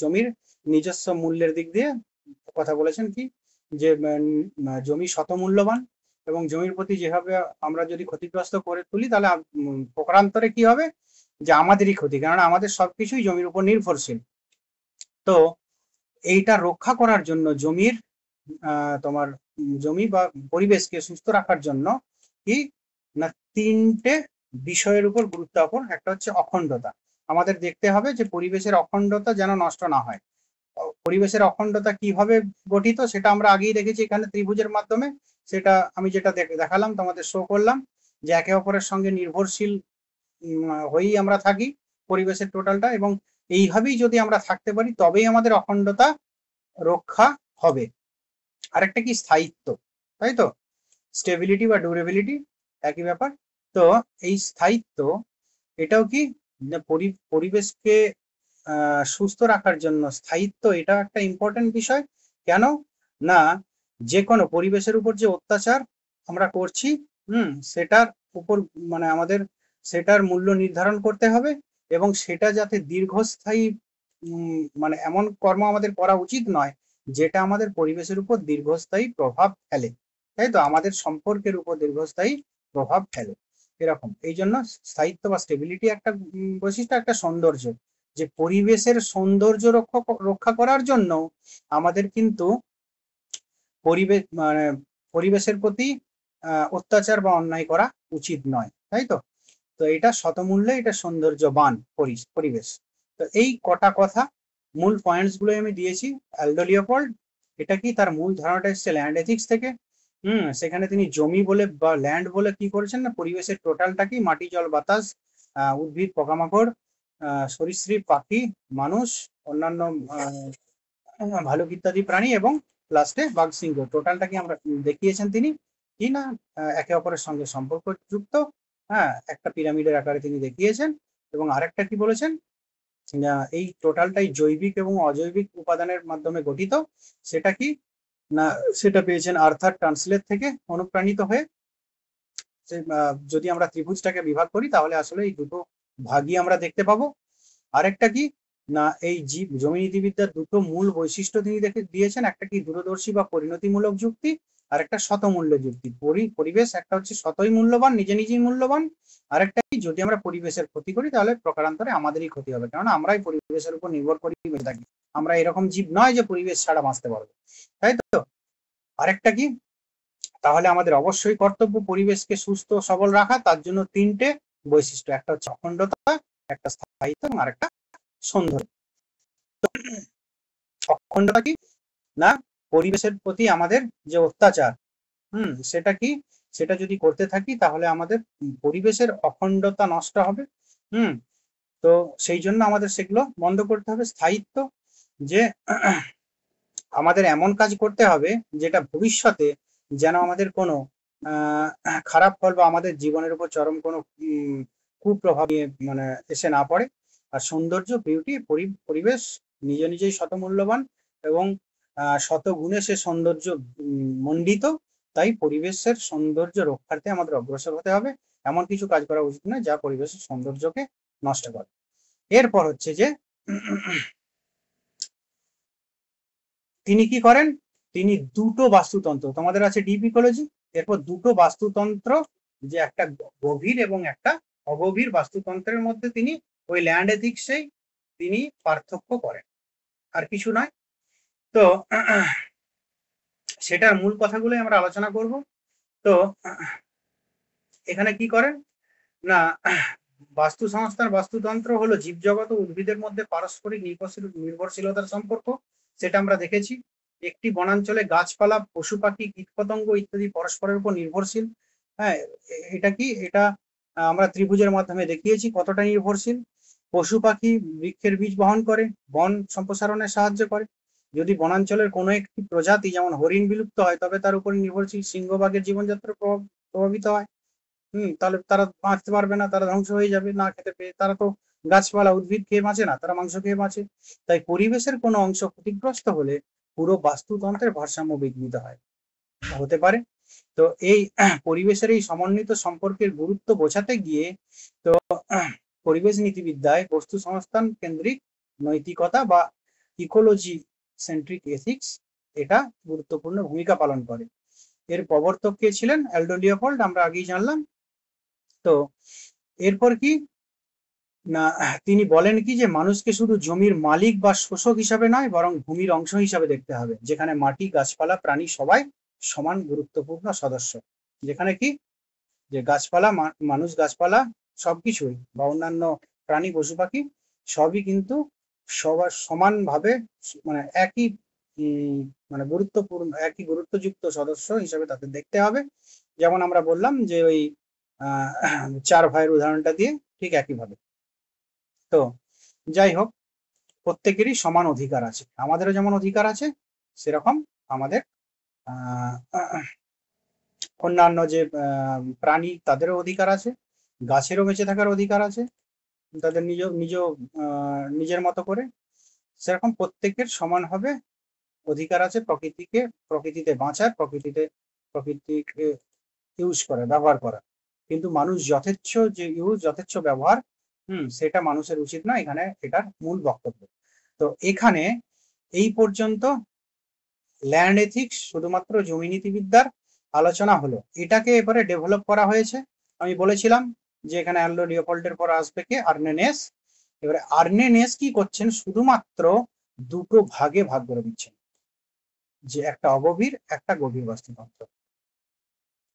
জমির নিজস্ব মূল্যের দিক দিয়ে কথা বলেছেন, কি যে জমি শতমূল্যবান, এবং জমির প্রতি যেভাবে আমরা যদি ক্ষতিগ্রস্ত করে তুলি তাহলে প্রকারান্তরে কি হবে, যে আমাদেরই ক্ষতি, কারণ আমাদের সবকিছুই জমির উপর নির্ভরশীল। তো এইটা রক্ষা করার জন্য জমির তোমার জমি বা পরিবেশকে সুস্থ রাখার জন্য কি না, তিনটে বিষয়ের উপর গুরুত্ব আরোপ। একটা হচ্ছে অখণ্ডতা, আমাদের দেখতে হবে যে পরিবেশের অখণ্ডতা যেন নষ্ট না হয়। পরিবেশের অখণ্ডতা কিভাবে গঠিত সেটা আমরা আগেই দেখেছি এখানে ত্রিভুজের মাধ্যমে। সেটা আমি যেটা দেখালাম তোমাদের শো করলাম, যে একে অপরের সঙ্গে নির্ভরশীল হয়েই আমরা থাকি পরিবেশের টোটালটা, এবং এইভাবেই যদি আমরা থাকতে পারি তবেই আমাদের অখণ্ডতা রক্ষা হবে। আরেকটা কি, স্থায়িত্ব, তাই তো? স্টেবিলিটি বা ডিউরেবিলিটি একই ব্যাপার। তো এই স্থায়িত্ব, এটাও কি পরিবেশকে সুস্থ রাখার জন্য স্থায়িত্ব এটা একটা ইম্পর্টেন্ট বিষয়। কেন না, যে কোনো পরিবেশের উপর যে অত্যাচার আমরা করছি, সেটার উপর মানে আমাদের সেটার মূল্য নির্ধারণ করতে হবে, এবং সেটা যাতে দীর্ঘস্থায়ী মানে এমন কর্ম আমাদের করা উচিত নয় যেটা আমাদের পরিবেশের উপর দীর্ঘস্থায়ী প্রভাব ফেলে, তাই তো? আমাদের সম্পর্কের উপর দীর্ঘস্থায়ী প্রভাব ফেলে এরকম। এই জন্য স্থায়িত্ব বা স্টেবিলিটি একটা বৈশিষ্ট্য, একটা সৌন্দর্য, যে পরিবেশের সৌন্দর্য রক্ষা করার জন্য আমাদের কিন্তু পরিবেশ মানে পরিবেশের প্রতি অত্যাচার বা অন্যায় করা উচিত নয়, তাই তো? তো এটা শতমূল্যে এটা সৌন্দর্যবান পরিবেশ। তো এই কটা কথা মূল পয়েন্টস গুলো আমি দিয়েছি। অ্যালডো লিওপোল্ড, এটা কি তার মূল ধারণাটা এসছে ল্যান্ড এথিক্স থেকে। সেখানে তিনি জমি বলে বা ল্যান্ড বলে কি করেছেন না, পরিবেশের টোটালটা কি, মাটি জল বাতাস উদ্ভিদ পোকামাকড় সরীসৃপ পাখি মানুষ অন্যান্য ভালুক ইত্যাদি প্রাণী, এবং লাস্টে বাঘ সিংহ, টোটালটা কি আমরা দেখিয়েছেন তিনি, কি না একে অপরের সঙ্গে সম্পর্ক যুক্ত। হ্যাঁ, একটা পিরামিডের আকারে তিনি দেখিয়েছেন। এবং আরেকটা কি বলেছেন, এই টোটালটাই জৈবিক এবং অজৈবিক উপাদানের মাধ্যমে গঠিত। সেটা কি না, সেটা পেয়েছেন আর্থার ট্রান্সলেট থেকে অনুপ্রাণিত হয়ে। যদি আমরা ত্রিভুজটাকে বিভাগ করি তাহলে আসলে এই দুটো ভাগই আমরা দেখতে পাবো। আরেকটা কি না, এই জমি নীতিবিদ্যার দুটো মূল বৈশিষ্ট্য তিনি দিয়েছেন, একটা কি দূরদর্শী বা পরিণতিমূলক যুক্তি, আর একটা শতমূল্য যুক্তি। পরিবেশ একটা হচ্ছে শতই মূল্যবান, নিজে নিজেই মূল্যবান। আরেকটা কি, যদি আমরা পরিবেশের ক্ষতি করি তাহলে প্রকারান্তরে আমাদেরই ক্ষতি হবে, কারণ আমরাই পরিবেশের উপর নির্ভর করি বেঁচে থাকি। আমরা এরকম জীব নয় যে পরিবেশ ছাড়া বাঁচতে পারবো, তাই তো? আরেকটা কি, তাহলে আমাদের অবশ্যই কর্তব্য পরিবেশকে সুস্থ সবল রাখা, তার জন্য তিনটে বৈশিষ্ট্য, একটা হচ্ছে অখণ্ডতা, একটা স্থায়িত্ব, এবং আরেকটা সৌন্দর্য। অখণ্ডতা কি না, পরিবেশের প্রতি আমাদের যে অত্যাচার, সেটা কি, সেটা যদি করতে থাকি তাহলে আমাদের পরিবেশের অখণ্ডতা নষ্ট হবে। তো সেই জন্য আমাদের সেগুলো বন্ধ করতে হবে। স্থায়িত্ব, যে আমাদের এমন কাজ করতে হবে যেটা ভবিষ্যতে যেন আমাদের কোনো খারাপ ফল বা আমাদের জীবনের উপর চরম কোনো কুপ্রভাব মানে এসে না পড়ে। আর সৌন্দর্য, বিউটি, পরিবেশ নিজে নিজেই শতমূল্যবান, এবং শত গুণে সে সৌন্দর্য মণ্ডিত। তাই পরিবেশের সৌন্দর্য রক্ষার্থে আমাদের অগ্রসর হতে হবে, এমন কিছু কাজ করা উচিত নয় যা পরিবেশের সৌন্দর্যকে নষ্ট করে। এরপর হচ্ছে যে তিনি কি করেন, তিনি দুটো বাস্তুতন্ত্র, তোমাদের আছে ডিপ ইকোলজি, এরপর দুটো বাস্তুতন্ত্র, যে একটা গভীর এবং একটা অগভীর বাস্তুতন্ত্রের মধ্যে তিনি ওই ল্যান্ড এথিক্সেই তিনি পার্থক্য করেন, আর কিছু নয়। তো সেটার মূল কথাগুলোই আমরা আলোচনা করব। তো এখানে কি করেন না, বাস্তু সংস্থার বাস্তুতন্ত্র হলো জীবজগৎ ও উদ্ভিদের মধ্যে পারস্পরিক নির্ভরশীলতার সম্পর্ক। সেটা আমরা দেখেছি। একটি বনাঞ্চলে গাছপালা, পশু পাখি, কীটপতঙ্গ ইত্যাদি পরস্পরের উপর নির্ভরশীল। হ্যাঁ, এটা কি, এটা আমরা ত্রিভুজের মাধ্যমে দেখিয়েছি কতটা নির্ভরশীল। পশু পাখি বৃক্ষের বীজ বহন করে, বন সম্প্রসারণে সাহায্য করে। যদি বনাঞ্চলের কোনো একটি প্রজাতি যেমন হরিণ বিলুপ্ত হয়, তবে তার উপর নির্ভরশীল সিংহবাগের জীবনযাত্রা প্রভাবিত হয়। তাহলে তারা বাঁচতে পারবে না, তারা ধ্বংস হয়ে যাবে না খেতে পেয়ে। তারা তো গাছপালা উদ্ভিদ খেয়ে বাঁচে না, তারা মাংস খেয়ে বাঁচে। তাই পরিবেশের কোনো অংশ ক্ষতিগ্রস্ত হলে পুরো বাস্তুতন্ত্রের ভারসাম্য বিঘ্নিত হতে পারে। তো এই পরিবেশের এই সমন্বিত সম্পর্কের গুরুত্ব বোঝাতে গিয়ে তো পরিবেশ নীতিবিদ্যায় বস্তু সংস্থান কেন্দ্রিক নৈতিকতা বা ইকোলজি সেন্ট্রিক এথিক্স এটা গুরুত্বপূর্ণ ভূমিকা পালন করে। এর প্রবর্তক কে ছিলেন? অ্যালডো লিওপোল্ড, আমরা আগেই জানলাম। তো এরপর কি না, তিনি বলেন কি যে মানুষকে শুধু জমির মালিক বা শোষক হিসাবে নয়, বরং ভূমির অংশ হিসাবে দেখতে হবে, যেখানে মাটি, গাছপালা, প্রাণী সবাই সমান গুরুত্বপূর্ণ সদস্য। যেখানে কি, যে গাছপালা, মানুষ, গাছপালা সবকিছুই বা অন্যান্য প্রাণী, পশু পাখি সবই কিন্তু সবার সমানভাবে মানে একই মানে গুরুত্বপূর্ণ, একই গুরুত্বযুক্ত সদস্য হিসাবে তাদের দেখতে হবে। যেমন আমরা বললাম যে ওই চার ভাইয়ের উদাহরণটা দিয়ে ঠিক একইভাবে। তো যাই হোক, প্রত্যেকেরই সমান অধিকার আছে। আমাদেরও যেমন অধিকার আছে, সেরকম আমাদের অন্যান্য যে প্রাণী তাদেরও অধিকার আছে, গাছেরও বেঁচে থাকার অধিকার আছে তাদের নিজের মতো করে। সেরকম প্রত্যেকের সমানভাবে অধিকার আছে প্রকৃতিতে বাঁচার, প্রকৃতিকে ইউজ করা, ব্যবহার করা। কিন্তু মানুষ যথেচ্ছ ব্যবহার সেটা মানুষের উচিত না, এখানে এটার মূল বক্তব্য। তো এখানে এই পর্যন্ত ল্যান্ড এথিক্স, শুধুমাত্র জমি নীতিবিদ্যার আলোচনা হলো। এটাকে এবারে ডেভেলপ করা হয়েছে। আমি বলেছিলাম যে এখানে অ্যালডো লিওপোল্ডের পর আসবে কে? আর্নেনেস। এবারে আর্নেনেস কি করছেন? শুধুমাত্র দুটো ভাগে ভাগ করে দিচ্ছেন, যে একটা অগভীর, একটা গভীর বাস্তুতন্ত্র।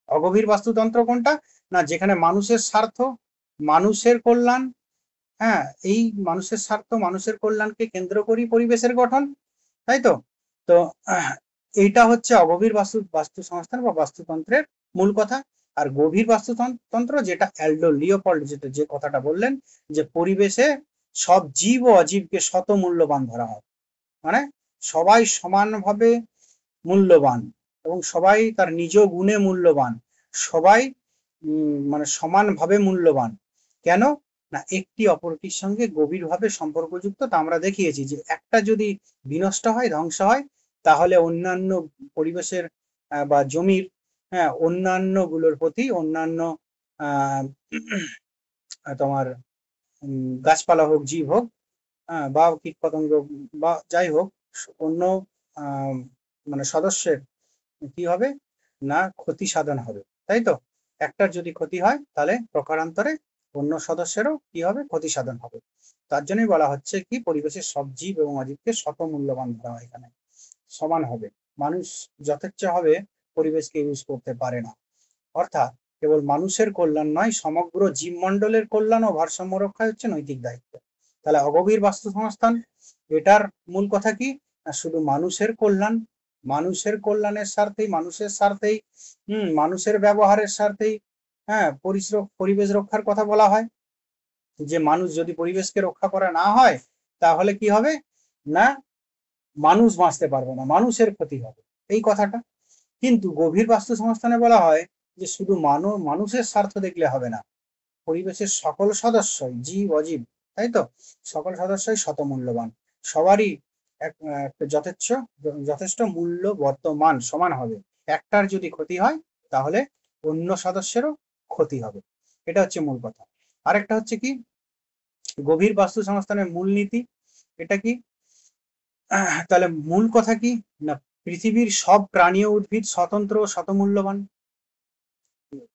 অগভীর বাস্তুতন্ত্র কোনটা না, যেখানে মানুষের স্বার্থ, মানুষের কল্যাণ, হ্যাঁ, এই মানুষের স্বার্থ, মানুষের কল্যাণকে কেন্দ্র করি পরিবেশের গঠন, তাই তো। তো এইটা হচ্ছে অগভীর বাস্তু সংস্থান বা বাস্তুতন্ত্রের মূল কথা। আর গভীর বাস্তুতন্ত্র, যেটা অ্যালডো লিওপোল্ড যে কথাটা বললেন, যে পরিবেশে সব জীব ও অজীবকে শত মূল্যবান ধরা হয়, মানে সবাই সমানভাবে মূল্যবান এবং সবাই তার নিজ গুণে মূল্যবান, সবাই মানে সমানভাবে মূল্যবান। কেন না, একটি অপরটির সঙ্গে গভীরভাবে সম্পর্কযুক্ত। তা আমরা দেখিয়েছি যে একটা যদি বিনষ্ট হয়, ধ্বংস হয়, তাহলে অন্যান্য পরিবেশের বা জমির, হ্যাঁ, অন্যান্য গুলোর প্রতি, অন্যান্য তোমার গাছপালা হোক, জীব হোক, বা কীটপতঙ্গ বা যাই হোক, অন্য মানে সদস্যের কি হবে না, ক্ষতি সাধন হবে, তাই তো। একটার যদি ক্ষতি হয়, তাহলে প্রকারান্তরে অন্য সদস্যেরও কি হবে, ক্ষতি সাধন হবে। তার জন্যই বলা হচ্ছে কি, পরিবেশের সব জীব এবং অজীবকে শত মূল্যবান ধরা হয়, এখানে সমান হবে। মানুষ যথেচ্ছ হবে পরিবেশকে ইউজ করতে পারে না। অর্থাৎ কেবল মানুষের কল্যাণ নয়, সমগ্র জীবমণ্ডলের কল্যাণ ও ভারসাম্য রক্ষা হচ্ছে নৈতিক দায়িত্ব। তাহলে অগভীর বাস্তু সংস্থান, এটার মূল কথা কি, শুধু মানুষের কল্যাণ, মানুষের কল্যাণের স্বার্থেই, মানুষের স্বার্থেই, মানুষের ব্যবহারের স্বার্থেই, হ্যাঁ, পরিবেশ রক্ষার কথা বলা হয়। যে মানুষ যদি পরিবেশকে রক্ষা করা না হয়, তাহলে কি হবে না, মানুষ বাঁচতে পারবে না, মানুষের ক্ষতি হবে, এই কথাটা। কিন্তু গভীর বাস্তু সংস্থানে বলা হয় যে শুধু মানুষের স্বার্থ দেখলে হবে না, পরিবেশের সকল সদস্যই, জীব অজীব, তাই তো, সকল সদস্যই শত মূল্যবান, সবারই যথেষ্ট মূল্য বর্তমান সমান হবে। একটার যদি ক্ষতি হয়, তাহলে অন্য সদস্যেরও ক্ষতি হবে। এটা হচ্ছে মূল কথা। আরেকটা হচ্ছে কি, গভীর বাস্তু সংস্থানের মূলনীতি, এটা কি, তাহলে মূল কথা কি না, পৃথিবীর সব প্রাণী ও উদ্ভিদ স্বতন্ত্র ও শতমূল্যবান।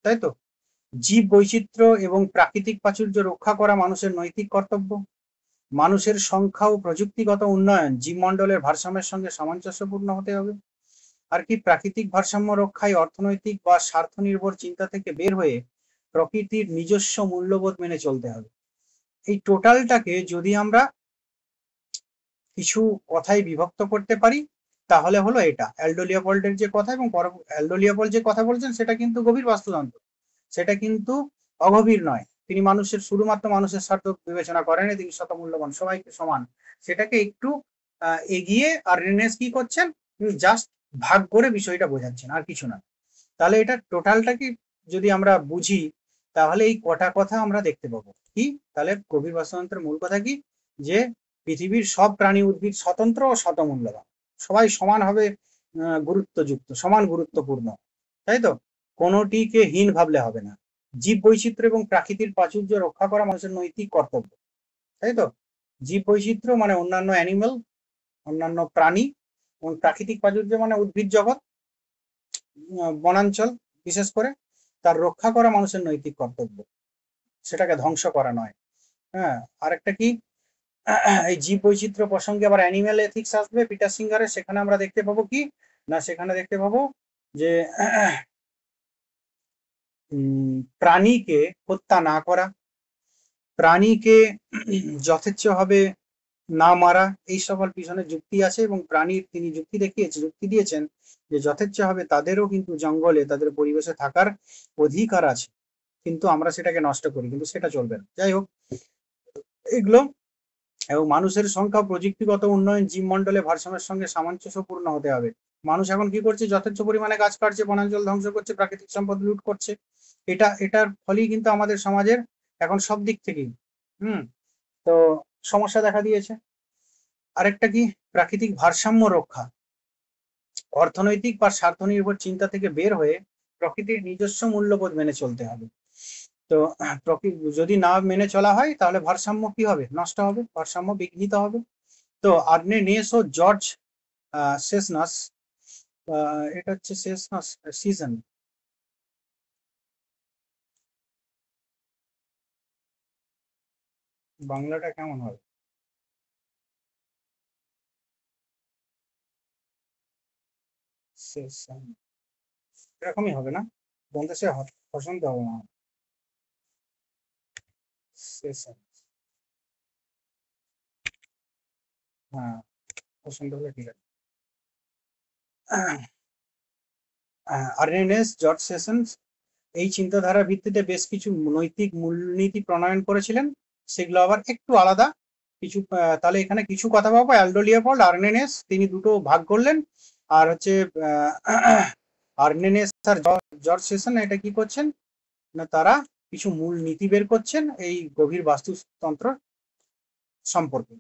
তাই তো? জীব বৈচিত্র্য এবং প্রাকৃতিক প্রাচুর্য রক্ষা করা মানুষের নৈতিক কর্তব্য। মানুষের সংখ্যা ও প্রযুক্তিগত উন্নয়ন জীবমণ্ডলের ভারসাম্যের সঙ্গে সামঞ্জস্যপূর্ণ হতে হবে। আর কি প্রাকৃতিক ভারসাম্য রক্ষায় অর্থনৈতিক বা স্বার্থ নির্ভর চিন্তা থেকে বের হয়ে প্রকৃতির নিজস্ব মূল্যবোধ মেনে চলতে হবে। এই টোটালটাকে যদি আমরা কিছু কথায় বিভক্ত করতে পারি তাহলে হলো এটা অ্যালডো লিওপোল্ডের যে কথা, এবং অ্যালডো লিওপোল্ড যে কথা বলছেন সেটা কিন্তু গভীর বাস্তুতন্ত্র, সেটা কিন্তু অগভীর নয়। তিনি মানুষের শুধুমাত্র মানুষের স্বার্থ বিবেচনা করেন, তিনি শতমূল্যবান, সবাইকে সমান, সেটাকে একটু এগিয়ে আর রেনেস কি করছেন, জাস্ট ভাগ করে বিষয়টা বোঝাচ্ছেন, আর কিছু না। তাহলে এটা টোটালটাকে যদি আমরা বুঝি তাহলে এই কটা কথা আমরা দেখতে পাবো কি, তাহলে গভীর বাস্তুতন্ত্রের মূল কথা কি, যে পৃথিবীর সব প্রাণী উদ্ভিদ স্বতন্ত্র ও শতমূল্যবান, সবাই সমানভাবে গুরুত্বযুক্ত, সমান গুরুত্বপূর্ণ, তাই তো? কোনোটিকে হীন ভাবলে হবে না। জীব বৈচিত্র্য এবং প্রাকৃতিক প্রাচুর্য রক্ষা করা মানুষের নৈতিক কর্তব্য, তাই তো? জীব বৈচিত্র্য মানে অন্যান্য অ্যানিমেল, অন্যান্য প্রাণী, এবং প্রাকৃতিক প্রাচুর্য মানে উদ্ভিদ জগৎ, বনাঞ্চল বিশেষ করে, তার রক্ষা করা মানুষের নৈতিক কর্তব্য, সেটাকে ধ্বংস করা নয়। হ্যাঁ, আরেকটা কি, এই জীব বৈচিত্র্য প্রসঙ্গে আবার অ্যানিমেল এথিক্স আসবে পিটার সিঙ্গারের, সেখানে আমরা দেখতে পাবো কি না, সেখানে দেখতে পাবো যে প্রাণীকে হত্যা না করা, প্রাণীকে যথেচ্ছভাবে না মারা, এই সকল পিছনে যুক্তি আছে, এবং প্রাণীর তিনি যুক্তি দিয়েছেন যে যথেচ্ছভাবে তাদেরও কিন্তু জঙ্গলে তাদের পরিবেশে থাকার অধিকার আছে, কিন্তু আমরা সেটাকে নষ্ট করি, কিন্তু সেটা চলবে না। যাই হোক, এগুলো, এবং মানুষের সংখ্যা প্রযুক্তিগত উন্নয়ন জীবমণ্ডলে ভারসাম্যের সঙ্গে সামঞ্জস্যপূর্ণ হতে হবে। মানুষ এখন কি করছে, যথেচ্ছ পরিমাণে গাছ কাটছে, বনাঞ্চল ধ্বংস করছে, প্রাকৃতিক সম্পদ লুট করছে, এটার ফলেই কিন্তু আমাদের সমাজের এখন সব দিক থেকেই তো সমস্যা দেখা দিয়েছে। আরেকটা কি, প্রাকৃতিক ভারসাম্য রক্ষা, অর্থনৈতিক বা স্বার্থ নির্ভর চিন্তা থেকে বের হয়ে প্রকৃতির নিজস্ব মূল্যবোধ মেনে চলতে হবে। তো যদি না মেনে চলা হয় তাহলে ভারসাম্য কি হবে, নষ্ট হবে, ভারসাম্য বিঘ্নিত হবে। তো আর্নে নেস ও জর্জ সেসনাস, এটা হচ্ছে সেসনাস সিজন, বাংলাটা কেমন হবে, সেশন এরকমই হবে না, বলতে সে পছন্দ হবে না, সেশন, হ্যাঁ পছন্দ হলে ঠিক আছে। আর্নেস্ট জর্জ সেশনস এই চিন্তাধারার ভিত্তিতে বেশ কিছু নৈতিক মূলনীতি প্রণয়ন করেছিলেন, সেগুলো আবার একটু আলাদা কিছু। তাহলে এখানে কিছু কথা পাবো, অ্যালডো লিওপোল্ড, আর্নেনেস, তিনি দুটো ভাগ করলেন, আর হচ্ছে আর্নেনেস আর জর্জ সেশন এটা কি করছেন না, তারা কিছু মূল নীতি বের করছেন এই গভীর বাস্তুতন্ত্র সম্পর্কে,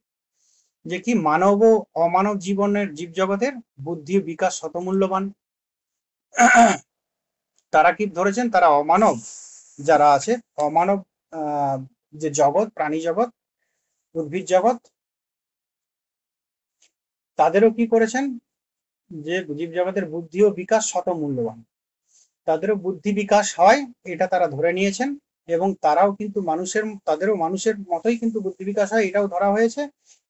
যে কি মানব ও অমানব জীবনের জীবজগতের বুদ্ধি ও বিকাশ শতমূল্যবান। তারা কি ধরেছেন, তারা অমানব যারা আছে, অমানব যে জগৎ, প্রাণী জগৎ, উদ্ভিদ জগৎ, তাদেরও কি করেছেন, যে জীব জগতের বুদ্ধি ও বিকাশ শতমূল্যবান, তাদেরও বুদ্ধি বিকাশ হয় এটা তারা ধরে নিয়েছেন, এবং তারাও কিন্তু তাদেরও মানুষের মতোই কিন্তু বুদ্ধি বিকাশ হয়, এটাও ধরা হয়েছে।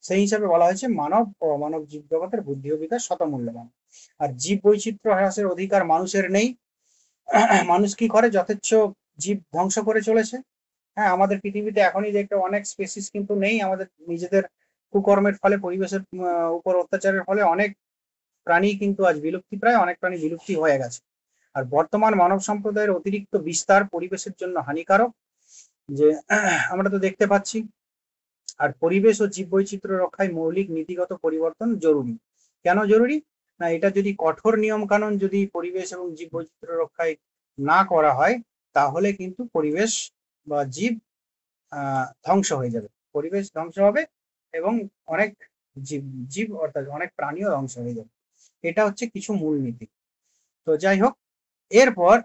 সেই হিসাবে বলা হয়েছে মানব ও অমানব জীব জগতের বুদ্ধি ও বিকাশ শতমূল্যবান। আর জীব বৈচিত্র্য হ্রাসের অধিকার মানুষের নেই। মানুষ কি করে, যথেচ্ছ জীব ধ্বংস করে চলেছে। হ্যাঁ, আমাদের পৃথিবীতে এখনই দেখতে অনেক স্পেসিস কিন্তু নেই, আমাদের নিজেদের কুকর্মের ফলে, পরিবেশের উপর অত্যাচারের ফলে অনেক প্রাণী কিন্তু আজ বিলুপ্তি প্রায়, অনেক প্রাণী বিলুপ্তি হয়ে গেছে। আর বর্তমান মানব সম্প্রদায়ের অতিরিক্ত বিস্তার পরিবেশের জন্য হানিকারক, যে আমরা তো দেখতে পাচ্ছি। আর পরিবেশ ও জীববৈচিত্র্য রক্ষায় মৌলিক নীতিগত পরিবর্তন জরুরি। কেন জরুরি না, এটা যদি কঠোর নিয়ম কানুন যদি পরিবেশ এবং জীববৈচিত্র্য রক্ষায় না করা হয় তাহলে কিন্তু পরিবেশ বা জীব ধ্বংস হয়ে যাবে, পরিবেশ ধ্বংস হবে, এবং অনেক জীব জীব অর্থাৎ অনেক প্রাণীও ধ্বংস হয়ে যাবে। এটা হচ্ছে কিছু মূলনীতি। তো যাই হোক, এরপর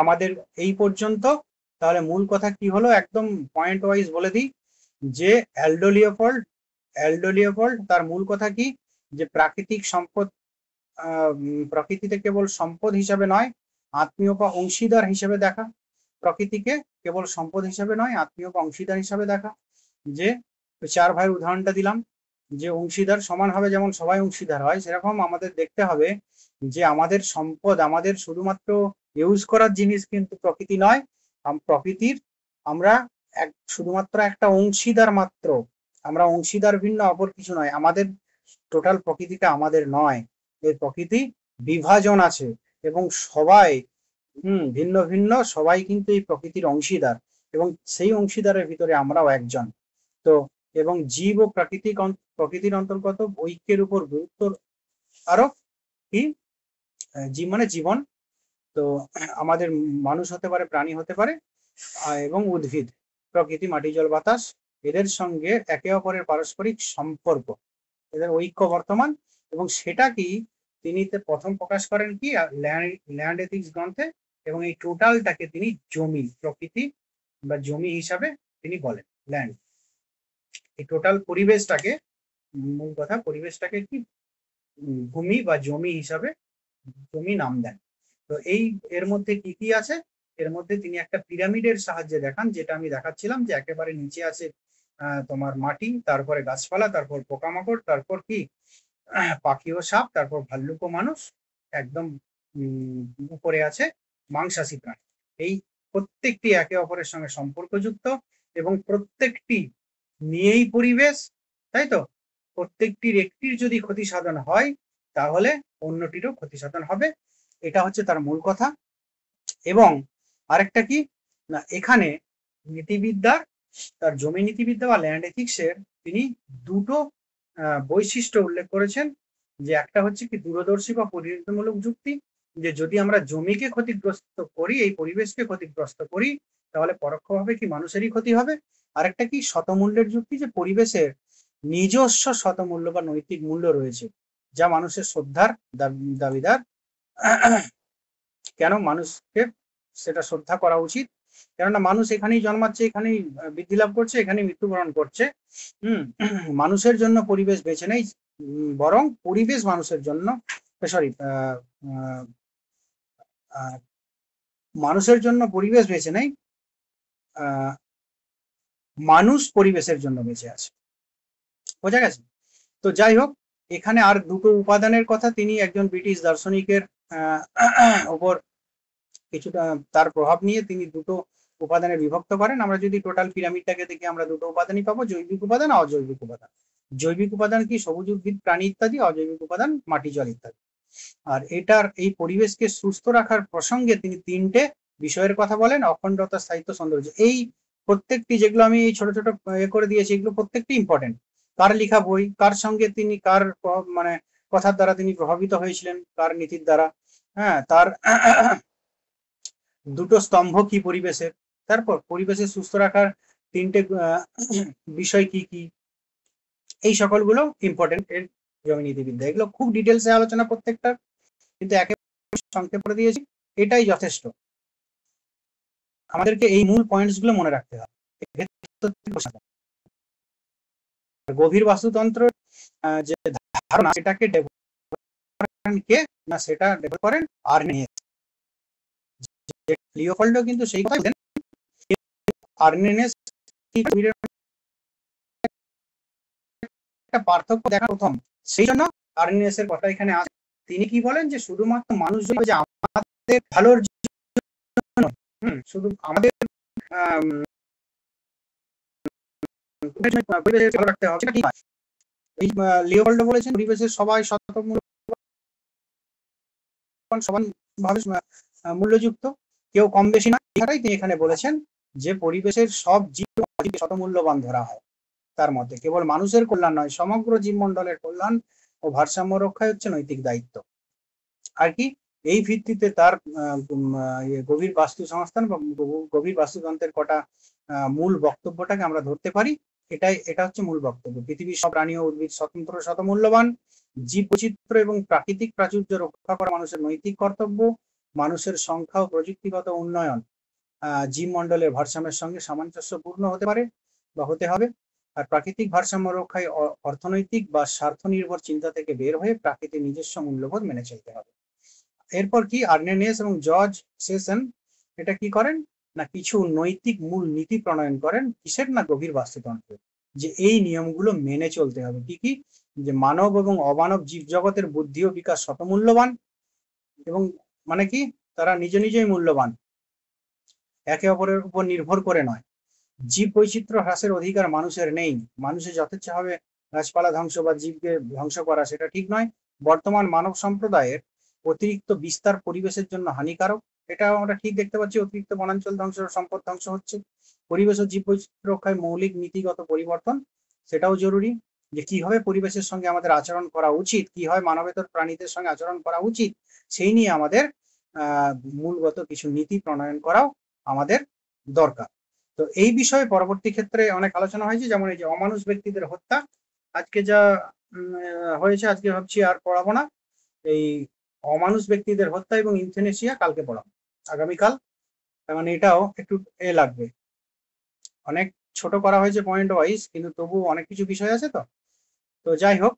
আমাদের এই পর্যন্ত। তাহলে মূল কথা কি হলো, একদম পয়েন্ট ওয়াইজ বলে দিই, যে অ্যালডো লিওপোল্ড তার মূল কথা কি, যে প্রাকৃতিক সম্পদ প্রকৃতিতে কেবল সম্পদ হিসাবে নয়, আত্মীয় বা অংশীদার হিসেবে দেখা, প্রকৃতিকে কেবল সম্পদ হিসেবে নয়, আত্মীয় বা অংশীদার হিসেবে দেখা। যে 4 ভাইয়ের উদাহরণটা দিলাম, যে অংশীদার সমান হবে, যেমন সবাই অংশীদার হয়, সেরকম আমাদের দেখতে হবে যে আমাদের সম্পদ, আমাদের শুধুমাত্র ইউজ করার জিনিস কিন্তু প্রকৃতি নয়, প্রকৃতির আমরা শুধুমাত্র একটা অংশীদার মাত্র। আমরা অংশীদার ভিন্ন, অপর কিছু নয়। আমাদের টোটাল প্রকৃতিটা আমাদের নয়, এই প্রকৃতি বিভাজন আছে এবং সবাই ভিন্ন ভিন্ন, সবাই কিন্তু এই প্রকৃতির অংশীদার, এবং সেই অংশীদারের ভিতরে আমরাও একজন। তো এবং জীব ও প্রকৃতির অন্তর্গত ঐক্যের উপর গুরুত্ব আরোপ। কি জীব মানে জীবন, তো আমাদের মানুষ হতে পারে, প্রাণী হতে পারে, এবং উদ্ভিদ, প্রকৃতি, মাটি, জল, বাতাস, এদের সঙ্গে একে অপরের পারস্পরিক সম্পর্ক, এদের ঐক্য বর্তমান। এবং সেটা কি তিনি প্রথম প্রকাশ করেন কি ল্যান্ড এথিক্স গ্রন্থে, এবং এই টোটালটাকে তিনি জমি, প্রকৃতি বা জমি হিসাবে তিনি বলেন ল্যান্ড। এই টোটাল পরিবেশটাকে, মূল কথা পরিবেশটাকে কি ভূমি বা জমি হিসাবে জমি নাম দেন। তো এই এর মধ্যে কি কি আছে, এর মধ্যে তিনি একটা পিরামিডের সাহায্যে দেখান, যেটা আমি দেখাচ্ছিলাম, যে একেবারে নিচে আছে তোমার মাটি, তারপরে গাছপালা, তারপর পোকামাকড়, তারপর কি পাখি ও সাপ, তারপর ভাল্লুক ও মানুষ, একদম উপরে আছে মাংসাশী প্রাণী। এই প্রত্যেকটি একে অপরের সঙ্গে সম্পর্কযুক্ত, এবং প্রত্যেকটি নিয়েই পরিবেশ, তাই তো? প্রত্যেকটির একটির যদি ক্ষতি সাধন হয়, তাহলে অন্যটিরও ক্ষতি সাধন হবে। এটা হচ্ছে তার মূল কথা। এবং আরেকটা কি না, এখানে নীতিবিদ্যার, তার জমি নীতিবিদ্যা বা ল্যান্ড এথিক্সের তিনি দুটো বৈশিষ্ট্য উল্লেখ করেছেন, যে একটা হচ্ছে কি দূরদর্শী বা পরিণতিমূলক যুক্তি, যে যদি আমরা জমিকে ক্ষতিগ্রস্ত করি, এই পরিবেশকে ক্ষতিগ্রস্ত করি, তাহলে পরোক্ষভাবে কি মানুষেরই ক্ষতি হবে। আরেকটা কি শতমূল্যের যুক্তি, যে পরিবেশের নিজস্ব শতমূল্য বা নৈতিক মূল্য রয়েছে, যা মানুষের শ্রদ্ধার দাবিদার। কেন মানুষকে সেটা শ্রদ্ধা করা উচিত? কেননা মানুষ এখানেই জন্মাচ্ছে, এখানেই বৃদ্ধি লাভ করছে, এখানেই মৃত্যুবরণ করছে। মানুষের জন্য পরিবেশ বেছে নেই, বরং পরিবেশ মানুষের জন্য, সরি, মানুষের জন্য পরিবেশ বেছে নেই, মানুষ পরিবেশের জন্য বেঁচে আছে। বোঝা গেছে? তো যাই হোক, এখানে আর দুটো উপাদানের কথা তিনি একজন ব্রিটিশ দার্শনিকের উপর কিছুটা তার প্রভাব নিয়ে তিনি দুটো উপাদানে বিভক্ত করেন। আমরা যদি টোটাল পিরামিডটাকে দেখি, আমরা দুটো উপাদানই পাবো, জৈবিক উপাদান, অজৈবিক উপাদান। জৈবিক উপাদান কি সবুজ উদ্ভিদ, প্রাণী ইত্যাদি, অজৈবিক উপাদান মাটি, জল ইত্যাদি। আর এটার এই পরিবেশকে সুস্থ রাখার প্রসঙ্গে তিনি তিনটে বিষয়ের কথা বলেন: অখণ্ডতা, স্থায়িত্ব, সৌন্দর্য। এই প্রত্যেকটি, যেগুলো আমি এই ছোট ছোট করে দিয়েছি, এগুলো প্রত্যেকটি ইম্পর্টেন্ট। কার লেখা বই, কার সঙ্গে তিনি, কার মানে কথার দ্বারা তিনি প্রভাবিত হয়েছিলেন, কার নীতির দ্বারা, হ্যাঁ, তার দুটো স্তম্ভ কি পরিবেশের, তারপর পরিবেশে সুস্থ রাখার তিনটে বিষয় কি কি, এই সকলগুলো ইম্পর্টেন্ট এর জমি নীতিবিদ্যা। এগুলো খুব ডিটেলসে আলোচনা প্রত্যেকটা, কিন্তু একেবারে সংক্ষেপ করে দিয়েছি, এটাই যথেষ্ট। আমাদেরকে এই মূল পয়েন্টস গুলো মনে রাখতে হবে। গভীর বাস্তুতন্ত্র যে ধারণা, সেটাকে কে না, সেটা ডেভেলপ করেন আর্নেনিয়াস। লিওপোল্ডও কিন্তু সেই কথা বলেন, আর্নেনিয়াস একটা পার্থক্য দেখা প্রথম, সেই জন্য আর্নেনিয়াসের কথা এখানে আছে। তিনি কি বলেন, যে শুধুমাত্র মানুষ যে আমাদের ভালোর জন্য, শুধু আমাদের ভালো রাখতে হবে, সেটা ঠিক নয়। এই লিওপোল্ড বলেছেন পরিবেশের সবাই সমানভাবে মূল্যযুক্ত, কেউ কম বেশি না। এটাই তিনি এখানে বলেছেন, যে পরিবেশের সব জীব শতমূল্যবান ধরা হয়। তার মধ্যে কেবল মানুষের কল্যাণ নয়, সমগ্র জীবমণ্ডলের কল্যাণ ও ভারসাম্য রক্ষাই হচ্ছে নৈতিক দায়িত্ব। আর কি এই ভিত্তিতে তার গভীর বাস্তু সংস্থান বা গভীর বাস্তুতন্ত্রের কটা মূল বক্তব্যটাকে আমরা ধরতে পারি। এটা হচ্ছে মূল বক্তব্য: পৃথিবীর সব প্রাণী ও উদ্ভিদ স্বতন্ত্র, শতমূল্যবান, জীব বৈচিত্র্য এবং প্রাকৃতিক প্রাচুর্য রক্ষা করা মানুষের নৈতিক কর্তব্য। মানুষের সংখ্যা ও প্রযুক্তিগত উন্নয়ন জীবমণ্ডলের ভারসাম্যের সঙ্গে সামঞ্জস্যপূর্ণ হতে পারে বা হতে হবে। আর প্রাকৃতিক ভারসাম্য রক্ষায় অর্থনৈতিক বা স্বার্থ নির্ভর চিন্তা থেকে বের হয়ে প্রাকৃতিক নিজস্ব মূল্যবোধ মেনে চলতে হবে। এরপর কি আর্নেনিয়াস এবং জর্জ সেশন এটা কি করেন না কিছু নৈতিক মূল নীতি প্রণয়ন করেন, কিসের না গভীর বাস্তুতন্ত্র, যে এই নিয়মগুলো মেনে চলতে হবে। কি কি? যে মানব এবং অমানব জীবজগতের বুদ্ধি ও বিকাশ শতমূল্যবান, এবং মানে কি তারা নিজেই মূল্যবান, একে অপরের উপর নির্ভর করে নয়। জীব বৈচিত্র্য হ্রাসের অধিকার মানুষের নেই, মানুষের যথেচ্ছভাবে গাছপালা ধ্বংস বা জীবকে ধ্বংস করা সেটা ঠিক নয়। বর্তমান মানব সম্প্রদায়ের অতিরিক্ত বিস্তার পরিবেশের জন্য হানিকারক, এটা আমরা ঠিক দেখতে পাচ্ছি, অতিরিক্ত বনাঞ্চল ধ্বংস, সম্পদ ধ্বংস হচ্ছে। পরিবেশ ও জীব বৈচিত্র্য রক্ষায় মৌলিক নীতিগত পরিবর্তন সেটাও জরুরি, যে কিভাবে পরিবেশের সঙ্গে আমাদের আচরণ করা উচিত, কি হয় মানবেতর প্রাণীদের সঙ্গে আচরণ করা উচিত, সেই নিয়ে আমাদের মূলগত কিছু নীতি প্রণয়ন করাও আমাদের দরকার। তো এই বিষয়ে পরবর্তী ক্ষেত্রে অনেক আলোচনা হয়েছে, যেমন এই যে অমানুষ ব্যক্তিদের হত্যা, আজকে যা হয়েছে, আজকে ভাবছি আর পড়াবো না। এই অমানুষ ব্যক্তিদের হত্যা এবং ইউথেনেসিয়া কালকে পড়াবো, আগামীকাল। মানে এটাও একটু লাগবে, অনেক ছোট করা হয়েছে পয়েন্ট ওয়াইজ, কিন্তু তবু অনেক কিছু বিষয় আছে। তো তো যাই হোক,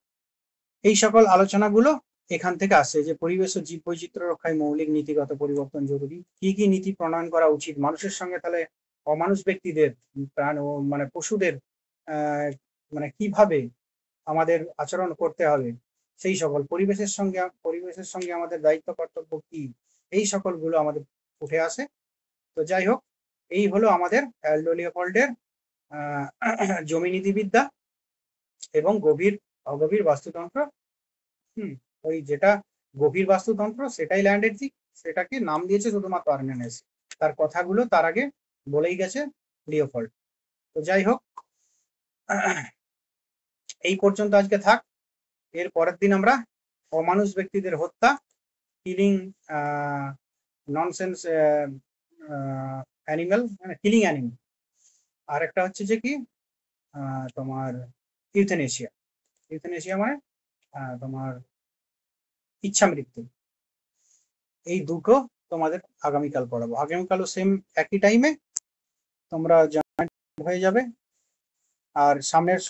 এই সকল আলোচনাগুলো এখান থেকে আসছে, যে পরিবেশ ও জীব বৈচিত্র্য রক্ষায় মৌলিক নীতিগত পরিবর্তন জরুরি, কি কি নীতি প্রণয়ন করা উচিত মানুষের সঙ্গে, তাহলে অমানুষ ব্যক্তিদের প্রাণ ও মানে পশুদের মানে কিভাবে আমাদের আচরণ করতে হবে, সেই সকল পরিবেশের সঙ্গে আমাদের দায়িত্ব কর্তব্য কি, এই সকলগুলো আমাদের উঠে আসে। তো যাই হোক, এই হলো আমাদের অ্যালডো লিওপোল্ডের জমি নীতিবিদ্যা এবং অগভীর বাস্তুতন্ত্র। ওই যেটা গভীর বাস্তুতন্ত্র সেটাই ল্যান্ড এথিক, সেটাকে নাম দিয়েছে শুধুমাত্র আর্নেনেস, তার কথাগুলো তার আগে বলেই গেছে লিওপোল্ড। তো যাই হোক, এই পর্যন্ত আজকে থাক। এর পরের দিন আমরা অমানুষ ব্যক্তিদের হত্যা, কিলিং ননসেন্স অ্যানিমেল, মানে কিলিং অ্যানিমেল, আর একটা হচ্ছে যে কি তোমার ইউথেনেশিয়া মানে তোমার ইচ্ছা মৃত্যু, এই দুটো তোমাদের আগামীকাল পড়াবো। আগামীকালও সেম একই টাইমে তোমরা জয়েন হয়ে যাবে। আর সামনের